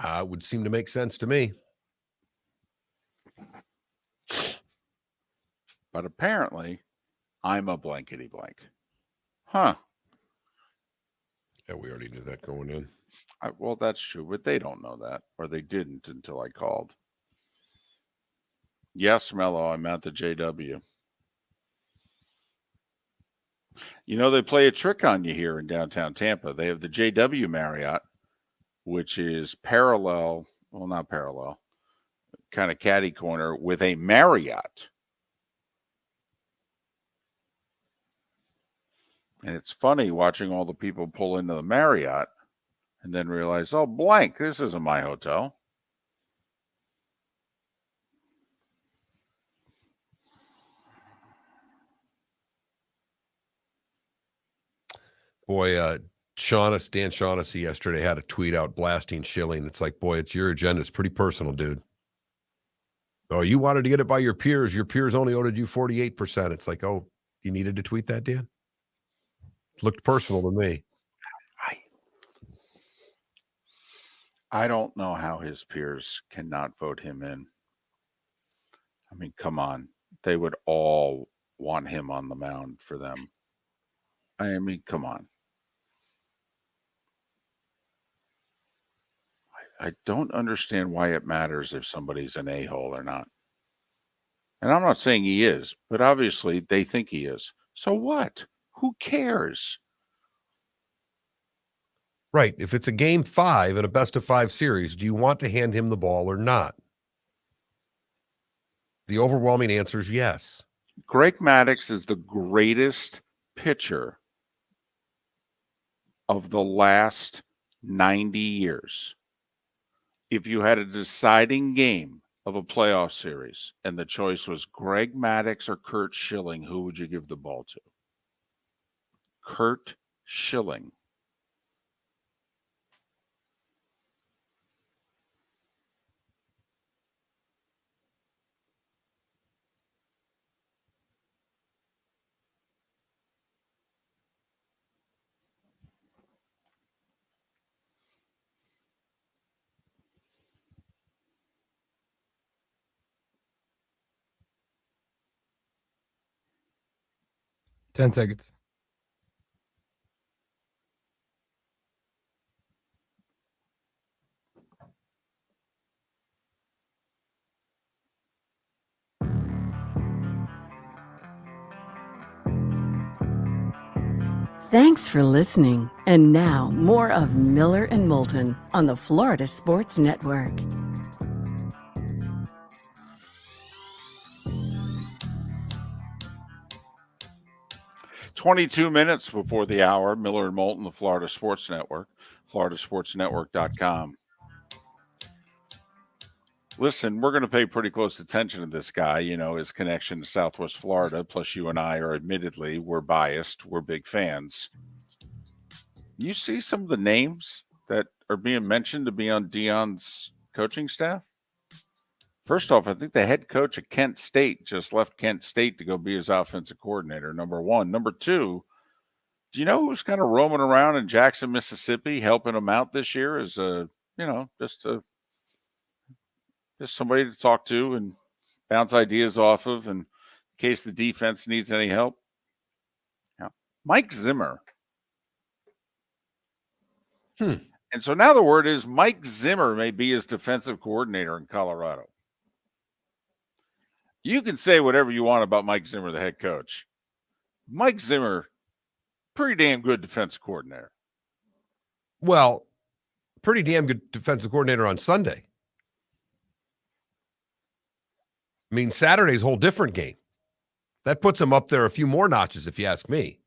Would seem to make sense to me. But apparently, I'm a blankety blank. Huh. Yeah, we already knew that going in. Well, that's true, but they don't know that, or they didn't until I called. Yes, Mello, I'm at the JW. You know, they play a trick on you here in downtown Tampa. They have the JW Marriott, which is parallel, well, not parallel, kind of catty corner with a Marriott. And it's funny watching all the people pull into the Marriott and then realize, oh, blank, this isn't my hotel. Boy, Dan Shaughnessy yesterday had a tweet out blasting Schilling. It's like, boy, it's your agenda. It's pretty personal, dude. Oh, you wanted to get it by your peers. Your peers only owed you 48%. It's like, oh, you needed to tweet that, Dan? It looked personal to me. I don't know how his peers cannot vote him in. I mean, come on. They would all want him on the mound for them. I mean, come on. I don't understand why it matters if somebody's an a-hole or not. And I'm not saying he is, but obviously they think he is. So what? Who cares? Right. If it's a game 5 in a best-of-5 series, do you want to hand him the ball or not? The overwhelming answer is yes. Greg Maddux is the greatest pitcher of the last 90 years. If you had a deciding game of a playoff series and the choice was Greg Maddux or Curt Schilling, who would you give the ball to? Curt Schilling. Ten seconds. Thanks for listening. And now, more of Miller and Moulton on the Florida Sports Network. "22 minutes before the hour, Miller and Moulton, the Florida Sports Network, floridasportsnetwork.com. Listen, we're going to pay pretty close attention to this guy, you know, his connection to Southwest Florida, plus you and I are admittedly, we're biased, we're big fans. You see some of the names that are being mentioned to be on Deion's coaching staff? First off, I think the head coach at Kent State just left Kent State to go be his offensive coordinator, number one. Number two, do you know who's kind of roaming around in Jackson, Mississippi, helping him out this year as a, you know, just somebody to talk to and bounce ideas off of in case the defense needs any help? Yeah. Mike Zimmer. And so now the word is Mike Zimmer may be his defensive coordinator in Colorado. You can say whatever you want about Mike Zimmer, the head coach. Mike Zimmer, pretty damn good defensive coordinator. Well, pretty damn good defensive coordinator on Sunday. I mean, Saturday's a whole different game. That puts him up there a few more notches, if you ask me.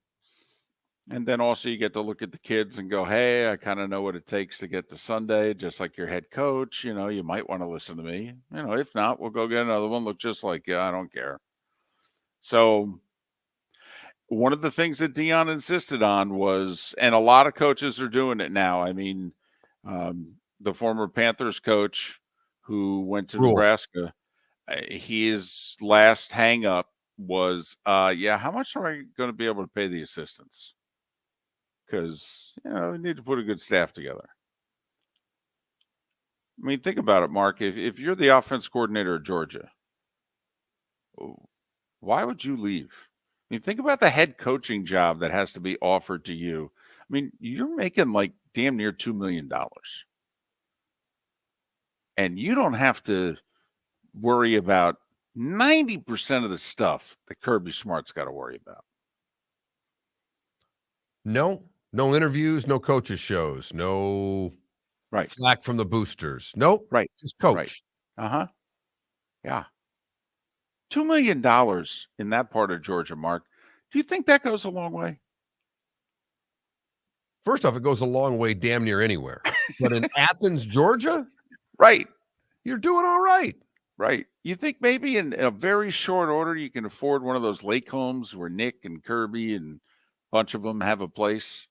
And then also you get to look at the kids and go, hey, I kind of know what it takes to get to Sunday, just like your head coach. You know, you might want to listen to me. You know, if not, we'll go get another one. Look just like you. I don't care. So one of the things that Dion insisted on was, and a lot of coaches are doing it now. I mean, the former Panthers coach who went to Nebraska, his last hang up was, how much are I going to be able to pay the assistants? Because, we need to put a good staff together. I mean, think about it, Mark. If you're the offense coordinator of Georgia, why would you leave? I mean, think about the head coaching job that has to be offered to you. I mean, you're making like damn near $2 million. And you don't have to worry about 90% of the stuff that Kirby Smart's got to worry about. No interviews, no coaches shows, no flack from the boosters. Nope. Right. Just coach. Right. Uh-huh. Yeah. $2 million in that part of Georgia, Mark. Do you think that goes a long way? First off, it goes a long way damn near anywhere. But in Athens, Georgia? Right. You're doing all right. Right. You think maybe in a very short order you can afford one of those lake homes where Nick and Kirby and a bunch of them have a place?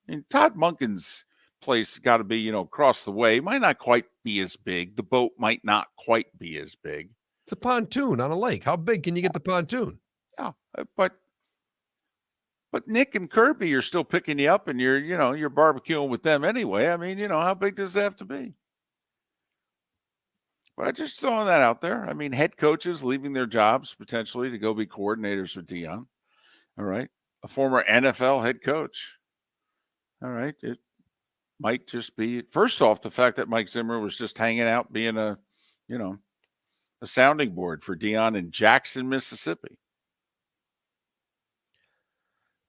I mean, Todd Monken's place got to be, across the way. It might not quite be as big. The boat might not quite be as big. It's a pontoon on a lake. How big can you get the pontoon? Yeah, but Nick and Kirby are still picking you up, and you're barbecuing with them anyway. I mean, how big does it have to be? But I just throwing that out there. I mean, head coaches leaving their jobs potentially to go be coordinators with Dion. All right, a former NFL head coach. All right, it might just be, first off, the fact that Mike Zimmer was just hanging out being a sounding board for Dion in Jackson, Mississippi.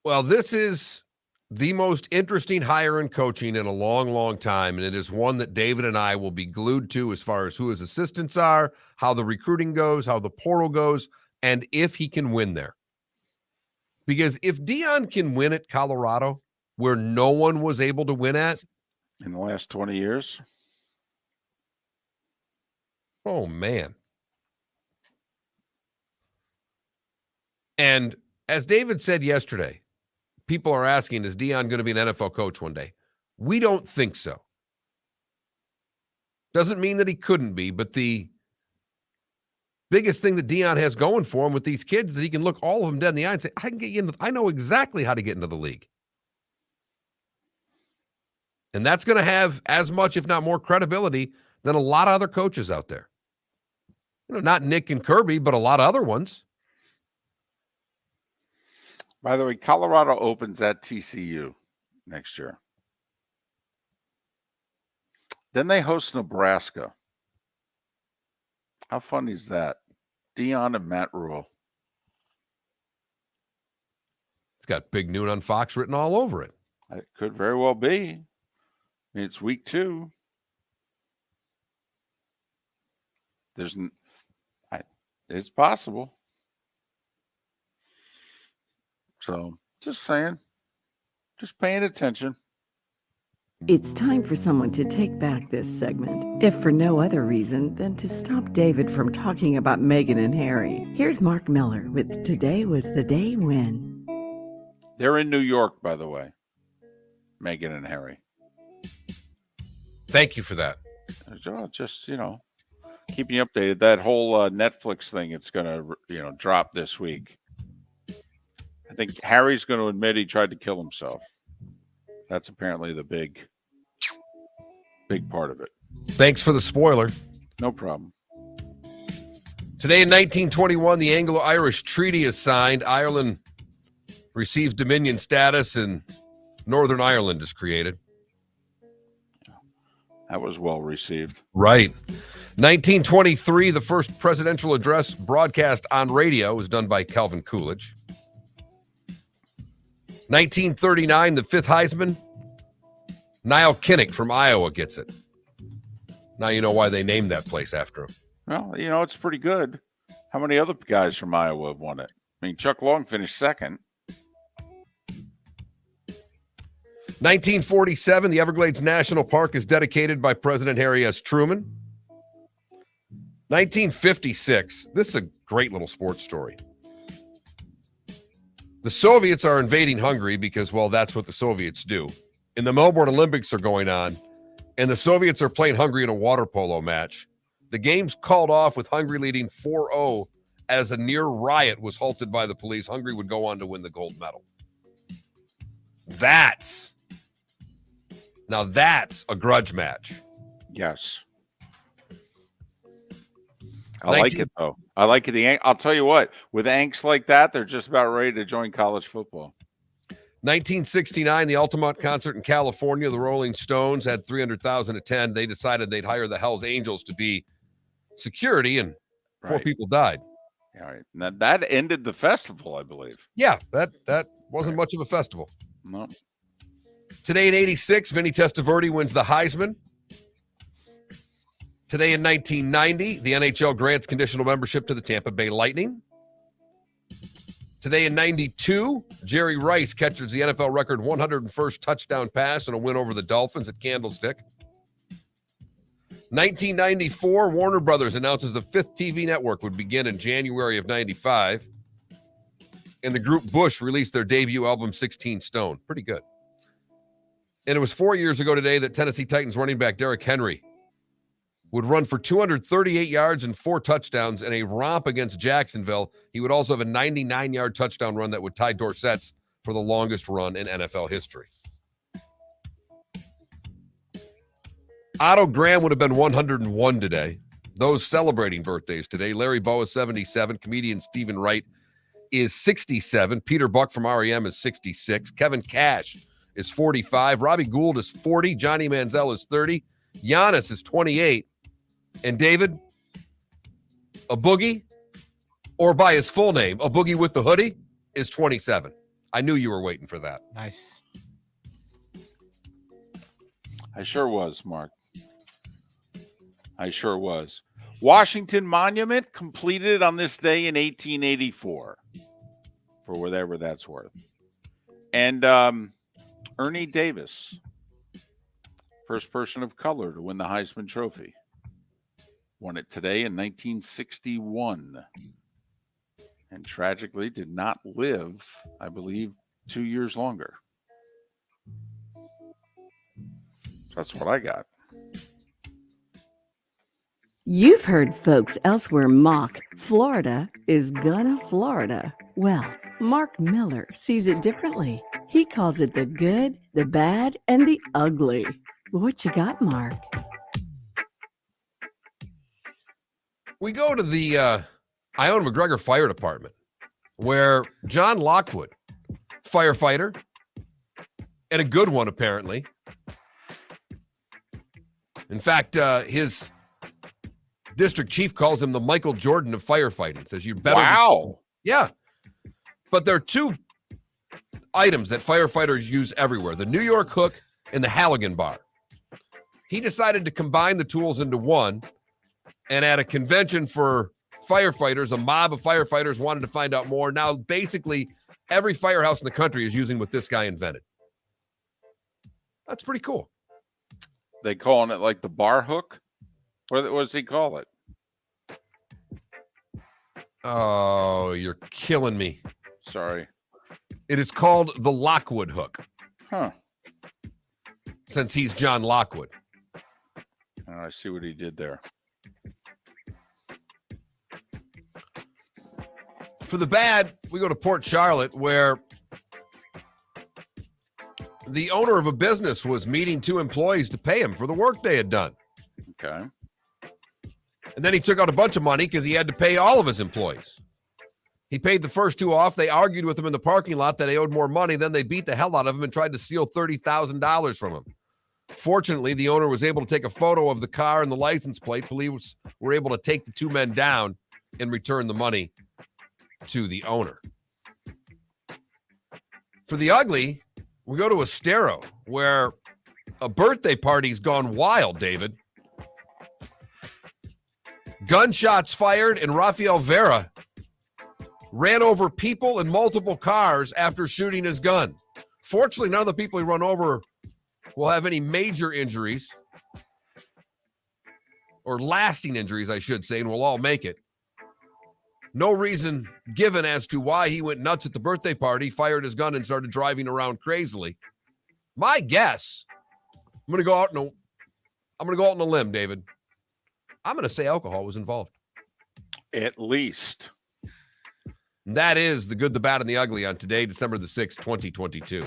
Well, this is the most interesting hire in coaching in a long, long time, and it is one that David and I will be glued to as far as who his assistants are, how the recruiting goes, how the portal goes, and if he can win there. Because if Dion can win at Colorado, where no one was able to win at in the last 20 years. Oh, man. And as David said yesterday, people are asking, is Dion going to be an NFL coach one day? We don't think so. Doesn't mean that he couldn't be, but the biggest thing that Dion has going for him with these kids is that he can look all of them dead in the eye and say, I can get you into, I know exactly how to get into the league. And that's going to have as much, if not more, credibility than a lot of other coaches out there. Not Nick and Kirby, but a lot of other ones. By the way, Colorado opens at TCU next year. Then they host Nebraska. How fun is that? Dion and Matt Rule. It's got Big Noon on Fox written all over it. It could very well be. I mean, it's week 2. It's possible. So, just saying. Just paying attention. It's time for someone to take back this segment, if for no other reason than to stop David from talking about Meghan and Harry. Here's Mark Miller with Today Was the Day When. They're in New York, by the way. Meghan and Harry. Thank you for that. Just, keeping you updated. That whole Netflix thing, it's going to, drop this week. I think Harry's going to admit he tried to kill himself. That's apparently the big part of it. Thanks for the spoiler. No problem. Today in 1921, the Anglo-Irish Treaty is signed. Ireland receives Dominion status and Northern Ireland is created. That was well received. Right. 1923, the first presidential address broadcast on radio was done by Calvin Coolidge. 1939, the 5th Heisman, Niall Kinnick from Iowa gets it. Now you know why they named that place after him. Well, it's pretty good. How How many other guys from Iowa have won it? I mean, Chuck Long finished second. 1947, the Everglades National Park is dedicated by President Harry S. Truman. 1956, this is a great little sports story. The Soviets are invading Hungary because, well, that's what the Soviets do. And the Melbourne Olympics are going on, and the Soviets are playing Hungary in a water polo match. The game's called off with Hungary leading 4-0 as a near riot was halted by the police. Hungary would go on to win the gold medal. That's a grudge match. Yes. I like it, though. I like it. I'll tell you what, with angst like that, they're just about ready to join college football. 1969, the Altamont concert in California, the Rolling Stones had 300,000 attend. They decided they'd hire the Hells Angels to be security, and 4 people died. All right. Now, that ended the festival, I believe. Yeah, that wasn't much of a festival. No. Today in 86, Vinny Testaverde wins the Heisman. Today in 1990, the NHL grants conditional membership to the Tampa Bay Lightning. Today in 92, Jerry Rice catches the NFL record 101st touchdown pass in a win over the Dolphins at Candlestick. 1994, Warner Brothers announces a 5th TV network would begin in January of 95. And the group Bush released their debut album, 16 Stone. Pretty good. And it was 4 years ago today that Tennessee Titans running back Derrick Henry would run for 238 yards and 4 touchdowns in a romp against Jacksonville. He would also have a 99-yard touchdown run that would tie Dorsett's for the longest run in NFL history. Otto Graham would have been 101 today. Those celebrating birthdays today: Larry Bowa is 77, comedian Stephen Wright is 67, Peter Buck from REM is 66, Kevin Cash is 45, Robbie Gould is 40, Johnny Manziel is 30, Giannis is 28, and David, a Boogie, or by his full name, a Boogie with the hoodie, is 27. I knew you were waiting for that. Nice. I sure was, Mark. I sure was. Washington Monument completed on this day in 1884, for whatever that's worth. And Ernie Davis, first person of color to win the Heisman Trophy, won it today in 1961. And tragically did not live, I believe, 2 years longer. That's what I got. You've heard folks elsewhere mock Florida is gonna Florida. Well, Mark Miller sees it differently. He calls it the good, the bad, and the ugly. What you got, Mark? We go to the Iona McGregor Fire Department, where John Lockwood, firefighter, and a good one apparently. In fact, his district chief calls him the Michael Jordan of firefighting. Says, you better. Wow. Yeah. But there are 2 items that firefighters use everywhere: the New York hook and the Halligan bar. He decided to combine the tools into one, and at a convention for firefighters, a mob of firefighters wanted to find out more. Now, basically, every firehouse in the country is using what this guy invented. That's pretty cool. They calling it like the bar hook? What does he call it? Oh, you're killing me. Sorry. It is called the Lockwood hook. Huh. Since he's John Lockwood. Oh, I see what he did there. For the bad, we go to Port Charlotte, where the owner of a business was meeting 2 employees to pay him for the work they had done. Okay. And then he took out a bunch of money because he had to pay all of his employees. He paid the first 2 off. They argued with him in the parking lot that they owed more money. Then they beat the hell out of him and tried to steal $30,000 from him. Fortunately, the owner was able to take a photo of the car and the license plate. Police were able to take the 2 men down and return the money to the owner. For the ugly, we go to Estero, where a birthday party's gone wild, David. Gunshots fired, and Rafael Vera ran over people and multiple cars after shooting his gun. Fortunately, none of the people he run over will have any major injuries, or lasting injuries, I should say, and we'll all make it. No reason given as to why he went nuts at the birthday party, fired his gun, and started driving around crazily. My guess, I'm going to go out on a limb, David. I'm going to say alcohol was involved. At least. And that is the good, the bad, and the ugly on today, December the 6th, 2022.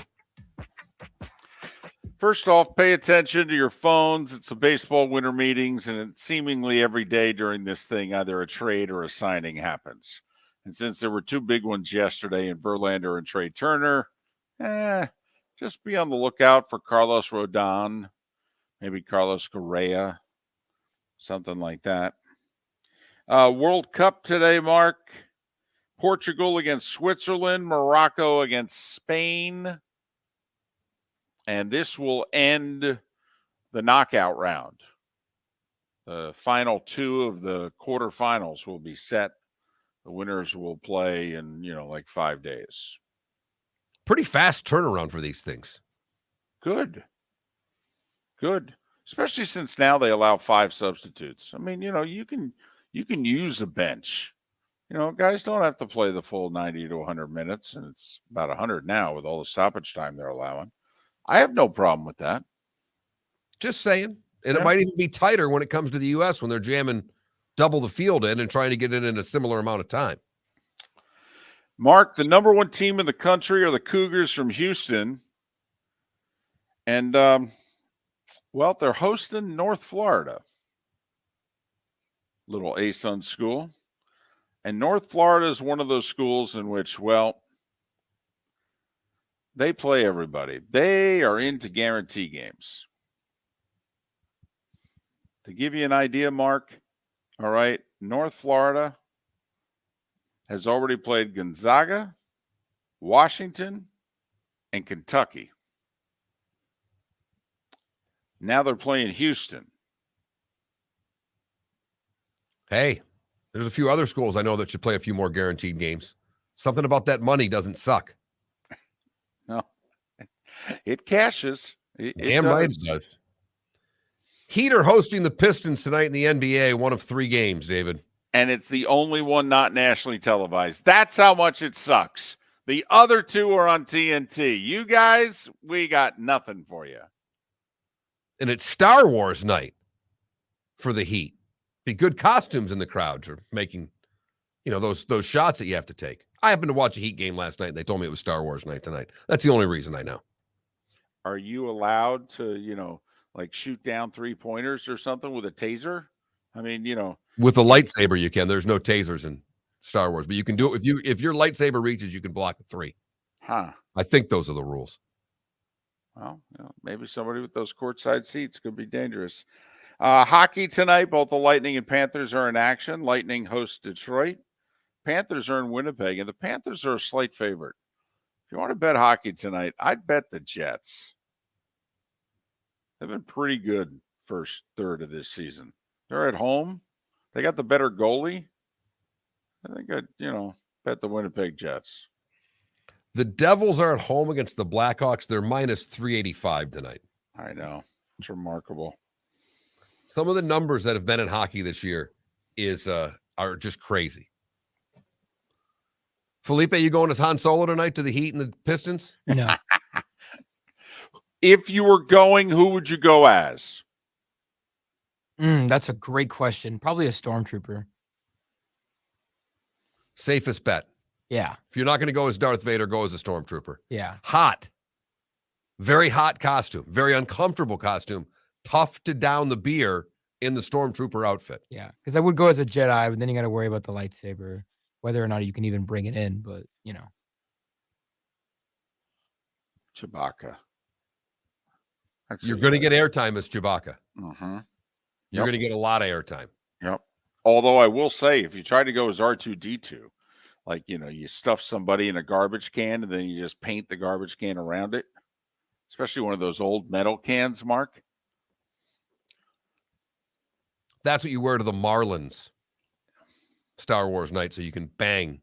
First off, pay attention to your phones. It's the baseball winter meetings, and seemingly every day during this thing, either a trade or a signing happens. And since there were two big ones yesterday in Verlander and Trey Turner, just be on the lookout for Carlos Rodon, maybe Carlos Correa, something like that. World Cup today, Mark. Portugal against Switzerland, Morocco against Spain. And this will end the knockout round. The final two of the quarterfinals will be set. The winners will play in, like 5 days. Pretty fast turnaround for these things. Good. Especially since now they allow 5 substitutes. I mean, you can use a bench. Guys don't have to play the full 90 to 100 minutes, and it's about 100 now with all the stoppage time they're allowing. I have no problem with that. Just saying. And it might even be tighter when it comes to the U.S. when they're jamming double the field in and trying to get it in a similar amount of time. Mark, the number 1 team in the country are the Cougars from Houston. And, they're hosting North Florida. Little ASUN school. And North Florida is one of those schools in which, they play everybody. They are into guarantee games. To give you an idea, Mark, all right, North Florida has already played Gonzaga, Washington, and Kentucky. Now they're playing Houston. Hey, there's a few other schools I know that should play a few more guaranteed games. Something about that money doesn't suck. No, it cashes. Damn right it does. Heat are hosting the Pistons tonight in the NBA, one of 3 games, David. And it's the only one not nationally televised. That's how much it sucks. The other 2 are on TNT. You guys, we got nothing for you. And it's Star Wars night for the Heat. Be good costumes in the crowd for making, those shots that you have to take. I happened to watch a Heat game last night, and they told me it was Star Wars night tonight. That's the only reason I know. Are you allowed to, shoot down 3-pointers or something with a taser? I mean, With a lightsaber, you can. There's no tasers in Star Wars, but you can do it if your lightsaber reaches, you can block a 3. Huh. I think those are the rules. Well, maybe somebody with those courtside seats could be dangerous. Hockey tonight, both the Lightning and Panthers are in action. Lightning hosts Detroit. Panthers are in Winnipeg, and the Panthers are a slight favorite. If you want to bet hockey tonight, I'd bet the Jets. They've been pretty good first third of this season. They're at home. They got the better goalie. I think I'd, bet the Winnipeg Jets. The Devils are at home against the Blackhawks. They're minus 385 tonight. I know. It's remarkable. Some of the numbers that have been in hockey this year are just crazy. Felipe, you going as Han Solo tonight to the Heat and the Pistons? No. If you were going, who would you go as? That's a great question. Probably a stormtrooper. Safest bet. Yeah. If you're not going to go as Darth Vader, go as a stormtrooper. Yeah. Hot. Very hot costume. Very uncomfortable costume. Tough to down the beer in the stormtrooper outfit. Yeah. Because I would go as a Jedi, but then you got to worry about the lightsaber, whether or not you can even bring it in. But, Chewbacca. You're going to get airtime as Chewbacca. Mm-hmm. You're going to get a lot of airtime. Yep. Although I will say, if you try to go as R2-D2, you stuff somebody in a garbage can and then you just paint the garbage can around it, especially one of those old metal cans, Mark. That's what you wear to the Marlins Star Wars night so you can bang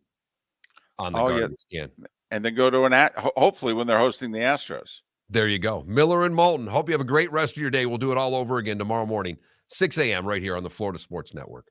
on the garbage can. And then go to hopefully when they're hosting the Astros. There you go. Miller and Moulton. Hope you have a great rest of your day. We'll do it all over again tomorrow morning, 6 a.m. right here on the Florida Sports Network.